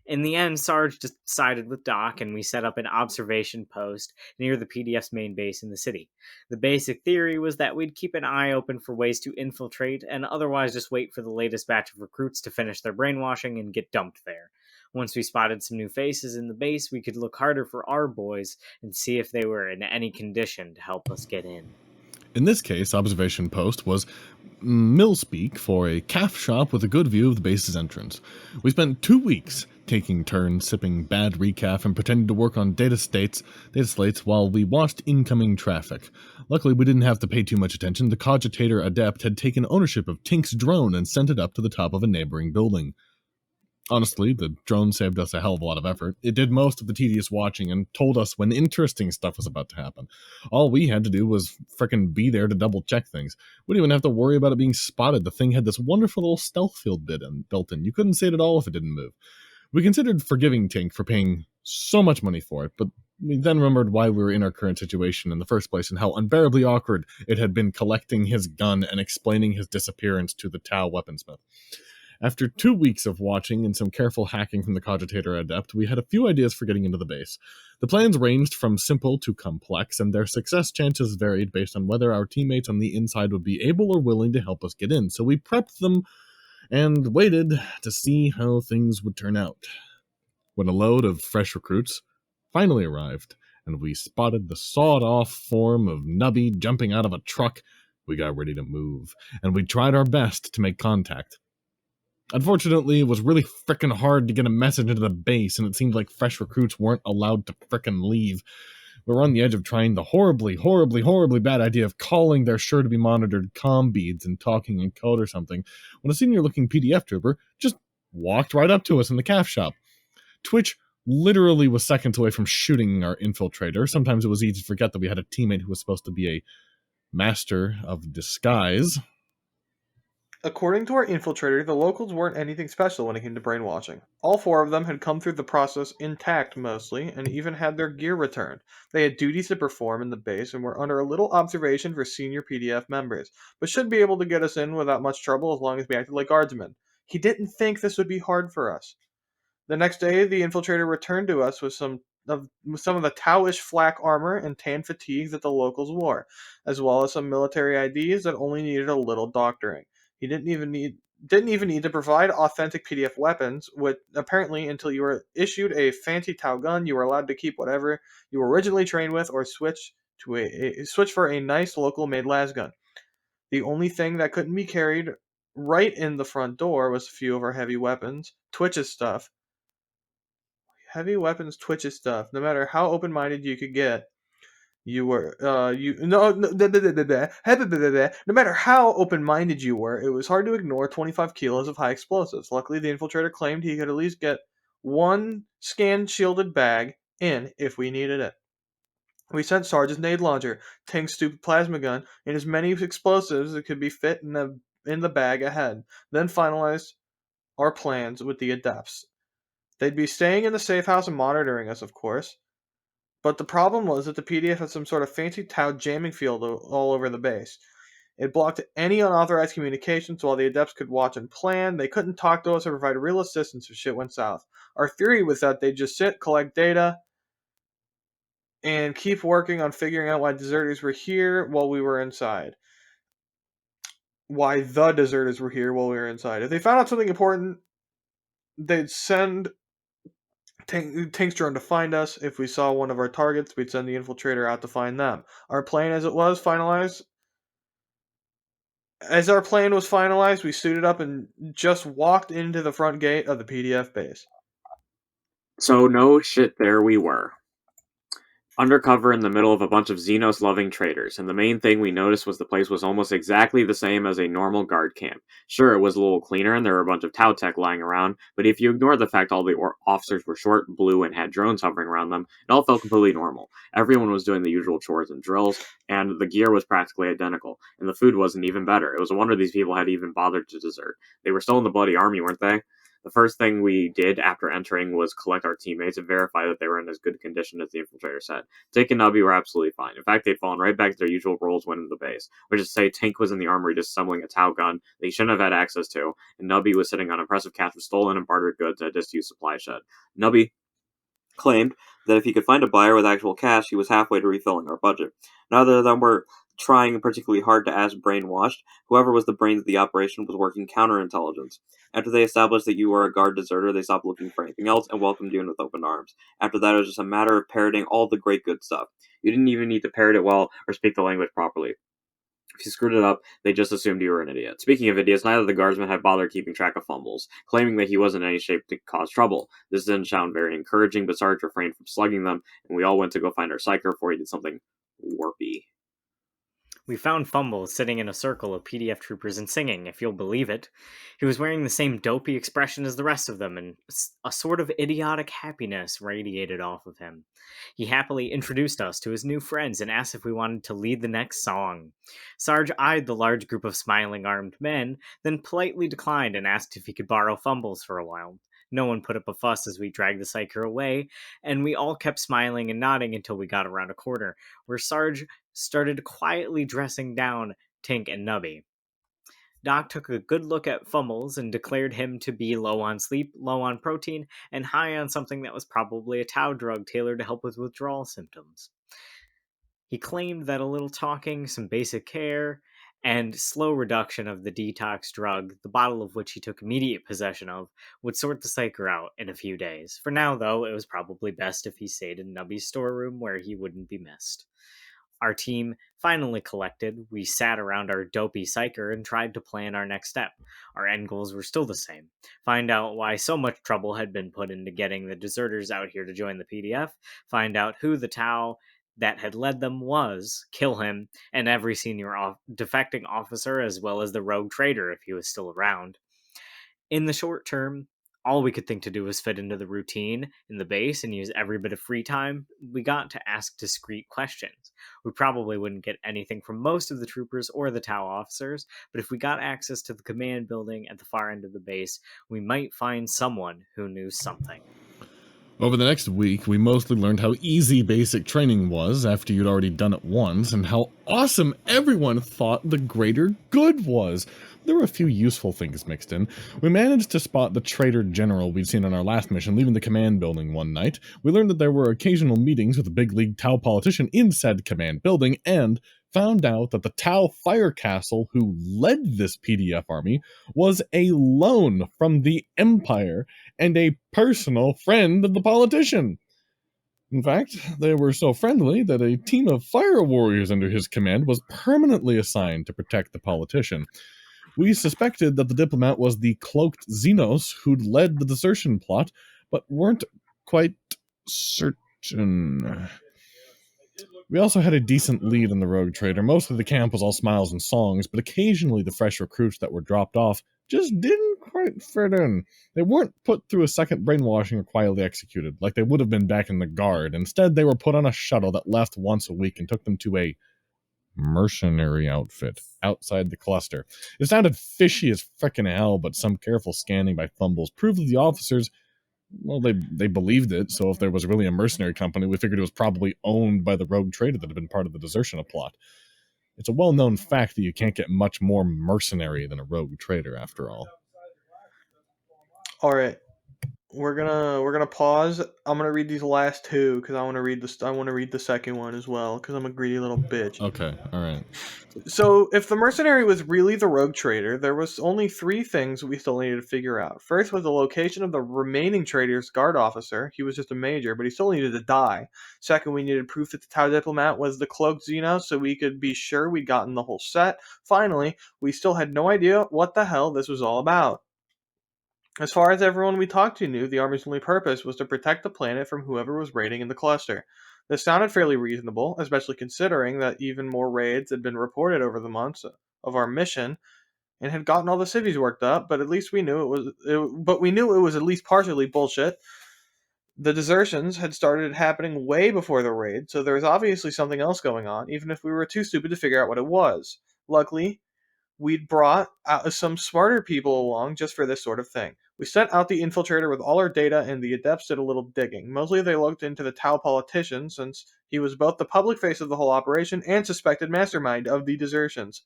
In the end, Sarge sided with Doc, and we set up an observation post near the PDF's main base in the city. The basic theory was that we'd keep an eye open for ways to infiltrate, and otherwise just wait for the latest batch of recruits to finish their brainwashing and get dumped there. Once we spotted some new faces in the base, we could look harder for our boys and see if they were in any condition to help us get in. In this case, observation post was millspeak for a calf shop with a good view of the base's entrance. We spent 2 weeks taking turns sipping bad recaf and pretending to work on data slates while we watched incoming traffic. Luckily, we didn't have to pay too much attention. The cogitator adept had taken ownership of Tink's drone and sent it up to the top of a neighboring building. Honestly, the drone saved us a hell of a lot of effort. It did most of the tedious watching and told us when interesting stuff was about to happen. All we had to do was frickin' be there to double check things. We didn't even have to worry about it being spotted. The thing had this wonderful little stealth field built in. You couldn't see it at all if it didn't move. We considered forgiving Tink for paying so much money for it, but we then remembered why we were in our current situation in the first place and how unbearably awkward it had been collecting his gun and explaining his disappearance to the Tau weaponsmith. After 2 weeks of watching and some careful hacking from the cogitator adept, we had a few ideas for getting into the base. The plans ranged from simple to complex, and their success chances varied based on whether our teammates on the inside would be able or willing to help us get in, so we prepped them and waited to see how things would turn out. When a load of fresh recruits finally arrived, and we spotted the sawed-off form of Nubby jumping out of a truck, We got ready to move, and we tried our best to make contact. Unfortunately, it was really frickin' hard to get a message into the base, and it seemed like fresh recruits weren't allowed to frickin' leave. We were on the edge of trying the horribly, horribly, horribly bad idea of calling their sure-to-be-monitored comm beads and talking in code or something, when a senior-looking PDF trooper just walked right up to us in the calf shop. Twitch literally was seconds away from shooting our infiltrator. Sometimes it was easy to forget that we had a teammate who was supposed to be a master of disguise. According to our infiltrator, the locals weren't anything special when it came to brainwashing. All 4 of them had come through the process intact mostly, and even had their gear returned. They had duties to perform in the base and were under a little observation for senior PDF members, but should be able to get us in without much trouble as long as we acted like guardsmen. He didn't think this would be hard for us. The next day, the infiltrator returned to us with some of the Tauish flak armor and tan fatigues that the locals wore, as well as some military IDs that only needed a little doctoring. He didn't even need to provide authentic PDF weapons, which apparently until you were issued a fancy Tau gun, you were allowed to keep whatever you were originally trained with or switch for a nice local made lasgun. The only thing that couldn't be carried right in the front door was a few of our heavy weapons, Twitch's stuff. Heavy weapons, Twitch's stuff. No matter how open-minded you could get, no matter how open-minded you were, it was hard to ignore 25 kilos of high explosives. Luckily, the infiltrator claimed he could at least get one scan-shielded bag in if we needed it. We sent Sarge's nade launcher, Tank's stupid plasma gun, and as many explosives as could be fit in the bag ahead, then finalized our plans with the adepts. They'd be staying in the safe house and monitoring us, of course. But the problem was that the PDF had some sort of fancy Tau jamming field all over the base. It blocked any unauthorized communications while the adepts could watch and plan. They couldn't talk to us or provide real assistance if shit went south. Our theory was that they'd just sit, collect data, and keep working on figuring out why deserters were here while we were inside. Why the deserters were here while we were inside. If they found out something important, they'd send Tank's drone to find us. If we saw one of our targets, we'd send the infiltrator out to find them. Our plan was finalized, we suited up and just walked into the front gate of the PDF base. So no shit, there we were. Undercover in the middle of a bunch of Xenos-loving traders, and the main thing we noticed was the place was almost exactly the same as a normal guard camp. Sure, it was a little cleaner and there were a bunch of Tau tech lying around, but if you ignore the fact all the officers were short, blue, and had drones hovering around them, it all felt completely normal. Everyone was doing the usual chores and drills, and the gear was practically identical, and the food wasn't even better. It was a wonder these people had even bothered to desert. They were still in the bloody army, weren't they? The first thing we did after entering was collect our teammates and verify that they were in as good condition as the infiltrator said. Tank and Nubby were absolutely fine. In fact, they'd fallen right back to their usual roles when in the base, which is to say Tank was in the armory disassembling a Tau gun that he shouldn't have had access to, and Nubby was sitting on impressive cache of stolen and bartered goods at a disused supply shed. Nubby claimed that if he could find a buyer with actual cash, he was halfway to refilling our budget. Neither of them were trying particularly hard to act brainwashed. Whoever was the brains of the operation was working counterintelligence. After they established that you were a guard deserter, they stopped looking for anything else and welcomed you in with open arms. After that, it was just a matter of parroting all the great good stuff. You didn't even need to parrot it well or speak the language properly. If you screwed it up, they just assumed you were an idiot. Speaking of idiots, neither of the guardsmen had bothered keeping track of fumbles, claiming that he wasn't in any shape to cause trouble. This didn't sound very encouraging, but Sarge refrained from slugging them, and we all went to go find our psyker before he did something warpy. We found Fumble sitting in a circle of PDF troopers and singing, if you'll believe it. He was wearing the same dopey expression as the rest of them, and a sort of idiotic happiness radiated off of him. He happily introduced us to his new friends and asked if we wanted to lead the next song. Sarge eyed the large group of smiling armed men, then politely declined and asked if he could borrow Fumbles for a while. No one put up a fuss as we dragged the psyker away, and we all kept smiling and nodding until we got around a corner, where Sarge started quietly dressing down Tink and Nubby. Doc took a good look at Fumbles and declared him to be low on sleep, low on protein, and high on something that was probably a Tau drug tailored to help with withdrawal symptoms. He claimed that a little talking, some basic care, and slow reduction of the detox drug, the bottle of which he took immediate possession of, would sort the psyker out in a few days. For now, though, it was probably best if he stayed in Nubby's storeroom where he wouldn't be missed. Our team finally collected, we sat around our dopey psyker and tried to plan our next step. Our end goals were still the same. Find out why so much trouble had been put into getting the deserters out here to join the PDF, find out who the Tau that had led them was, kill him, and every senior defecting officer as well as the rogue traitor if he was still around. In the short term, all we could think to do was fit into the routine in the base and use every bit of free time we got to ask discreet questions. We probably wouldn't get anything from most of the troopers or the Tau officers, but if we got access to the command building at the far end of the base, we might find someone who knew something. Over the next week, we mostly learned how easy basic training was after you'd already done it once, and how awesome everyone thought the greater good was. There were a few useful things mixed in. We managed to spot the traitor general we'd seen on our last mission leaving the command building one night. We learned that there were occasional meetings with a big league Tau politician in said command building, and found out that the Tau fire castle who led this PDF army was a loan from the Empire and a personal friend of the politician. In fact, they were so friendly that a team of fire warriors under his command was permanently assigned to protect the politician. We suspected that the diplomat was the cloaked Xenos who'd led the desertion plot, but weren't quite certain. We also had a decent lead on the rogue trader. Most of the camp was all smiles and songs, but occasionally the fresh recruits that were dropped off just didn't quite fit in. They weren't put through a second brainwashing or quietly executed, like they would have been back in the Guard. Instead, they were put on a shuttle that left once a week and took them to a mercenary outfit outside the cluster. It sounded fishy as frickin' hell, but some careful scanning by Fumbles proved that the officers, well, they believed it, so if there was really a mercenary company, we figured it was probably owned by the rogue trader that had been part of the desertion plot. It's a well-known fact that you can't get much more mercenary than a rogue trader, after all. All right. We're gonna pause. I'm gonna read these last two because I want to read the second one as well because I'm a greedy little bitch. Okay, all right. So, if the mercenary was really the rogue trader, there was only three things we still needed to figure out. First was the location of the remaining trader's guard officer. He was just a major, but he still needed to die. Second, we needed proof that the Tau diplomat was the cloaked Xenos so we could be sure we'd gotten the whole set. Finally, we still had no idea what the hell this was all about. As far as everyone we talked to knew, the Army's only purpose was to protect the planet from whoever was raiding in the cluster. This sounded fairly reasonable, especially considering that even more raids had been reported over the months of our mission and had gotten all the civvies worked up, but at least we knew it was at least partially bullshit. The desertions had started happening way before the raid, so there was obviously something else going on, even if we were too stupid to figure out what it was. Luckily, we'd brought some smarter people along just for this sort of thing. We sent out the infiltrator with all our data, and the adepts did a little digging. Mostly they looked into the Tau politician, since he was both the public face of the whole operation and suspected mastermind of the desertions.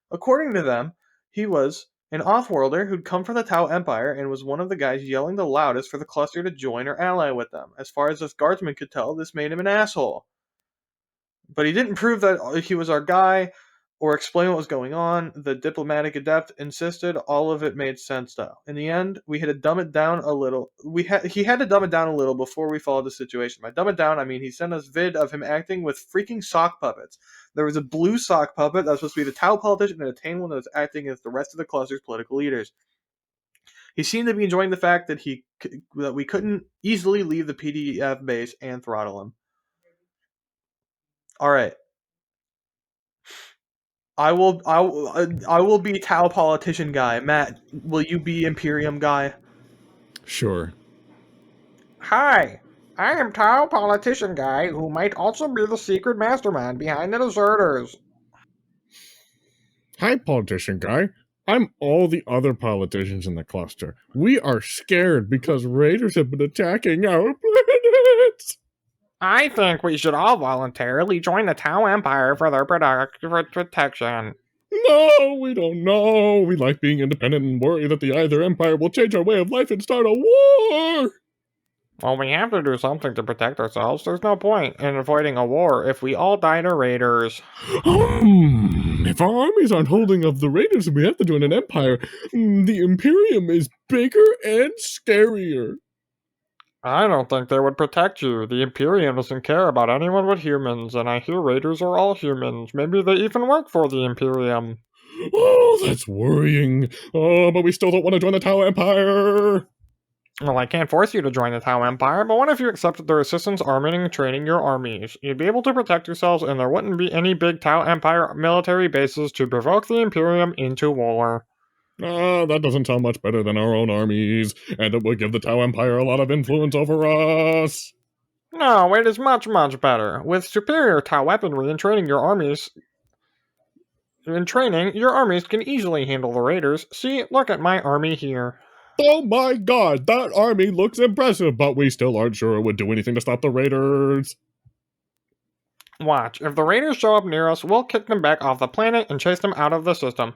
According to them, he was an off-worlder who'd come from the Tau Empire and was one of the guys yelling the loudest for the cluster to join or ally with them. As far as this Guardsman could tell, this made him an asshole. But he didn't prove that he was our guy or explain what was going on. The diplomatic adept insisted. All of it made sense, though. In the end, we had to dumb it down a little. He had to dumb it down a little before we followed the situation. By dumb it down, I mean he sent us vid of him acting with freaking sock puppets. There was a blue sock puppet that was supposed to be the Tau politician and a tan one that was acting as the rest of the cluster's political leaders. He seemed to be enjoying the fact that we couldn't easily leave the PDF base and throttle him. All right. I will be Tau politician guy. Matt, will you be Imperium guy? Sure. Hi, I am Tau politician guy who might also be the secret mastermind behind the deserters. Hi, politician guy. I'm all the other politicians in the cluster. We are scared because raiders have been attacking our planets. I think we should all voluntarily join the Tau Empire for their protection. No, we don't know. We like being independent and worry that the Either Empire will change our way of life and start a war. Well, we have to do something to protect ourselves. There's no point in avoiding a war if we all die to raiders. If our armies aren't holding off the raiders and we have to join an empire, the Imperium is bigger and scarier. I don't think they would protect you. The Imperium doesn't care about anyone but humans, and I hear raiders are all humans. Maybe they even work for the Imperium. Oh, that's worrying. Oh, but we still don't want to join the Tau Empire. Well, I can't force you to join the Tau Empire, but what if you accepted their assistance arming and training your armies? You'd be able to protect yourselves, and there wouldn't be any big Tau Empire military bases to provoke the Imperium into war. That doesn't sound much better than our own armies, and it would give the Tau Empire a lot of influence over us. No, it is much, much better. With superior Tau weaponry and training, your armies can easily handle the raiders. See, look at my army here. Oh my god, that army looks impressive, but we still aren't sure it would do anything to stop the raiders. Watch, if the raiders show up near us, we'll kick them back off the planet and chase them out of the system.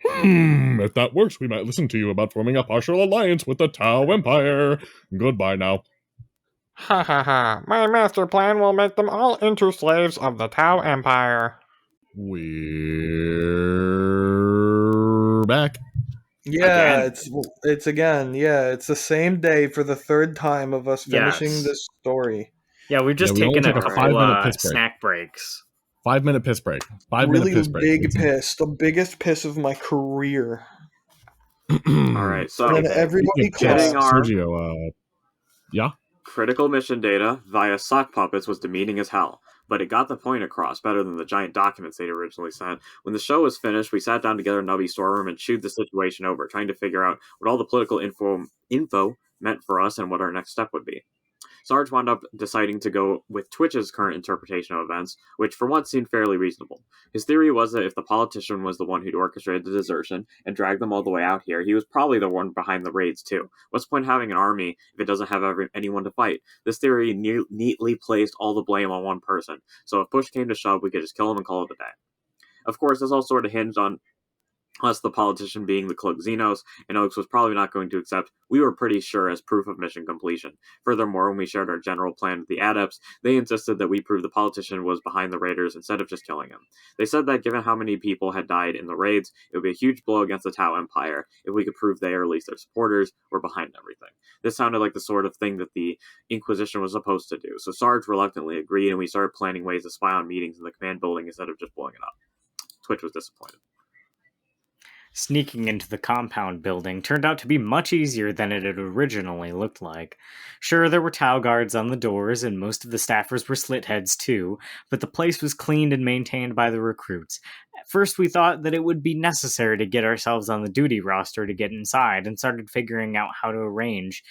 If that works, we might listen to you about forming a partial alliance with the Tau Empire. Goodbye now. Ha ha ha, my master plan will make them all into slaves of the Tau Empire. We're back. Yeah, it's the same day for the third time of us finishing this story. Yeah, we've just taken a couple snack breaks. 5-minute piss break. Really big piss. The biggest piss of my career. Alright, so and everybody getting our Sergio, critical mission data via sock puppets was demeaning as hell, but it got the point across better than the giant documents they'd originally sent. When the show was finished, we sat down together in Nubby's storeroom and chewed the situation over, trying to figure out what all the political info meant for us and what our next step would be. Sarge wound up deciding to go with Twitch's current interpretation of events, which for once seemed fairly reasonable. His theory was that if the politician was the one who'd orchestrated the desertion and dragged them all the way out here, he was probably the one behind the raids too. What's the point of having an army if it doesn't have anyone to fight? This theory neatly placed all the blame on one person, so if push came to shove, we could just kill him and call it a day. Of course, this all sort of hinged on us, the politician, being the cloak Xenos, and Oaks was probably not going to accept, we were pretty sure, as proof of mission completion. Furthermore, when we shared our general plan with the Adepts, they insisted that we prove the politician was behind the raiders instead of just killing him. They said that given how many people had died in the raids, it would be a huge blow against the Tau Empire if we could prove they, or at least their supporters, were behind everything. This sounded like the sort of thing that the Inquisition was supposed to do, so Sarge reluctantly agreed, and we started planning ways to spy on meetings in the command building instead of just blowing it up. Twitch was disappointed. Sneaking into the compound building turned out to be much easier than it had originally looked like. Sure, there were Tau guards on the doors, and most of the staffers were slitheads too, but the place was cleaned and maintained by the recruits. At first we thought that it would be necessary to get ourselves on the duty roster to get inside, and started figuring out how to arrange.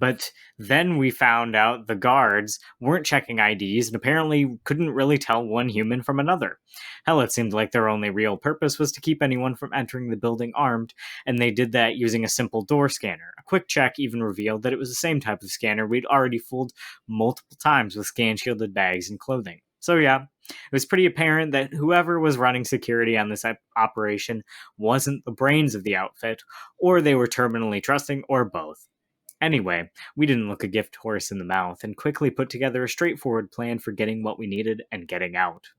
But then we found out the guards weren't checking IDs and apparently couldn't really tell one human from another. Hell, it seemed like their only real purpose was to keep anyone from entering the building armed, and they did that using a simple door scanner. A quick check even revealed that it was the same type of scanner we'd already fooled multiple times with scan-shielded bags and clothing. So yeah, it was pretty apparent that whoever was running security on this operation wasn't the brains of the outfit, or they were terminally trusting, or both. Anyway, we didn't look a gift horse in the mouth and quickly put together a straightforward plan for getting what we needed and getting out.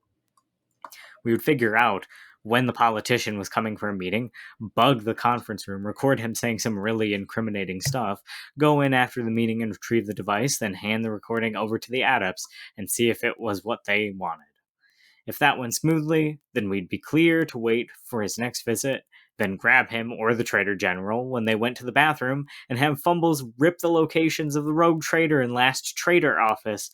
We would figure out when the politician was coming for a meeting, bug the conference room, record him saying some really incriminating stuff, go in after the meeting and retrieve the device, then hand the recording over to the Adepts and see if it was what they wanted. If that went smoothly, then we'd be clear to wait for his next visit, then grab him or the Trader General when they went to the bathroom and have Fumbles rip the locations of the rogue trader and last trader office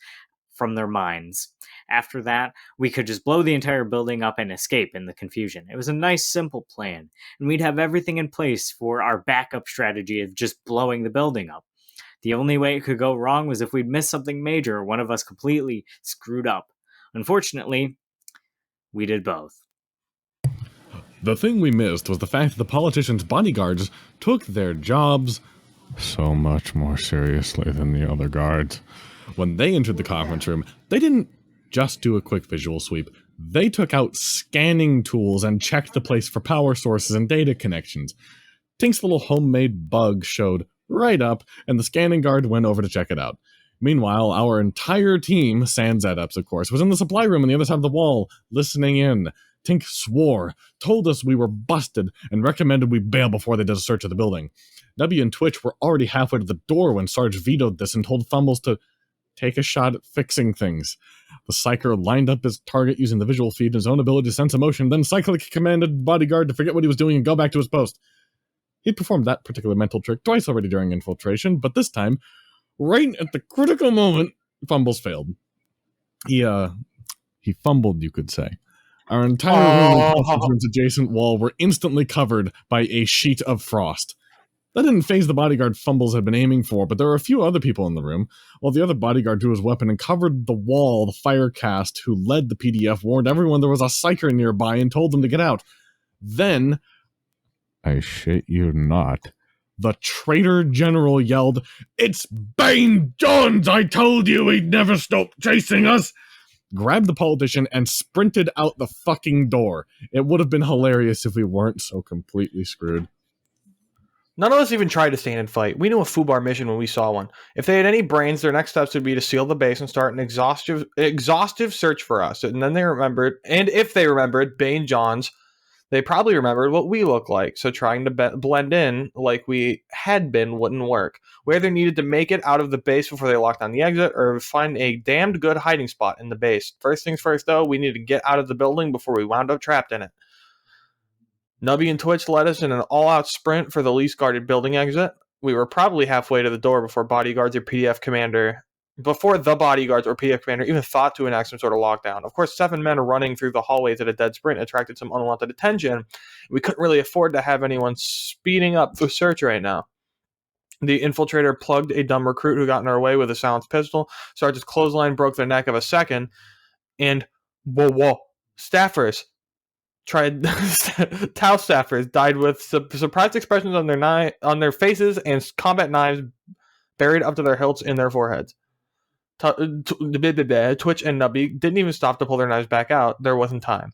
from their minds. After that, we could just blow the entire building up and escape in the confusion. It was a nice, simple plan, and we'd have everything in place for our backup strategy of just blowing the building up. The only way it could go wrong was if we'd missed something major or one of us completely screwed up. Unfortunately, we did both. The thing we missed was the fact that the politicians' bodyguards took their jobs so much more seriously than the other guards. When they entered the conference room, they didn't just do a quick visual sweep. They took out scanning tools and checked the place for power sources and data connections. Tink's little homemade bug showed right up, and the scanning guard went over to check it out. Meanwhile, our entire team, sans Adepts of course, was in the supply room on the other side of the wall, listening in. Tink swore, told us we were busted, and recommended we bail before they did a search of the building. Nubby and Twitch were already halfway to the door when Sarge vetoed this and told Fumbles to take a shot at fixing things. The Psyker lined up his target using the visual feed and his own ability to sense emotion, then cyclically commanded Bodyguard to forget what he was doing and go back to his post. He'd performed that particular mental trick twice already during infiltration, but this time, right at the critical moment, Fumbles failed. He fumbled, you could say. Our entire room and room's adjacent wall were instantly covered by a sheet of frost. That didn't phase the bodyguard Fumbles had been aiming for, but there were a few other people in the room. While the other bodyguard drew his weapon and covered the wall, the Firecast, who led the PDF, warned everyone there was a psyker nearby and told them to get out. Then, I shit you not, the traitor general yelled, "It's Bane Jones! I told you he'd never stop chasing us!" Grabbed the politician and sprinted out the fucking door. It would have been hilarious if we weren't so completely screwed. None of us even tried to stand and fight. We knew a FUBAR mission when we saw one. If they had any brains, their next steps would be to seal the base and start an exhaustive search for us. And then they remembered, and if they remembered Bane Johns, they probably remembered what we look like. So trying to blend in like we had been wouldn't work. We either needed to make it out of the base before they locked down the exit, or find a damned good hiding spot in the base. First things first, though, we needed to get out of the building before we wound up trapped in it. Nubby and Twitch led us in an all-out sprint for the least guarded building exit. We were probably halfway to the door before the bodyguards or PDF commander even thought to enact some sort of lockdown. Of course, 7 men running through the hallways at a dead sprint attracted some unwanted attention. We couldn't really afford to have anyone speeding up the search right now. The infiltrator plugged a dumb recruit who got in our way with a silenced pistol. Sarge's clothesline broke their neck of a second. And, staffers tried Tau staffers died with surprised expressions on their faces and combat knives buried up to their hilts in their foreheads. Twitch and Nubby didn't even stop to pull their knives back out. There wasn't time.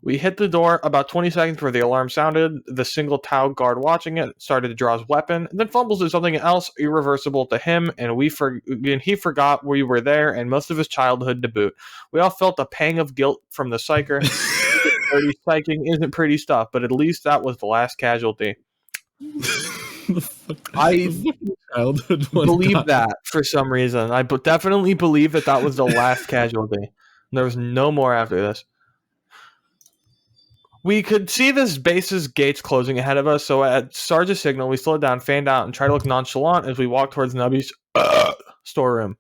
We hit the door about 20 seconds before the alarm sounded. The single Tau guard watching it started to draw his weapon. Then Fumbles did something else irreversible to him, and he forgot we were there and most of his childhood to boot. We all felt a pang of guilt from the psyker. Dirty psyching isn't pretty stuff, but at least that was the last casualty. I believe that for some reason. I definitely believe that was the last casualty. There was no more after this. We could see this base's gates closing ahead of us, so at Sarge's signal, we slowed down, fanned out, and tried to look nonchalant as we walked towards Nubby's storeroom.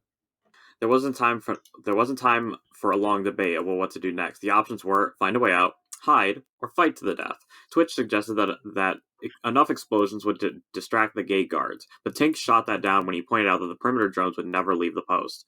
There wasn't time for a long debate about what to do next. The options were find a way out, hide, or fight to the death. Twitch suggested that enough explosions would distract the gate guards, but Tink shot that down when he pointed out that the perimeter drones would never leave the post.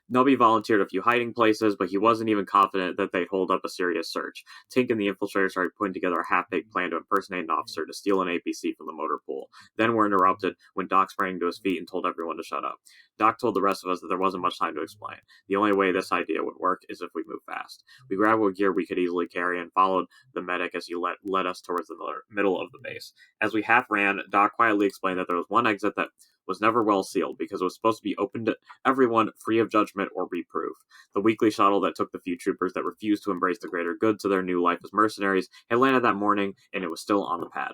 Nobody volunteered a few hiding places, but he wasn't even confident that they'd hold up a serious search. Tink and the infiltrator started putting together a half-baked plan to impersonate an officer to steal an APC from the motor pool. Then were interrupted when Doc sprang to his feet and told everyone to shut up. Doc told the rest of us that there wasn't much time to explain. The only way this idea would work is if we move fast. We grabbed what gear we could easily carry and followed the medic as he led us towards the middle of the base. As we half ran, Doc quietly explained that there was one exit that was never well sealed because it was supposed to be open to everyone free of judgment or reproof. The weekly shuttle that took the few troopers that refused to embrace the greater good to their new life as mercenaries had landed that morning, and it was still on the pad.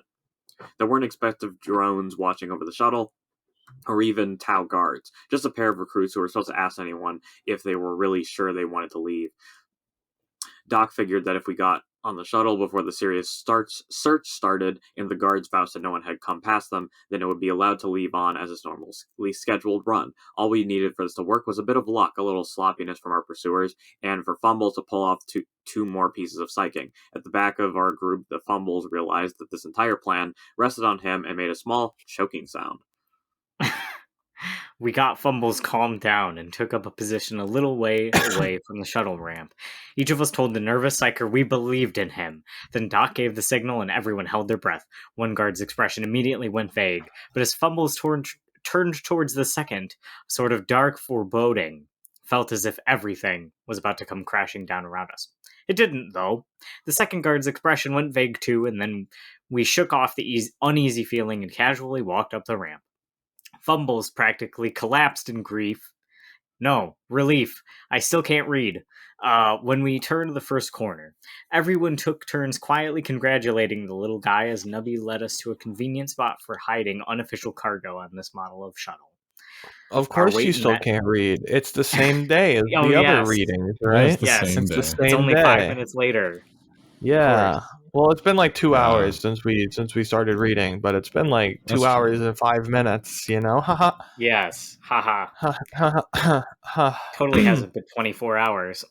There weren't expected drones watching over the shuttle, or even Tau guards, just a pair of recruits who were supposed to ask anyone if they were really sure they wanted to leave. Doc figured that if we got on the shuttle before the serious search started and the guards vouched that no one had come past them, then it would be allowed to leave on as its normally scheduled run. All we needed for this to work was a bit of luck, a little sloppiness from our pursuers, and for Fumbles to pull off two more pieces of psyching. At the back of our group, the Fumbles realized that this entire plan rested on him and made a small choking sound. We got Fumbles calmed down and took up a position a little way away from the shuttle ramp. Each of us told the nervous psyker we believed in him. Then Doc gave the signal and everyone held their breath. One guard's expression immediately went vague, but as Fumbles turned towards the second, a sort of dark foreboding felt as if everything was about to come crashing down around us. It didn't, though. The second guard's expression went vague too, and then we shook off the uneasy feeling and casually walked up the ramp. Fumbles practically collapsed in grief. No, relief. I still can't read. When we turned the first corner, everyone took turns quietly congratulating the little guy as Nubby led us to a convenient spot for hiding unofficial cargo on this model of shuttle. Of course you still can't read. It's the same day as the other readings, right? Yes, it's the same it's only day. 5 minutes later. Yeah. Well, it's been like 2 hours since we started reading, but it's been like 2 hours and 5 minutes, you know? Haha. Yes. Haha. Ha. Totally hasn't been 24 hours.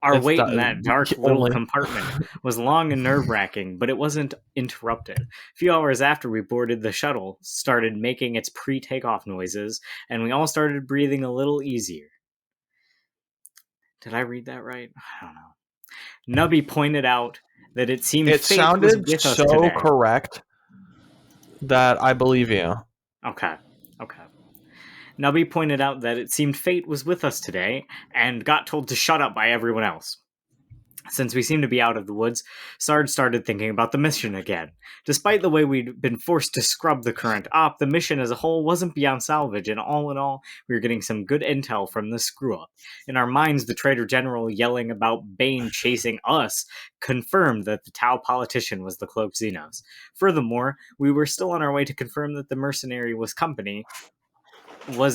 Our wait in that dark little compartment was long and nerve-wracking, but it wasn't interrupted. A few hours after we boarded, the shuttle started making its pre-takeoff noises, and we all started breathing a little easier. Did I read that right? I don't know. Nubby pointed out that it seemed it sounded so correct that I believe you. Okay. Nubby pointed out that it seemed fate was with us today, and got told to shut up by everyone else. Since we seemed to be out of the woods, Sarge started thinking about the mission again. Despite the way we'd been forced to scrub the current op, the mission as a whole wasn't beyond salvage, and all in all, we were getting some good intel from this screw-up. In our minds, the Trader General yelling about Bane chasing us confirmed that the Tau politician was the cloaked Xenos. Furthermore, we were still on our way to confirm that the mercenary was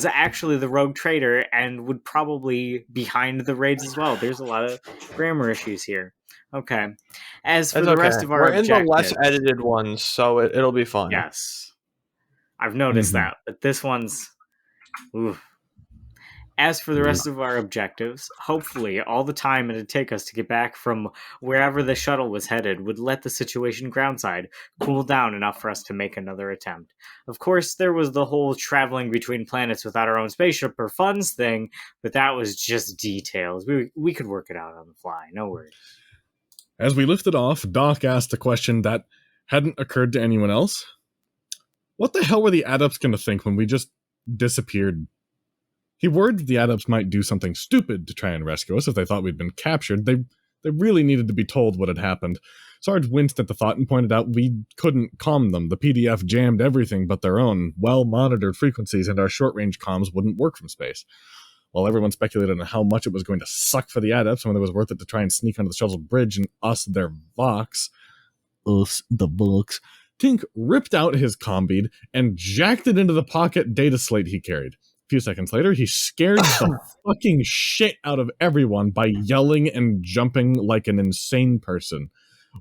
actually the rogue trader and would probably be behind the raids as well. There's a lot of grammar issues here. Okay. As for the rest of our objectives... We're in the less edited ones, so it'll be fun. Yes. I've noticed that. But this one's... Oof. As for the rest of our objectives, hopefully all the time it'd take us to get back from wherever the shuttle was headed would let the situation groundside cool down enough for us to make another attempt. Of course, there was the whole traveling between planets without our own spaceship or funds thing, but that was just details. We could work it out on the fly, no worries. As we lifted off, Doc asked a question that hadn't occurred to anyone else. What the hell were the adepts going to think when we just disappeared? He worried that the adepts might do something stupid to try and rescue us if they thought we'd been captured. They really needed to be told what had happened. Sarge winced at the thought and pointed out we couldn't calm them. The PDF jammed everything but their own well-monitored frequencies, and our short-range comms wouldn't work from space. While everyone speculated on how much it was going to suck for the adepts and whether it was worth it to try and sneak onto the shuttle's bridge and us their Vox. Us the Vox. Tink ripped out his comm and jacked it into the pocket data slate he carried. A few seconds later, he scared the fucking shit out of everyone by yelling and jumping like an insane person.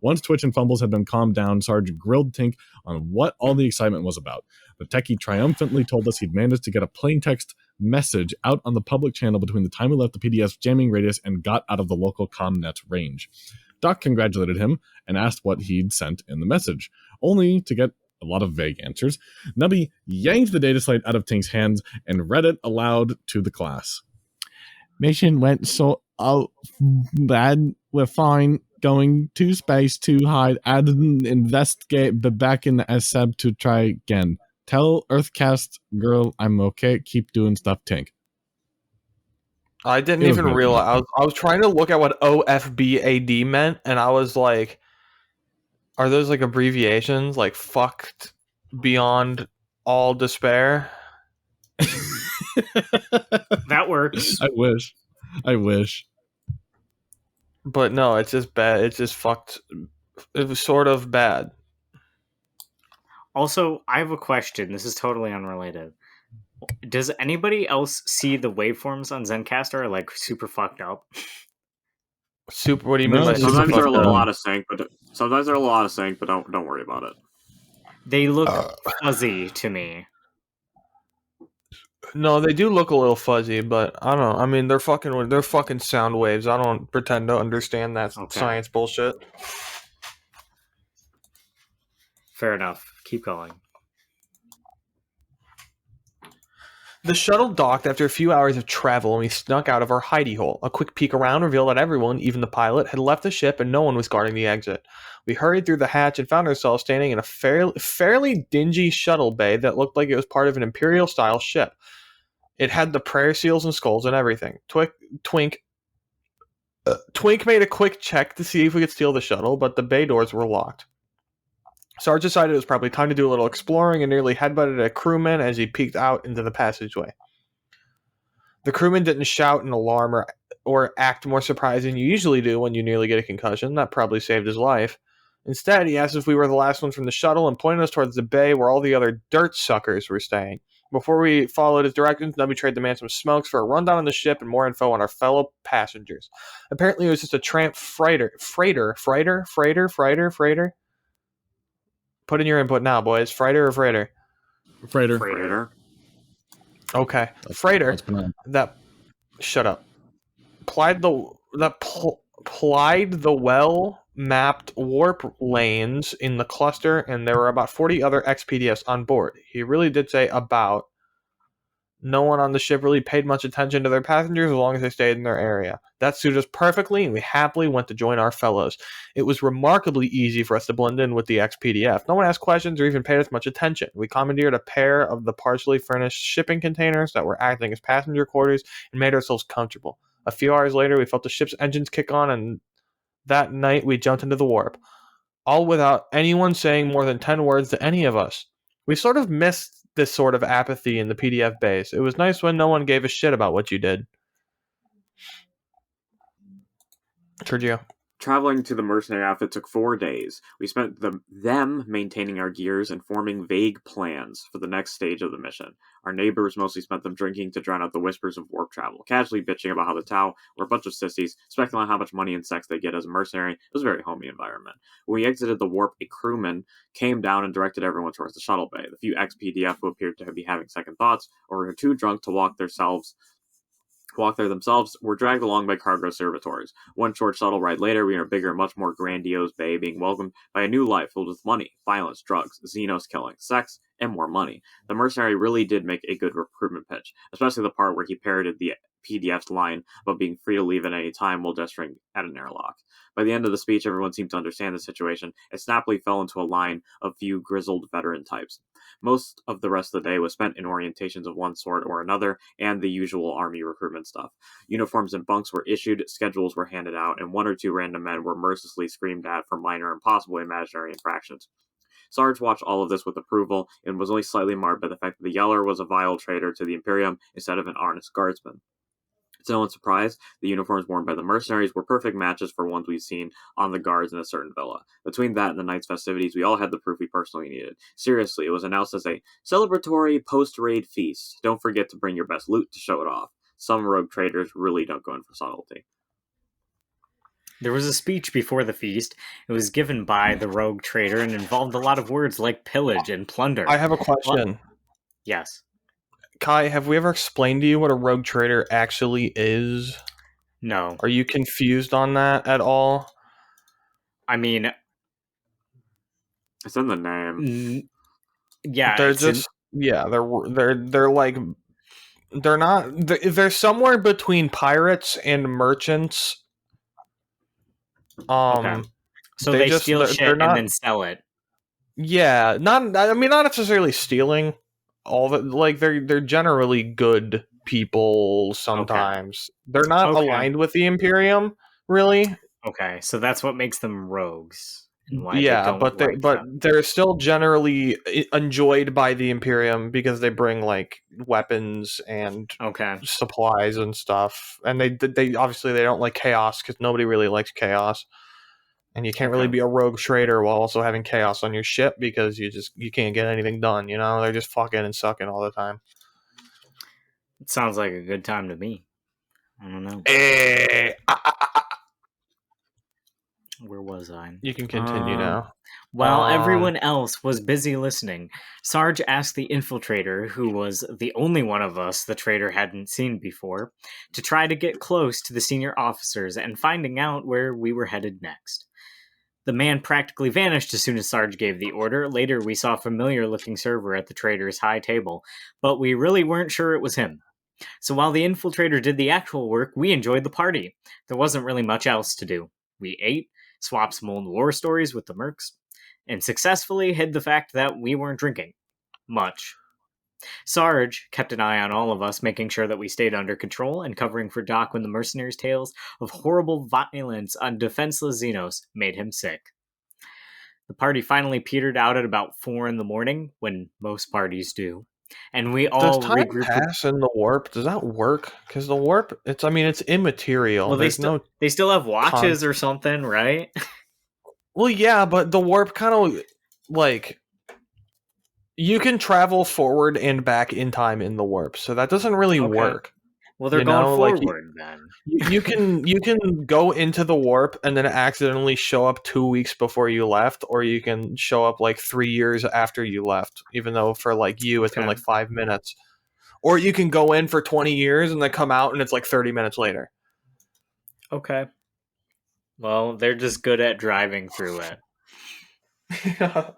Once Twitch and Fumbles had been calmed down, Sarge grilled Tink on what all the excitement was about. The techie triumphantly told us he'd managed to get a plain text message out on the public channel between the time we left the PDF's jamming radius and got out of the local commnet range. Doc congratulated him and asked what he'd sent in the message, only to get a lot of vague answers. Nubby yanked the data slate out of Tink's hands and read it aloud to the class. Mission went so bad. We're fine. Going to space to hide. Add an investigate, but back in the SEB to try again. Tell Earthcast girl I'm okay. Keep doing stuff, Tink. I didn't even realize. I was trying to look at what OFBAD meant, and I was like, are those like abbreviations? Like fucked beyond all despair? That works. I wish. But no, it's just bad. It's just fucked. It was sort of bad. Also, I have a question. This is totally unrelated. Does anybody else see the waveforms on Zencastr are like super fucked up? Super. What do you mean? Like sometimes they're a little out of sync, but don't worry about it. They look fuzzy to me. No, they do look a little fuzzy, but I don't know. I mean, they're fucking sound waves. I don't pretend to understand that science bullshit. Fair enough. Keep going. The shuttle docked after a few hours of travel, and we snuck out of our hidey hole. A quick peek around revealed that everyone, even the pilot, had left the ship and no one was guarding the exit. We hurried through the hatch and found ourselves standing in a fairly dingy shuttle bay that looked like it was part of an Imperial-style ship. It had the prayer seals and skulls and everything. Twink made a quick check to see if we could steal the shuttle, but the bay doors were locked. Sarge decided it was probably time to do a little exploring and nearly headbutted a crewman as he peeked out into the passageway. The crewman didn't shout in alarm or act more surprised than you usually do when you nearly get a concussion. That probably saved his life. Instead, he asked if we were the last ones from the shuttle and pointed us towards the bay where all the other dirt suckers were staying. Before we followed his directions, Nubby traded the man some smokes for a rundown on the ship and more info on our fellow passengers. Apparently, it was just a tramp freighter. Put in your input now, boys. Freighter or freighter? Freighter. Okay. Freighter that... Shut up. Plied the well-mapped warp lanes in the cluster, and there were about 40 other XPDFs on board. He really did say about. No one on the ship really paid much attention to their passengers as long as they stayed in their area. That suited us perfectly, and we happily went to join our fellows. It was remarkably easy for us to blend in with the XPDF. No one asked questions or even paid us much attention. We commandeered a pair of the partially furnished shipping containers that were acting as passenger quarters and made ourselves comfortable. A few hours later, we felt the ship's engines kick on, and that night we jumped into the warp. All without anyone saying more than 10 words to any of us. We sort of missed this sort of apathy in the PDF base. It was nice when no one gave a shit about what you did. Sergio. Traveling to the mercenary outfit took 4 days. We spent them maintaining our gears and forming vague plans for the next stage of the mission. Our neighbors mostly spent them drinking to drown out the whispers of warp travel, casually bitching about how the Tau were a bunch of sissies, speculating on how much money and sex they get as a mercenary. It was a very homey environment. When we exited the warp, a crewman came down and directed everyone towards the shuttle bay. The few XPDF who appeared to be having second thoughts or were too drunk to walk there themselves were dragged along by cargo servitors. One short shuttle ride later, we were in a bigger, much more grandiose bay, being welcomed by a new life filled with money, violence, drugs, Xenos killing, sex, and more money. The mercenary really did make a good recruitment pitch, especially the part where he parroted the PDF's line about being free to leave at any time while gesturing at an airlock. By the end of the speech, everyone seemed to understand the situation and snappily fell into a line of few grizzled veteran types. Most of the rest of the day was spent in orientations of one sort or another and the usual army recruitment stuff. Uniforms and bunks were issued, schedules were handed out, and 1 or 2 random men were mercilessly screamed at for minor and possibly imaginary infractions. Sarge watched all of this with approval and was only slightly marred by the fact that the Yeller was a vile traitor to the Imperium instead of an honest guardsman. To no one's surprise, the uniforms worn by the mercenaries were perfect matches for ones we've seen on the guards in a certain villa. Between that and the night's festivities, we all had the proof we personally needed. Seriously, it was announced as a celebratory post-raid feast. Don't forget to bring your best loot to show it off. Some rogue traders really don't go in for subtlety. There was a speech before the feast. It was given by the rogue trader and involved a lot of words like pillage and plunder. I have a question. Yes. Kai, have we ever explained to you what a rogue trader actually is? No. Are you confused on that at all? I mean, it's in the name. Yeah, they're just they're like they're somewhere between pirates and merchants. Okay. So they steal shit and then sell it. Yeah, not necessarily stealing. They're generally good people sometimes. Okay. They're not aligned with the Imperium, really. Okay, so that's what makes them rogues. And why they're still generally enjoyed by the Imperium because they bring like weapons and supplies and stuff. And they obviously they don't like chaos because nobody really likes chaos. And you can't really be a rogue trader while also having chaos on your ship because you can't get anything done, you know? They're just fucking and sucking all the time. It sounds like a good time to me. I don't know. Where was I? You can continue now. While everyone else was busy listening, Sarge asked the infiltrator, who was the only one of us the trader hadn't seen before, to try to get close to the senior officers and finding out where we were headed next. The man practically vanished as soon as Sarge gave the order. Later, we saw a familiar-looking server at the trader's high table, but we really weren't sure it was him. So while the infiltrator did the actual work, we enjoyed the party. There wasn't really much else to do. We ate, swapped some old war stories with the mercs, and successfully hid the fact that we weren't drinking. Much. Sarge kept an eye on all of us, making sure that we stayed under control and covering for Doc when the mercenaries' tales of horrible violence on defenseless Xenos made him sick. The party finally petered out at about 4 a.m, when most parties do. and we all Does time regrouped. pass in the warp? Does that work? Because the warp, it's immaterial. Well, they still have watches or something, right? Well, yeah, but the warp kind of like you can travel forward and back in time in the warp, so that doesn't really work. Well, they're going forward then. You can go into the warp and then accidentally show up 2 weeks before you left, or you can show up like 3 years after you left, even though for like you it's been like 5 minutes. Or you can go in for 20 years and then come out and it's like 30 minutes later. Okay. Well, they're just good at driving through it. Yeah,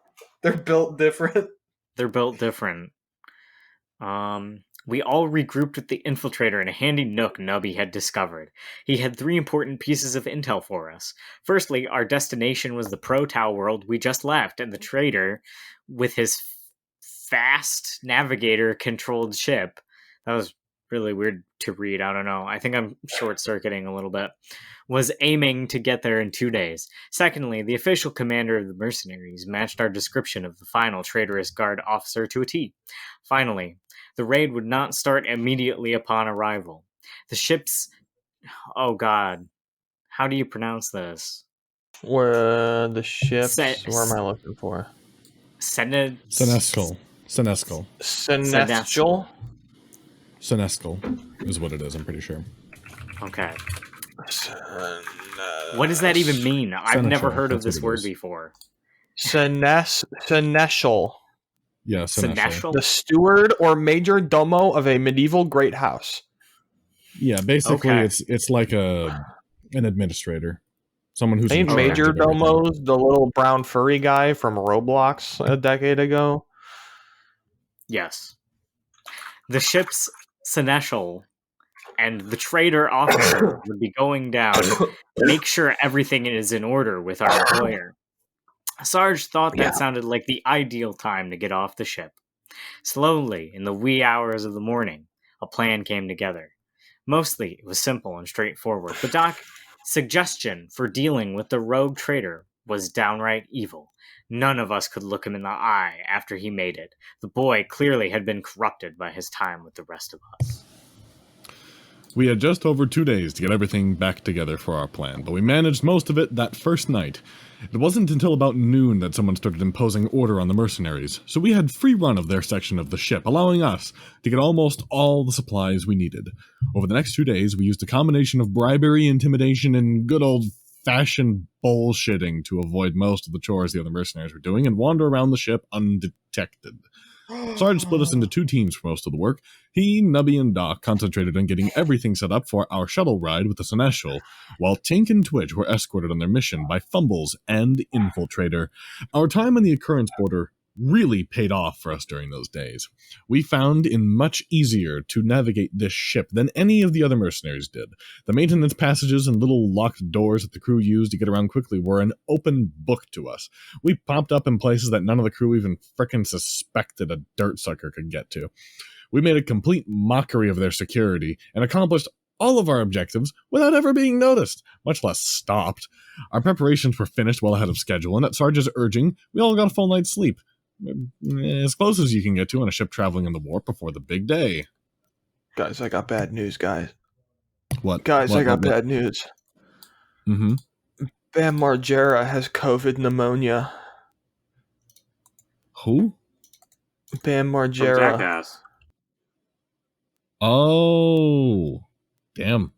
they're built different. They're built different. We all regrouped with the infiltrator in a handy nook Nubby had discovered. He had 3 important pieces of intel for us. Firstly, our destination was the Pro-Tau world we just left, and the traitor, with his fast navigator-controlled ship, that was really weird to read, I don't know, I think I'm short-circuiting a little bit, was aiming to get there in 2 days. Secondly, the official commander of the mercenaries matched our description of the final traitorous guard officer to a T. Finally, the raid would not start immediately upon arrival. The ship's... Oh god. How do you pronounce this? Where the ships... Where am I looking for? Senescal. Celestial is what it is, I'm pretty sure. Okay. What does that even mean? I've never heard of this word before. Seneschal. Yeah, Seneschal. The steward or major domo of a medieval great house. Yeah, basically it's like an administrator. Someone who's Ain't major domos the little brown furry guy from Roblox a decade ago? Yes. The ship's seneschal and the trader officer would be going down to make sure everything is in order with our employer. Sarge thought that sounded like the ideal time to get off the ship. Slowly, in the wee hours of the morning, a plan came together. Mostly, it was simple and straightforward, but Doc's suggestion for dealing with the rogue trader was downright evil. None of us could look him in the eye after he made it. The boy clearly had been corrupted by his time with the rest of us. We had just over 2 days to get everything back together for our plan, but we managed most of it that first night. It wasn't until about noon that someone started imposing order on the mercenaries, so we had free run of their section of the ship, allowing us to get almost all the supplies we needed. Over the next 2 days, we used a combination of bribery, intimidation, and good old-fashioned bullshitting to avoid most of the chores the other mercenaries were doing and wander around the ship undetected. Sarge split us into 2 teams for most of the work. He, Nubby, and Doc concentrated on getting everything set up for our shuttle ride with the Seneschal, while Tink and Twitch were escorted on their mission by Fumbles and Infiltrator. Our time on the occurrence border really paid off for us during those days. We found it much easier to navigate this ship than any of the other mercenaries did. The maintenance passages and little locked doors that the crew used to get around quickly were an open book to us. We popped up in places that none of the crew even frickin' suspected a dirt sucker could get to. We made a complete mockery of their security and accomplished all of our objectives without ever being noticed, much less stopped. Our preparations were finished well ahead of schedule, and at Sarge's urging, we all got a full night's sleep. As close as you can get to on a ship traveling in the warp before the big day. Guys, I got bad news, guys. What? Guys, I got bad news. Mm-hmm. Bam Margera has COVID pneumonia. Who? Bam Margera. From Jackass. Oh. Damn.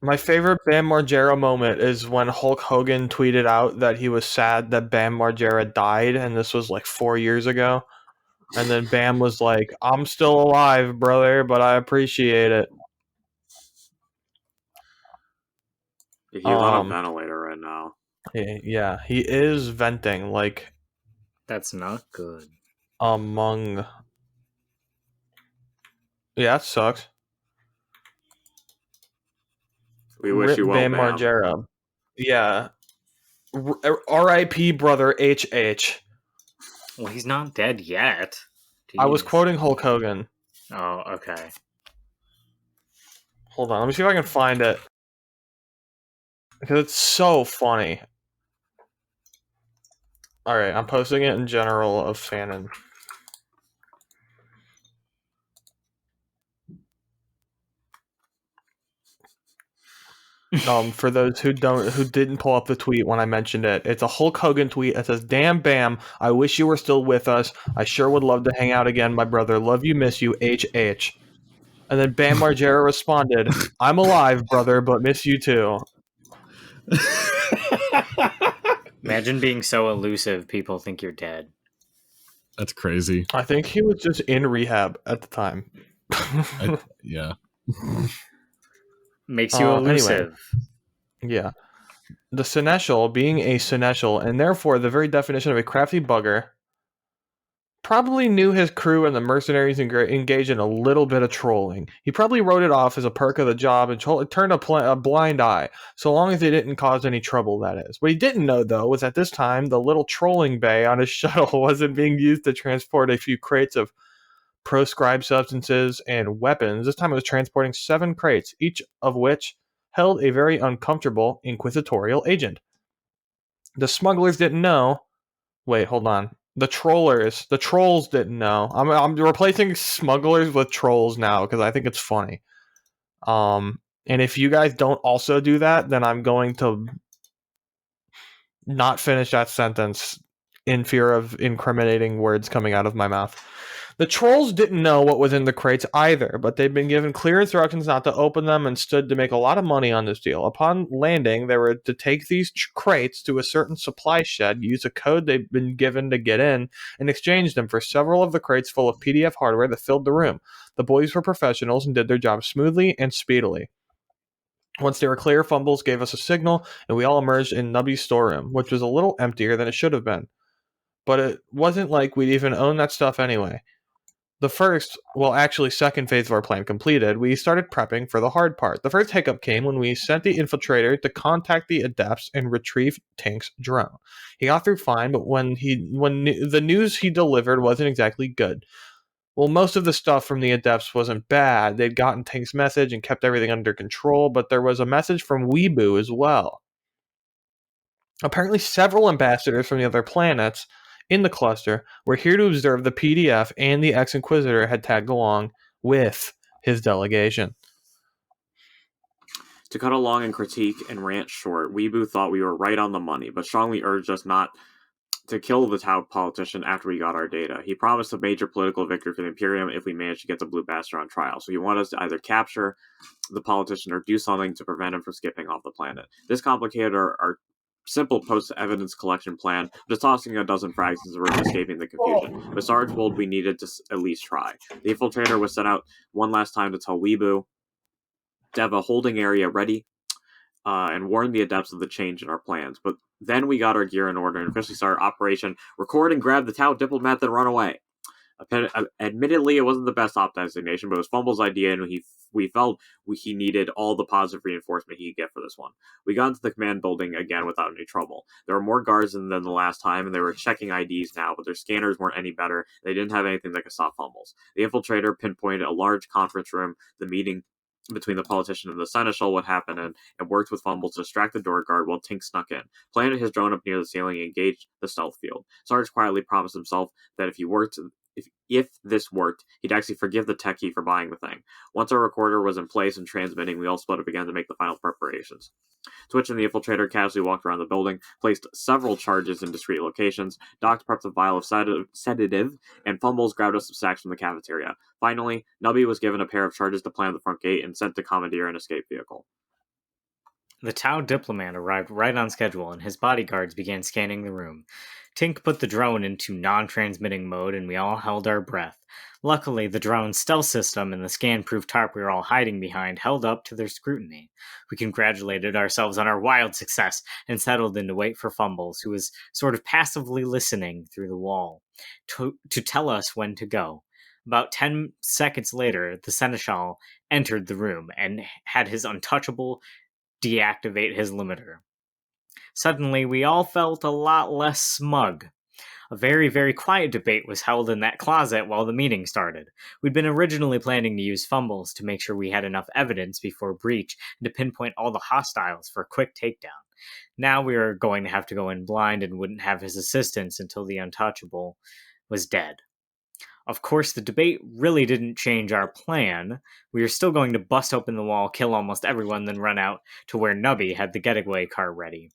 My favorite Bam Margera moment is when Hulk Hogan tweeted out that he was sad that Bam Margera died, and this was like 4 years ago. And then Bam was like, "I'm still alive, brother, but I appreciate it." He's on a ventilator right now. Yeah, he is venting, like... That's not good. Among... Yeah, that sucks. We wish you well, Bam Margera. Yeah. R.I.P. brother HH. Well, he's not dead yet. Jeez. I was quoting Hulk Hogan. Oh, okay. Hold on, let me see if I can find it. Because it's so funny. Alright, I'm posting it in general of Fanon. For those who didn't pull up the tweet when I mentioned it, it's a Hulk Hogan tweet. It says, "Damn Bam, I wish you were still with us. I sure would love to hang out again, my brother. Love you, miss you, HH." And then Bam Margera responded, "I'm alive, brother, but miss you too." Imagine being so elusive, people think you're dead. That's crazy. I think he was just in rehab at the time. Yeah. Makes you elusive. Anyway, yeah. The Seneschal, being a Seneschal, and therefore the very definition of a crafty bugger, probably knew his crew and the mercenaries engaged in a little bit of trolling. He probably wrote it off as a perk of the job and turned a blind eye, so long as it didn't cause any trouble, that is. What he didn't know, though, was at this time, the little trolling bay on his shuttle wasn't being used to transport a few crates of proscribed substances and weapons. This time it was transporting 7 crates, each of which held a very uncomfortable inquisitorial agent. The smugglers didn't know. Wait, hold on. The trolls didn't know. I'm replacing smugglers with trolls now because I think it's funny. And if you guys don't also do that, then I'm going to not finish that sentence in fear of incriminating words coming out of my mouth. The trolls didn't know what was in the crates either, but they'd been given clear instructions not to open them and stood to make a lot of money on this deal. Upon landing, they were to take these crates to a certain supply shed, use a code they'd been given to get in, and exchange them for several of the crates full of PDF hardware that filled the room. The boys were professionals and did their job smoothly and speedily. Once they were clear, Fumbles gave us a signal, and we all emerged in Nubby's storeroom, which was a little emptier than it should have been. But it wasn't like we'd even own that stuff anyway. The second phase of our plan completed, we started prepping for the hard part. The first hiccup came when we sent the infiltrator to contact the adepts and retrieve Tink's drone. He got through fine, but when the news he delivered wasn't exactly good. Well, most of the stuff from the adepts wasn't bad. They'd gotten Tink's message and kept everything under control, but there was a message from Weebu as well. Apparently, several ambassadors from the other planets in the cluster were here to observe the PDF, and the ex-Inquisitor had tagged along with his delegation. To cut along and critique and rant short, Weebu thought we were right on the money, but strongly urged us not to kill the Tau politician after we got our data. He promised a major political victory for the Imperium if we managed to get the Blue Bastard on trial, so he wanted us to either capture the politician or do something to prevent him from skipping off the planet. This complicated our simple post-evidence collection plan, just tossing a dozen frags into the room, escaping the confusion. With Sarge Bold, we needed to at least try. The infiltrator was sent out one last time to tell Weebu to have a holding area ready and warn the adepts of the change in our plans. But then we got our gear in order and officially started Operation Record and Grab the Tau Diplomat, then Run Away. Admittedly, it wasn't the best optimization, but it was Fumble's idea, and we felt he needed all the positive reinforcement he could get for this one. We got into the command building again without any trouble. There were more guards than the last time, and they were checking IDs now, but their scanners weren't any better. They didn't have anything that could stop Fumbles. The infiltrator pinpointed a large conference room, the meeting between the politician and the Seneschal would happen, and worked with Fumbles to distract the door guard while Tink snuck in. Planted his drone up near the ceiling and engaged the stealth field. Sarge quietly promised himself that if this worked, he'd actually forgive the techie for buying the thing. Once our recorder was in place and transmitting, we all split up again to make the final preparations. Twitch and the infiltrator casually walked around the building, placed several charges in discreet locations. Doc prepped a vial of sedative, and Fumbles grabbed us some snacks from the cafeteria. Finally, Nubby was given a pair of charges to plant at the front gate and sent to commandeer an escape vehicle. The Tau diplomat arrived right on schedule, and his bodyguards began scanning the room. Tink put the drone into non-transmitting mode, and we all held our breath. Luckily, the drone's stealth system and the scan-proof tarp we were all hiding behind held up to their scrutiny. We congratulated ourselves on our wild success and settled in to wait for Fumbles, who was sort of passively listening through the wall, to tell us when to go. About 10 seconds later, the Seneschal entered the room and had his untouchable deactivate his limiter. Suddenly, we all felt a lot less smug. A very, very quiet debate was held in that closet while the meeting started. We'd been originally planning to use Fumbles to make sure we had enough evidence before breach and to pinpoint all the hostiles for a quick takedown. Now we were going to have to go in blind and wouldn't have his assistance until the untouchable was dead. Of course, the debate really didn't change our plan. We were still going to bust open the wall, kill almost everyone, then run out to where Nubby had the getaway car ready.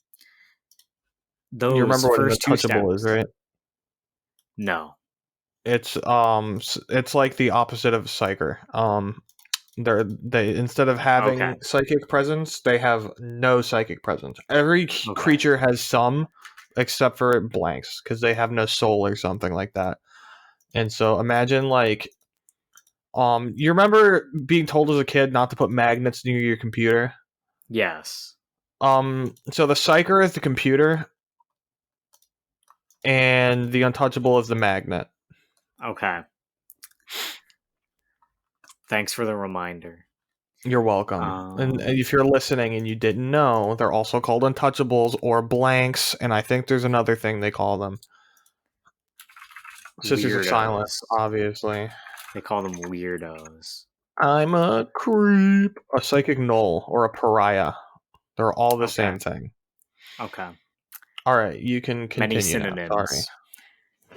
Those you remember what an first two untouchable steps, is, right? No. It's like the opposite of a psyker. They instead of having psychic presence, they have no psychic presence. Every creature has some, except for blanks, because they have no soul or something like that. And so imagine like, you remember being told as a kid not to put magnets near your computer? Yes. So the psyker is the computer, and the untouchable is the magnet. Okay. Thanks for the reminder. You're welcome. And if you're listening and you didn't know, they're also called untouchables or blanks, and I think there's another thing they call them. Sisters of Silence, obviously. They call them weirdos. I'm a creep. A psychic null or a pariah. They're all the same thing. Okay. All right, you can continue. Many synonyms. Now. Sorry.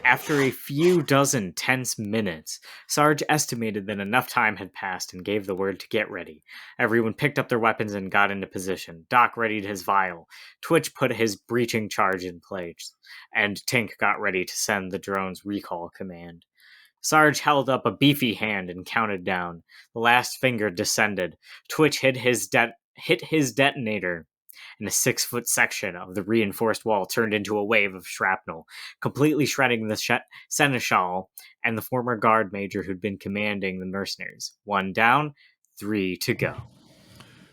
After a few dozen tense minutes, Sarge estimated that enough time had passed and gave the word to get ready. Everyone picked up their weapons and got into position. Doc readied his vial. Twitch put his breaching charge in place, and Tink got ready to send the drone's recall command. Sarge held up a beefy hand and counted down. The last finger descended. Twitch hit his detonator, and a 6-foot section of the reinforced wall turned into a wave of shrapnel, completely shredding the seneschal and the former guard major who'd been commanding the mercenaries. 1 down, 3 to go.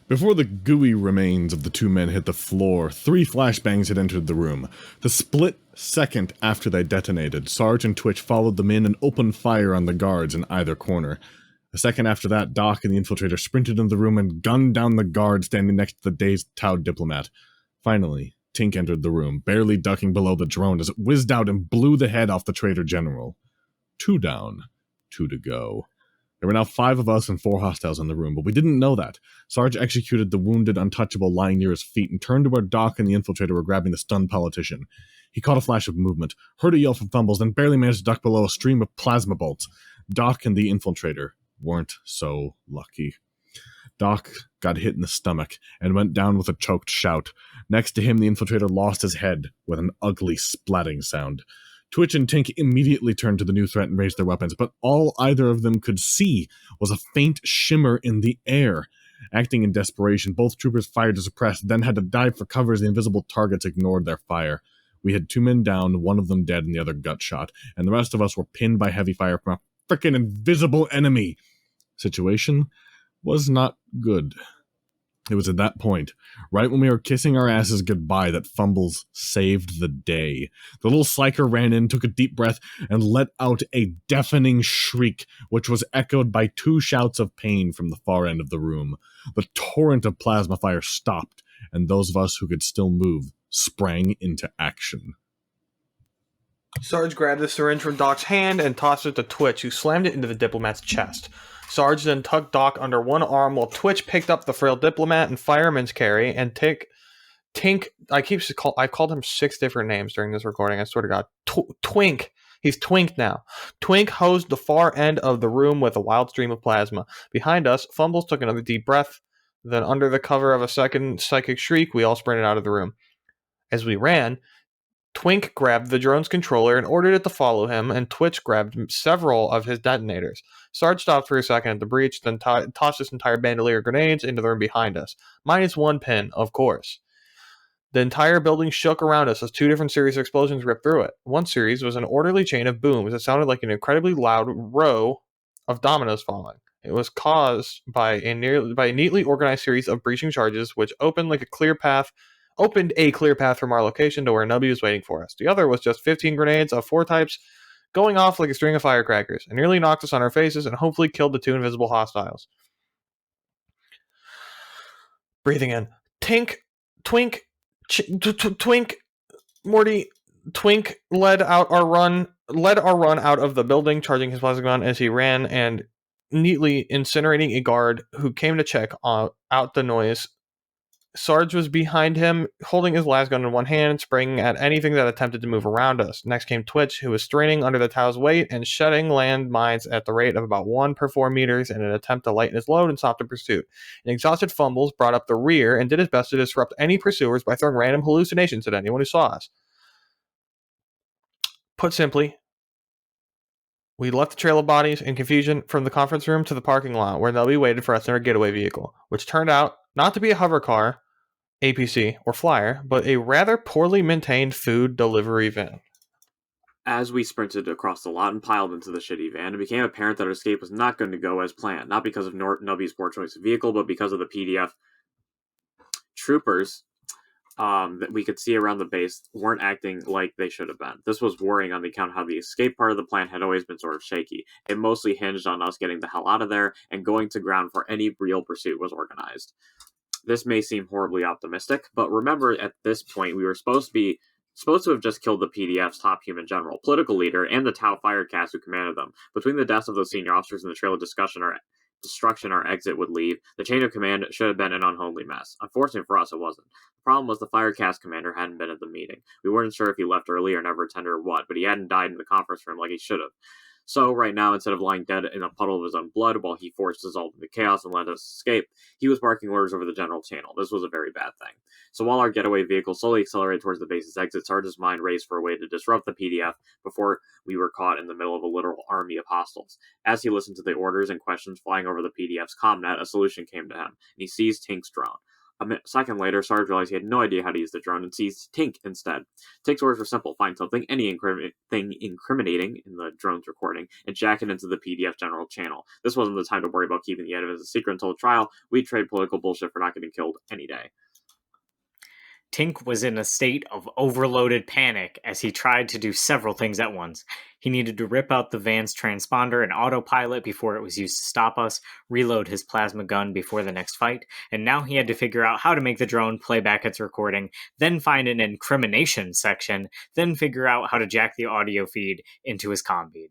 Before the gooey remains of the 2 men hit the floor, 3 flashbangs had entered the room. The split second after they detonated, Sarge and Twitch followed them in and opened fire on the guards in either corner. A second after that, Doc and the infiltrator sprinted into the room and gunned down the guard standing next to the dazed Tau diplomat. Finally, Tink entered the room, barely ducking below the drone as it whizzed out and blew the head off the traitor general. 2 down, 2 to go. There were now 5 of us and 4 hostiles in the room, but we didn't know that. Sarge executed the wounded untouchable lying near his feet and turned to where Doc and the infiltrator were grabbing the stunned politician. He caught a flash of movement, heard a yell from Fumbles, then barely managed to duck below a stream of plasma bolts. Doc and the infiltrator weren't so lucky. Doc got hit in the stomach and went down with a choked shout. Next to him, the infiltrator lost his head with an ugly splatting sound. Twitch and Tink immediately turned to the new threat and raised their weapons, but all either of them could see was a faint shimmer in the air. Acting in desperation, both troopers fired to suppress, then had to dive for cover as the invisible targets ignored their fire. We had 2 men down, one of them dead and the other gut shot, and the rest of us were pinned by heavy fire from a frickin' invisible enemy. Situation was not good. It was at that point, right when we were kissing our asses goodbye, that Fumbles saved the day. The little psyker ran in, took a deep breath, and let out a deafening shriek, which was echoed by 2 shouts of pain from the far end of the room. The torrent of plasma fire stopped, and those of us who could still move sprang into action. Sarge grabbed the syringe from Doc's hand and tossed it to Twitch, who slammed it into the diplomat's chest. Sarge then tugged Doc under one arm while Twitch picked up the frail diplomat and fireman's carry, and Tink, I've called him 6 different names during this recording, I swear to God. Twink. He's Twink now. Twink hosed the far end of the room with a wild stream of plasma. Behind us, Fumbles took another deep breath. Then under the cover of a second psychic shriek, we all sprinted out of the room. As we ran, Twink grabbed the drone's controller and ordered it to follow him, and Twitch grabbed several of his detonators. Sarge stopped for a second at the breach, then tossed his entire bandolier of grenades into the room behind us. -1 pin, of course. The entire building shook around us as 2 different series of explosions ripped through it. One series was an orderly chain of booms that sounded like an incredibly loud row of dominoes falling. It was caused by a neatly organized series of breaching charges, which opened a clear path from our location to where Nubby was waiting for us. The other was just 15 grenades of 4 types going off like a string of firecrackers, and nearly knocked us on our faces and hopefully killed the 2 invisible hostiles. Breathing in. Twink, Morty, Twink led our run out of the building, charging his plasma gun as he ran and neatly incinerating a guard who came to check out the noise Sarge was behind him, holding his lasgun in one hand, spraying at anything that attempted to move around us. Next came Twitch, who was straining under the Tau's weight and shedding landmines at the rate of about 1 per 4 meters in an attempt to lighten his load and stop the pursuit. An exhausted Fumbles brought up the rear and did his best to disrupt any pursuers by throwing random hallucinations at anyone who saw us. Put simply, we left the trail of bodies in confusion from the conference room to the parking lot where nobody waited for us in our getaway vehicle, which turned out not to be a hover car, APC, or flyer, but a rather poorly maintained food delivery van. As we sprinted across the lot and piled into the shitty van, it became apparent that our escape was not going to go as planned, not because of Nubby's poor choice of vehicle, but because of the PDF troopers that we could see around the base weren't acting like they should have been. This was worrying on the account of how the escape part of the plan had always been sort of shaky. It mostly hinged on us getting the hell out of there and going to ground before any real pursuit was organized. This may seem horribly optimistic, but remember at this point we were supposed to have just killed the PDF's top human general, political leader, and the Tau Firecast who commanded them. Between the deaths of those senior officers and the trail of destruction our exit would leave, the chain of command should have been an unholy mess. Unfortunately for us, it wasn't. The problem was the Firecast commander hadn't been at the meeting. We weren't sure if he left early or never attended or what, but he hadn't died in the conference room like he should have. So, right now, instead of lying dead in a puddle of his own blood while he forced us all into chaos and let us escape, he was barking orders over the general channel. This was a very bad thing. So while our getaway vehicle slowly accelerated towards the base's exit, Sarge's mind raced for a way to disrupt the PDF before we were caught in the middle of a literal army of hostiles. As he listened to the orders and questions flying over the PDF's commnet, a solution came to him, and he seized Tink's drone. A second later, Sarge realized he had no idea how to use the drone and seized Tink instead. Tink's orders were simple: find something, anything incriminating in the drone's recording, and jack it into the PDF general channel. This wasn't the time to worry about keeping the evidence a secret until the trial. We'd trade political bullshit for not getting killed any day. Tink was in a state of overloaded panic as he tried to do several things at once. He needed to rip out the van's transponder and autopilot before it was used to stop us, reload his plasma gun before the next fight, and now he had to figure out how to make the drone play back its recording, then find an incrimination section, then figure out how to jack the audio feed into his comm feed.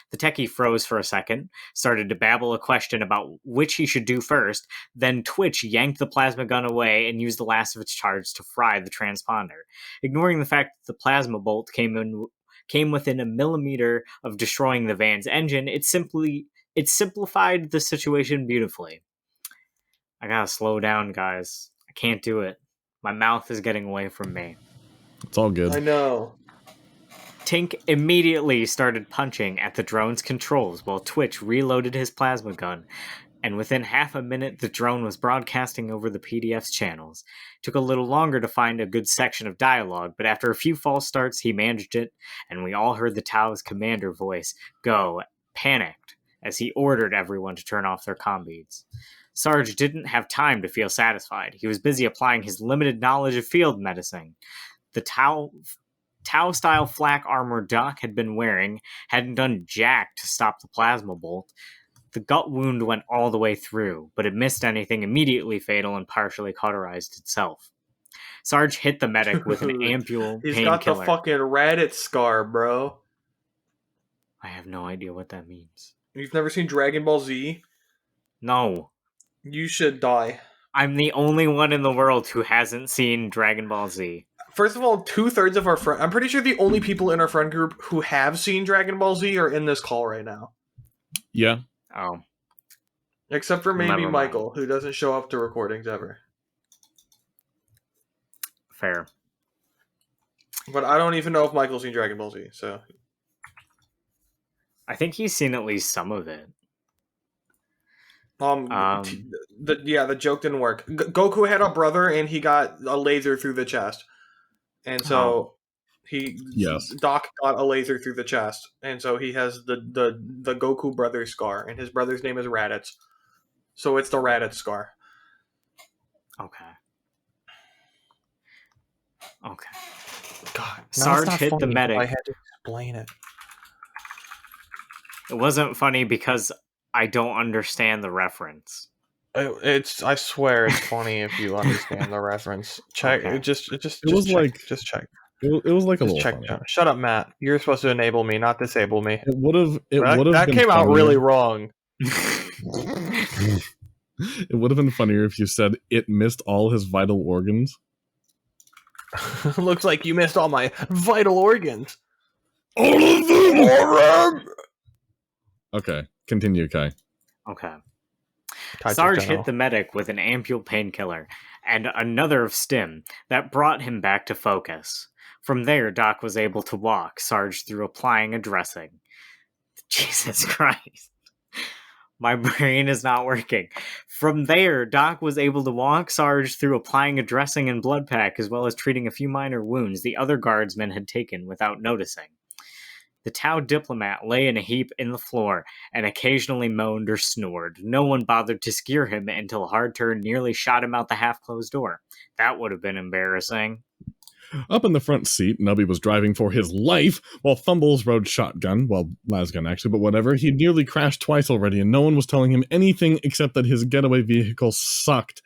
The techie froze for a second, started to babble a question about which he should do first, then Twitch yanked the plasma gun away and used the last of its charge to fry the transponder. Ignoring the fact that the plasma bolt came within a millimeter of destroying the van's engine, it simplified the situation beautifully. I gotta slow down, guys. I can't do it. My mouth is getting away from me. It's all good. I know. Tink immediately started punching at the drone's controls while Twitch reloaded his plasma gun, and within half a minute the drone was broadcasting over the PDF's channels. It took a little longer to find a good section of dialogue, but after a few false starts he managed it, and we all heard the Tau's commander voice go, panicked, as he ordered everyone to turn off their comm beads. Sarge didn't have time to feel satisfied. He was busy applying his limited knowledge of field medicine. The Tau-style flak armor Doc had been wearing hadn't done jack to stop the plasma bolt. The gut wound went all the way through, but it missed anything immediately fatal and partially cauterized itself. Sarge hit the medic with an ampule painkiller. He's got the fucking Reddit scar, bro. I have no idea what that means. You've never seen Dragon Ball Z? No. You should die. I'm the only one in the world who hasn't seen Dragon Ball Z. First of all, 2/3 of our friend... I'm pretty sure the only people in our friend group who have seen Dragon Ball Z are in this call right now. Yeah. Oh. Except for maybe Michael, who doesn't show up to recordings ever. Fair. But I don't even know if Michael's seen Dragon Ball Z, so... I think he's seen at least some of it. The joke didn't work. Goku had a brother, and he got a laser through the chest. And so Doc got a laser through the chest, and so he has the Goku brother scar, and his brother's name is Raditz. So it's the Raditz scar. Okay. God, Sarge hit the medic. I had to explain it. It wasn't funny because I don't understand the reference. I swear it's funny if you understand the reference. Check. Okay. Just check. It was like a little check. funny. Shut up, Matt. You're supposed to enable me, not disable me. It would have. That came out really wrong. It would have been funnier if you said it missed all his vital organs. Looks like you missed all my vital organs. All of them! Okay, continue, Kai. Okay. Kai Sarge just general. hit the medic with an ampule painkiller and another of stim that brought him back to focus. From there, Doc was able to walk Sarge through applying a dressing. Jesus Christ. My brain is not working. From there, Doc was able to walk Sarge through applying a dressing and blood pack, as well as treating a few minor wounds the other guardsmen had taken without noticing. The Tau diplomat lay in a heap in the floor and occasionally moaned or snored. No one bothered to scare him until Hardturn nearly shot him out the half-closed door. That would have been embarrassing. Up in the front seat, Nubby was driving for his life, while Fumbles rode shotgun, well, lasgun actually, but whatever. He'd nearly crashed twice already, and no one was telling him anything except that his getaway vehicle sucked.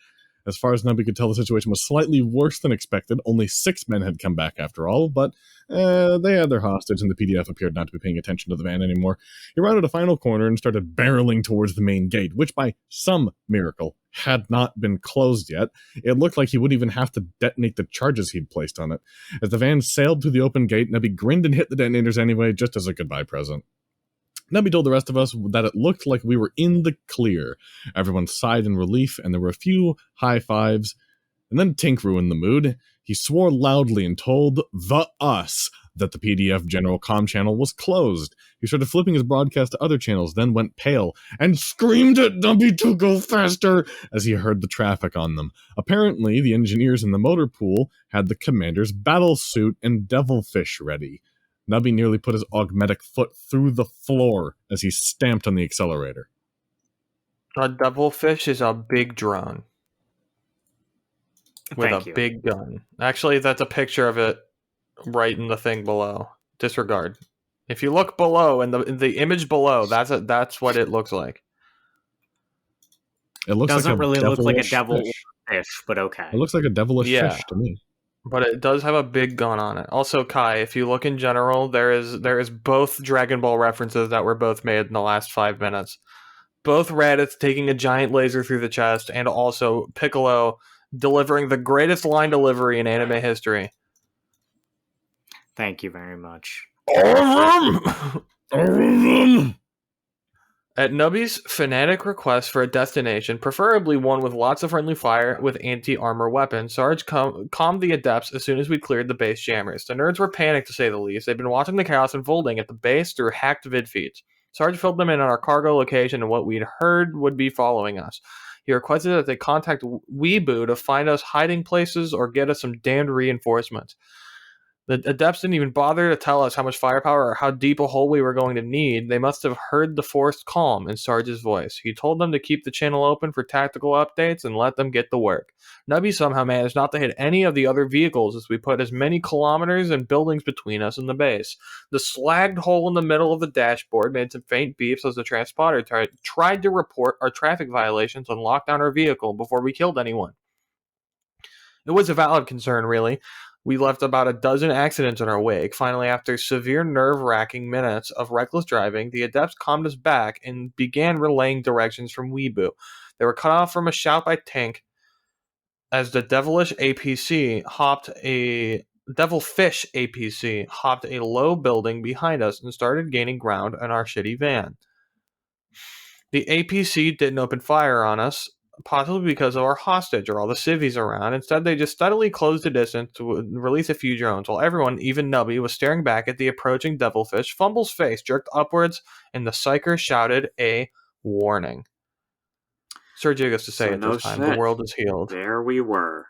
As far as Nubby could tell, the situation was slightly worse than expected. Only 6 men had come back after all, but they had their hostage, and the PDF appeared not to be paying attention to the van anymore. He rounded a final corner and started barreling towards the main gate, which by some miracle had not been closed yet. It looked like he wouldn't even have to detonate the charges he'd placed on it. As the van sailed through the open gate, Nubby grinned and hit the detonators anyway, just as a goodbye present. Nubby told the rest of us that it looked like we were in the clear. Everyone sighed in relief, and there were a few high fives. And then Tink ruined the mood. He swore loudly and told the us that the PDF General Comm channel was closed. He started flipping his broadcast to other channels, then went pale, and screamed at Nubby to go faster as he heard the traffic on them. Apparently, the engineers in the motor pool had the commander's battle suit and devilfish ready. Nubby nearly put his augmetic foot through the floor as he stamped on the accelerator. A devilfish is a big drone. With a big gun. Actually, that's a picture of it right in the thing below. Disregard. If you look below, in the image below, that's what it looks like. It looks doesn't like really look like a devil fish. fish, but okay. It looks like a devilish fish to me. But it does have a big gun on it. Also, Kai, if you look in general, there is both Dragon Ball references that were both made in the last 5 minutes. Both Raditz taking a giant laser through the chest, and also Piccolo delivering the greatest line delivery in anime history. Thank you very much. At Nubby's fanatic request for a destination, preferably one with lots of friendly fire with anti-armor weapons, Sarge calmed the adepts as soon as we cleared the base jammers. The nerds were panicked, to say the least. They'd been watching the chaos unfolding at the base through hacked vid feeds. Sarge filled them in on our cargo location and what we'd heard would be following us. He requested that they contact Weeboo to find us hiding places or get us some damned reinforcements. The adepts didn't even bother to tell us how much firepower or how deep a hole we were going to need. They must have heard the forced calm in Sarge's voice. He told them to keep the channel open for tactical updates and let them get to work. Nubby somehow managed not to hit any of the other vehicles as we put as many kilometers and buildings between us and the base. The slagged hole in the middle of the dashboard made some faint beeps as the transponder tried to report our traffic violations and lock down our vehicle before we killed anyone. It was a valid concern, really. We left about a dozen accidents in our wake. Finally, after severe nerve-wracking minutes of reckless driving, the adepts calmed us back and began relaying directions from Weeboo. They were cut off from a shout by Tink as the Devilfish APC hopped a low building behind us and started gaining ground on our shitty van. The APC didn't open fire on us, possibly because of our hostage or all the civvies around. Instead, they just steadily closed the distance to release a few drones, while everyone, even Nubby, was staring back at the approaching devilfish. Fumble's face jerked upwards, and the psyker shouted a warning. Sergio gets to say it this time. The world is healed. There we were,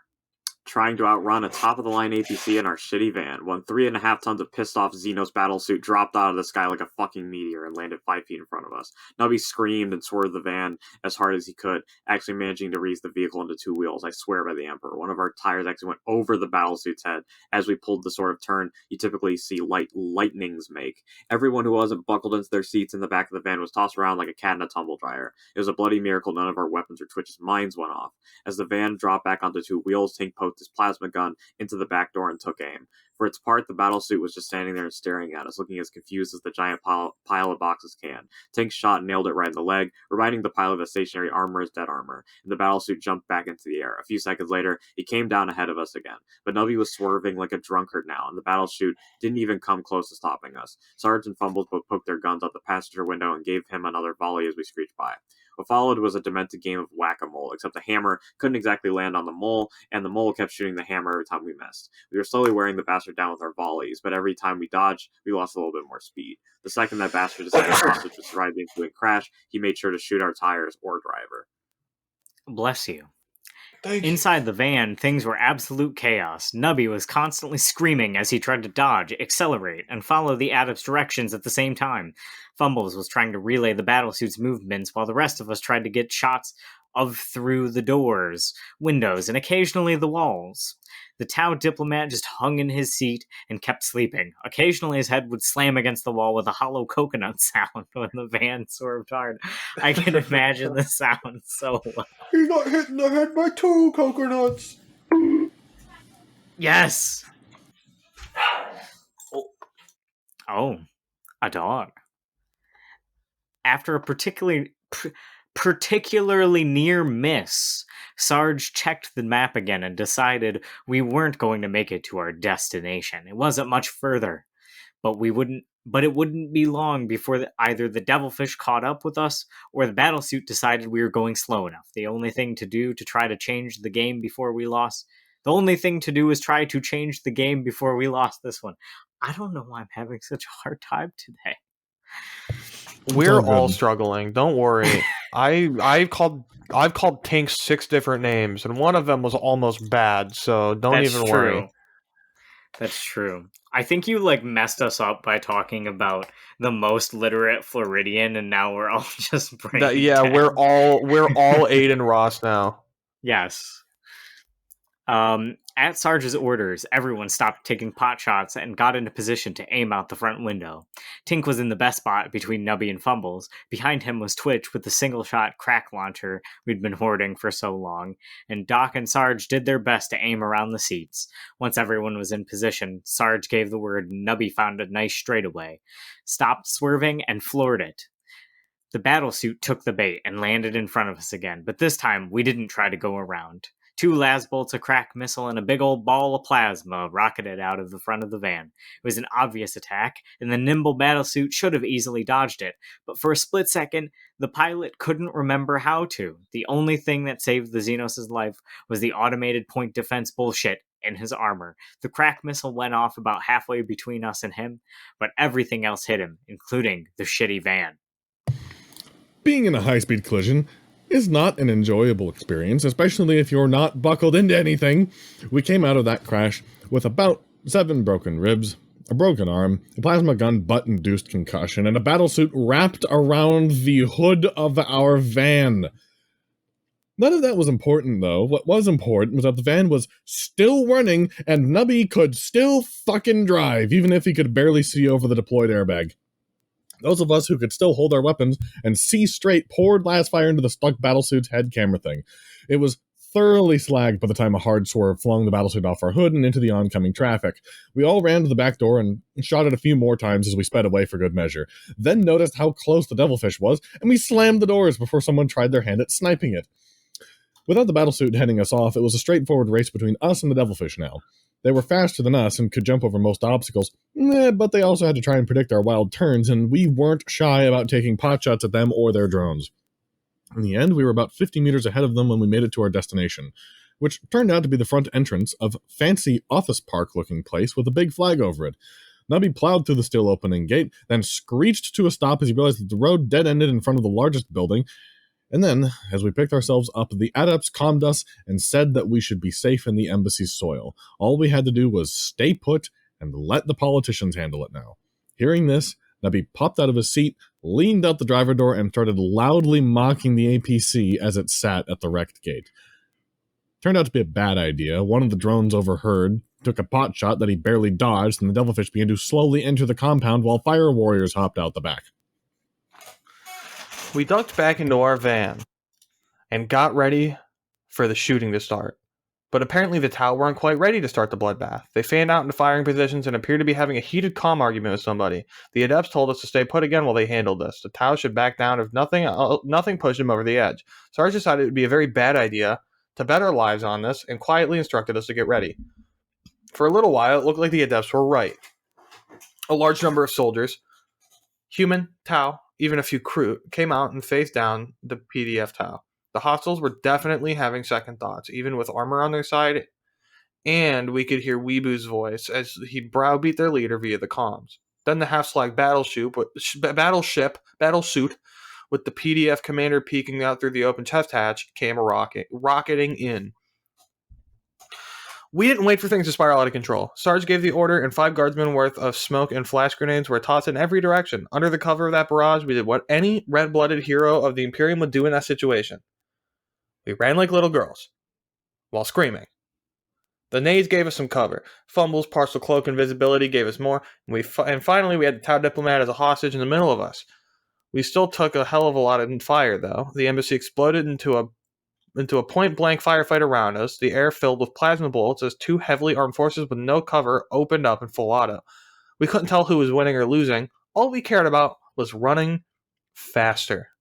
trying to outrun a top-of-the-line APC in our shitty van, when 3.5 tons of pissed-off Xenos battlesuit dropped out of the sky like a fucking meteor and landed 5 feet in front of us. Nubby screamed and swerved the van as hard as he could, actually managing to raise the vehicle into 2 wheels. I swear by the Emperor. One of our tires actually went over the battlesuit's head as we pulled the sort of turn you typically see lightnings make. Everyone who wasn't buckled into their seats in the back of the van was tossed around like a cat in a tumble dryer. It was a bloody miracle none of our weapons or Twitch's minds went off. As the van dropped back onto 2 wheels, Tink poked poked his plasma gun into the back door and took aim. For its part, the battlesuit was just standing there and staring at us, looking as confused as the giant pile of boxes can. Tink's shot nailed it right in the leg, reminding the pilot that stationary armor is dead armor, and the battlesuit jumped back into the air. A few seconds later, it came down ahead of us again, but Nubby was swerving like a drunkard now, and the battlesuit didn't even come close to stopping us. Sarge and Fumbles both poked their guns out the passenger window and gave him another volley as we screeched by. What followed was a demented game of whack-a-mole, except the hammer couldn't exactly land on the mole, and the mole kept shooting the hammer every time we missed. We were slowly wearing the bastard down with our volleys, but every time we dodged, we lost a little bit more speed. The second that bastard decided the hostage would survive the ensuing crash, he made sure to shoot our tires or driver. Bless you. Thank you. Inside the van, things were absolute chaos. Nubby was constantly screaming as he tried to dodge, accelerate, and follow the Adept's directions at the same time. Fumbles was trying to relay the battlesuit's movements while the rest of us tried to get shots of through the doors, windows, and occasionally the walls. The Tau diplomat just hung in his seat and kept sleeping. Occasionally his head would slam against the wall with a hollow coconut sound when the van swerved hard. I can imagine the sound so well. He got hit in the head by 2 coconuts. Yes! Oh, a dog. After a particularly near miss, Sarge checked the map again and decided we weren't going to make it to our destination. It wasn't much further, but it wouldn't be long before either the devilfish caught up with us or the battlesuit decided we were going slow enough. The only thing to do is try to change the game before we lost this one. I don't know why I'm having such a hard time today. We're all struggling. Don't worry. I've called Tink 6 different names, and one of them was almost bad. So don't worry. That's true. I think you messed us up by talking about the most literate Floridian, and now we're all just breaking. We're all Aiden Ross now. Yes. At Sarge's orders, everyone stopped taking pot shots and got into position to aim out the front window. Tink was in the best spot between Nubby and Fumbles. Behind him was Twitch with the single-shot crack launcher we'd been hoarding for so long, and Doc and Sarge did their best to aim around the seats. Once everyone was in position, Sarge gave the word and Nubby found a nice straightaway, stopped swerving, and floored it. The battlesuit took the bait and landed in front of us again, but this time we didn't try to go around. 2 las bolts, a crack missile, and a big old ball of plasma rocketed out of the front of the van. It was an obvious attack, and the nimble battlesuit should have easily dodged it, but for a split second, the pilot couldn't remember how to. The only thing that saved the Xenos' life was the automated point defense bullshit in his armor. The crack missile went off about halfway between us and him, but everything else hit him, including the shitty van. Being in a high-speed collision is not an enjoyable experience, especially if you're not buckled into anything. We came out of that crash with about 7 broken ribs, a broken arm, a plasma gun butt-induced concussion, and a battlesuit wrapped around the hood of our van. None of that was important, though. What was important was that the van was still running, and Nubby could still fucking drive, even if he could barely see over the deployed airbag. Those of us who could still hold our weapons and see straight poured last fire into the stuck battlesuit's head camera thing. It was thoroughly slagged by the time a hard swerve flung the battlesuit off our hood and into the oncoming traffic. We all ran to the back door and shot it a few more times as we sped away for good measure, then noticed how close the devilfish was, and we slammed the doors before someone tried their hand at sniping it. Without the battlesuit heading us off, it was a straightforward race between us and the devilfish now. They were faster than us and could jump over most obstacles, but they also had to try and predict our wild turns, and we weren't shy about taking potshots at them or their drones. In the end, we were about 50 meters ahead of them when we made it to our destination, which turned out to be the front entrance of fancy office park-looking place with a big flag over it. Nubby plowed through the still opening gate, then screeched to a stop as he realized that the road dead-ended in front of the largest building. And then, as we picked ourselves up, the adepts calmed us and said that we should be safe in the embassy's soil. All we had to do was stay put and let the politicians handle it now. Hearing this, Nubby popped out of his seat, leaned out the driver door, and started loudly mocking the APC as it sat at the wrecked gate. Turned out to be a bad idea. One of the drones overheard, took a pot shot that he barely dodged, and the devilfish began to slowly enter the compound while fire warriors hopped out the back. We ducked back into our van and got ready for the shooting to start. But apparently the Tau weren't quite ready to start the bloodbath. They fanned out into firing positions and appeared to be having a heated comm argument with somebody. The Adepts told us to stay put again while they handled this. The Tau should back down if nothing pushed them over the edge. Sarge decided it would be a very bad idea to bet our lives on this and quietly instructed us to get ready. For a little while, it looked like the Adepts were right. A large number of soldiers, human, Tau, even a few crew, came out and faced down the PDF Tau. The hostiles were definitely having second thoughts, even with armor on their side, and we could hear Weebu's voice as he browbeat their leader via the comms. Then the half-slag battleship with the PDF commander peeking out through the open chest hatch came rocketing in. We didn't wait for things to spiral out of control. Sarge gave the order, and 5 guardsmen worth of smoke and flash grenades were tossed in every direction. Under the cover of that barrage, we did what any red-blooded hero of the Imperium would do in that situation. We ran like little girls, while screaming. The nades gave us some cover. Fumbles, partial cloak invisibility gave us more, and finally we had the Tau diplomat as a hostage in the middle of us. We still took a hell of a lot of fire, though. The embassy exploded into a point-blank firefight around us, the air filled with plasma bullets as 2 heavily armed forces with no cover opened up in full auto. We couldn't tell who was winning or losing. All we cared about was running faster.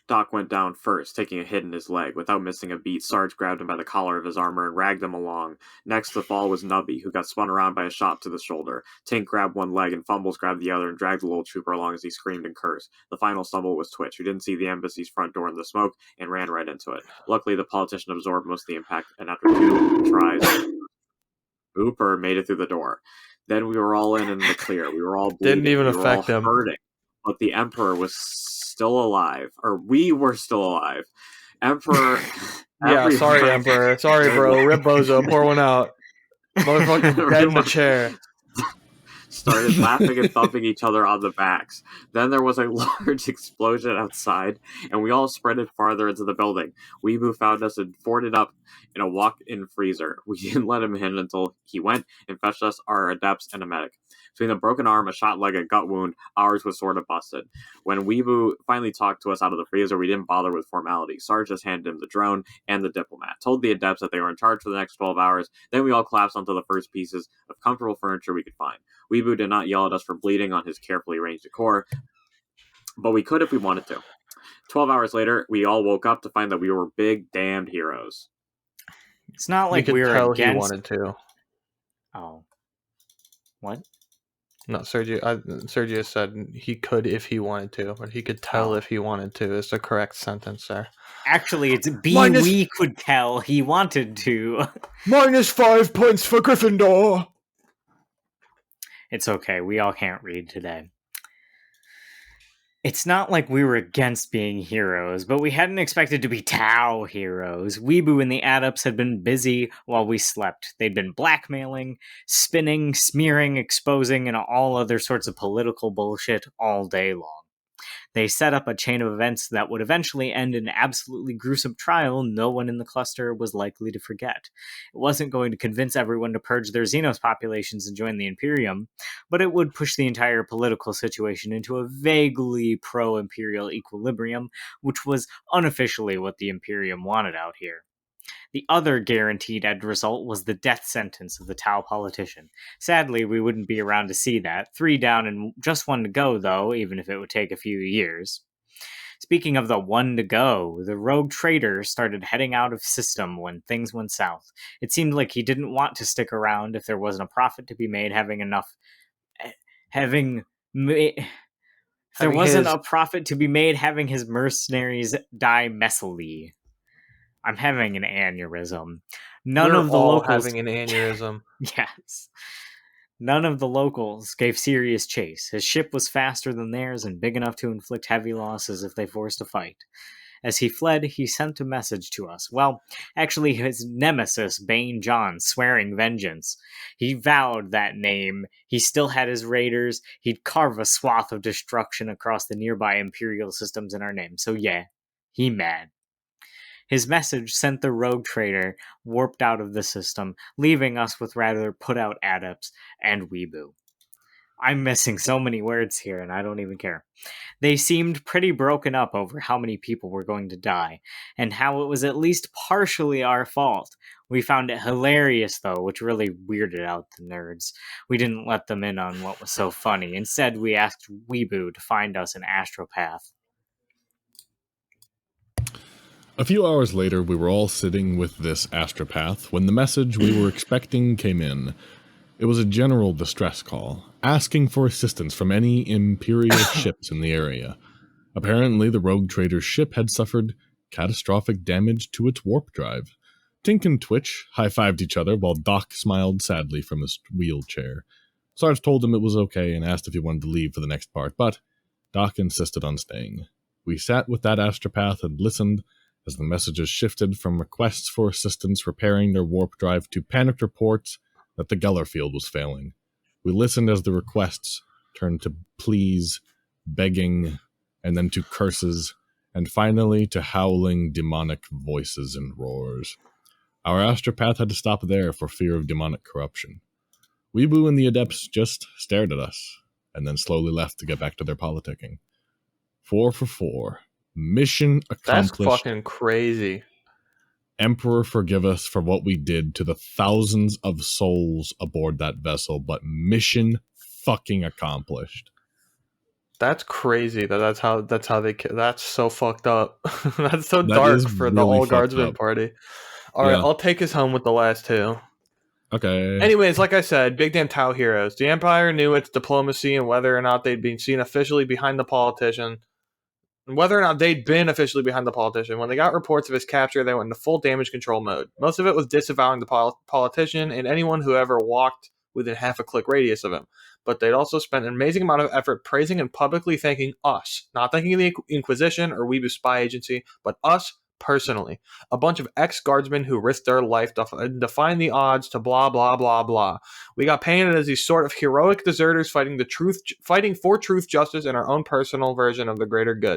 Doc went down first, taking a hit in his leg. Without missing a beat, Sarge grabbed him by the collar of his armor and ragged him along. Next to fall was Nubby, who got spun around by a shot to the shoulder. Tink grabbed one leg and Fumbles grabbed the other and dragged the little trooper along as he screamed and cursed. The final stumble was Twitch, who didn't see the embassy's front door in the smoke and ran right into it. Luckily, the politician absorbed most of the impact, and after 2 tries, Hooper made it through the door. Then we were all in the clear. We were all bleeding. Didn't even we were affect all him. Hurting. But the Emperor was still alive. Or we were still alive. Emperor... Yeah, sorry, Emperor. Sorry, bro. Rip Bozo. Pour one out. Motherfucker dead in the chair. Started laughing and thumping each other on the backs. Then there was a large explosion outside, and we all sprinted farther into the building. Weebu found us and boarded up in a walk-in freezer. We didn't let him in until he went and fetched us our adepts and a medic. Between a broken arm, a shot leg, and a gut wound, ours was sort of busted. When Weebu finally talked to us out of the freezer, we didn't bother with formality. Sarge just handed him the drone and the diplomat, told the adepts that they were in charge for the next 12 hours, then we all collapsed onto the first pieces of comfortable furniture we could find. Weebu did not yell at us for bleeding on his carefully arranged decor, but we could if we wanted to. 12 hours later, we all woke up to find that we were big damned heroes. It's not like we were tell against... he wanted to. Oh. What? No, Sergio said he could if he wanted to, but he could tell if he wanted to is the correct sentence there. Actually, it's we could tell he wanted to. -5 points for Gryffindor! It's okay, we all can't read today. It's not like we were against being heroes, but we hadn't expected to be Tau heroes. Weebu and the Adepts had been busy while we slept. They'd been blackmailing, spinning, smearing, exposing, and all other sorts of political bullshit all day long. They set up a chain of events that would eventually end in an absolutely gruesome trial no one in the cluster was likely to forget. It wasn't going to convince everyone to purge their Xenos populations and join the Imperium, but it would push the entire political situation into a vaguely pro-Imperial equilibrium, which was unofficially what the Imperium wanted out here. The other guaranteed end result was the death sentence of the Tau politician. Sadly, we wouldn't be around to see that. 3 down and just 1 to go, though, even if it would take a few years. Speaking of the 1 to go, the rogue traitor started heading out of system when things went south. It seemed like he didn't want to stick around if there wasn't a profit to be made a profit to be made having his mercenaries die messily. I'm having an aneurysm. None of the locals having an aneurysm. Yes. None of the locals gave serious chase. His ship was faster than theirs and big enough to inflict heavy losses if they forced a fight. As he fled, he sent a message to us. Well, actually, his nemesis, Bane John, swearing vengeance. He vowed that name. He still had his raiders. He'd carve a swath of destruction across the nearby Imperial systems in our name. So yeah, he mad. His message sent the rogue traitor warped out of the system, leaving us with rather put-out adepts and Weebu. I'm missing so many words here, and I don't even care. They seemed pretty broken up over how many people were going to die, and how it was at least partially our fault. We found it hilarious, though, which really weirded out the nerds. We didn't let them in on what was so funny. Instead, we asked Weeboo to find us an astropath. A few hours later, we were all sitting with this astropath when the message we were expecting came in. It was a general distress call, asking for assistance from any Imperial ships in the area. Apparently, the rogue trader's ship had suffered catastrophic damage to its warp drive. Tink and Twitch high-fived each other while Doc smiled sadly from his wheelchair. Sarge told him it was okay and asked if he wanted to leave for the next part, but Doc insisted on staying. We sat with that astropath and listened as the messages shifted from requests for assistance repairing their warp drive to panicked reports that the Geller field was failing. We listened as the requests turned to pleas, begging, and then to curses, and finally to howling demonic voices and roars. Our astropath had to stop there for fear of demonic corruption. Weeboo and the Adepts just stared at us, and then slowly left to get back to their politicking. 4 for 4. Mission accomplished. That's fucking crazy. Emperor forgive us for what we did to the thousands of souls aboard that vessel, but mission fucking accomplished. That's crazy. That's how they. That's so fucked up. That's so dark for really the whole Guardsman party. All right, I'll take us home with the last two. Okay. Anyways, like I said, big damn Tau heroes. The Empire knew its diplomacy and whether or not they'd been seen officially behind the politician. Whether or not they'd been officially behind the politician. When they got reports of his capture, they went into full damage control mode. Most of it was disavowing the politician and anyone who ever walked within half a click radius of him. But they'd also spent an amazing amount of effort praising and publicly thanking us. Not thanking the Inquisition or Weeboo spy agency, but us personally. A bunch of ex-guardsmen who risked their life defying the odds to blah, blah, blah, blah. We got painted as these sort of heroic deserters fighting for truth, justice, and our own personal version of the greater good.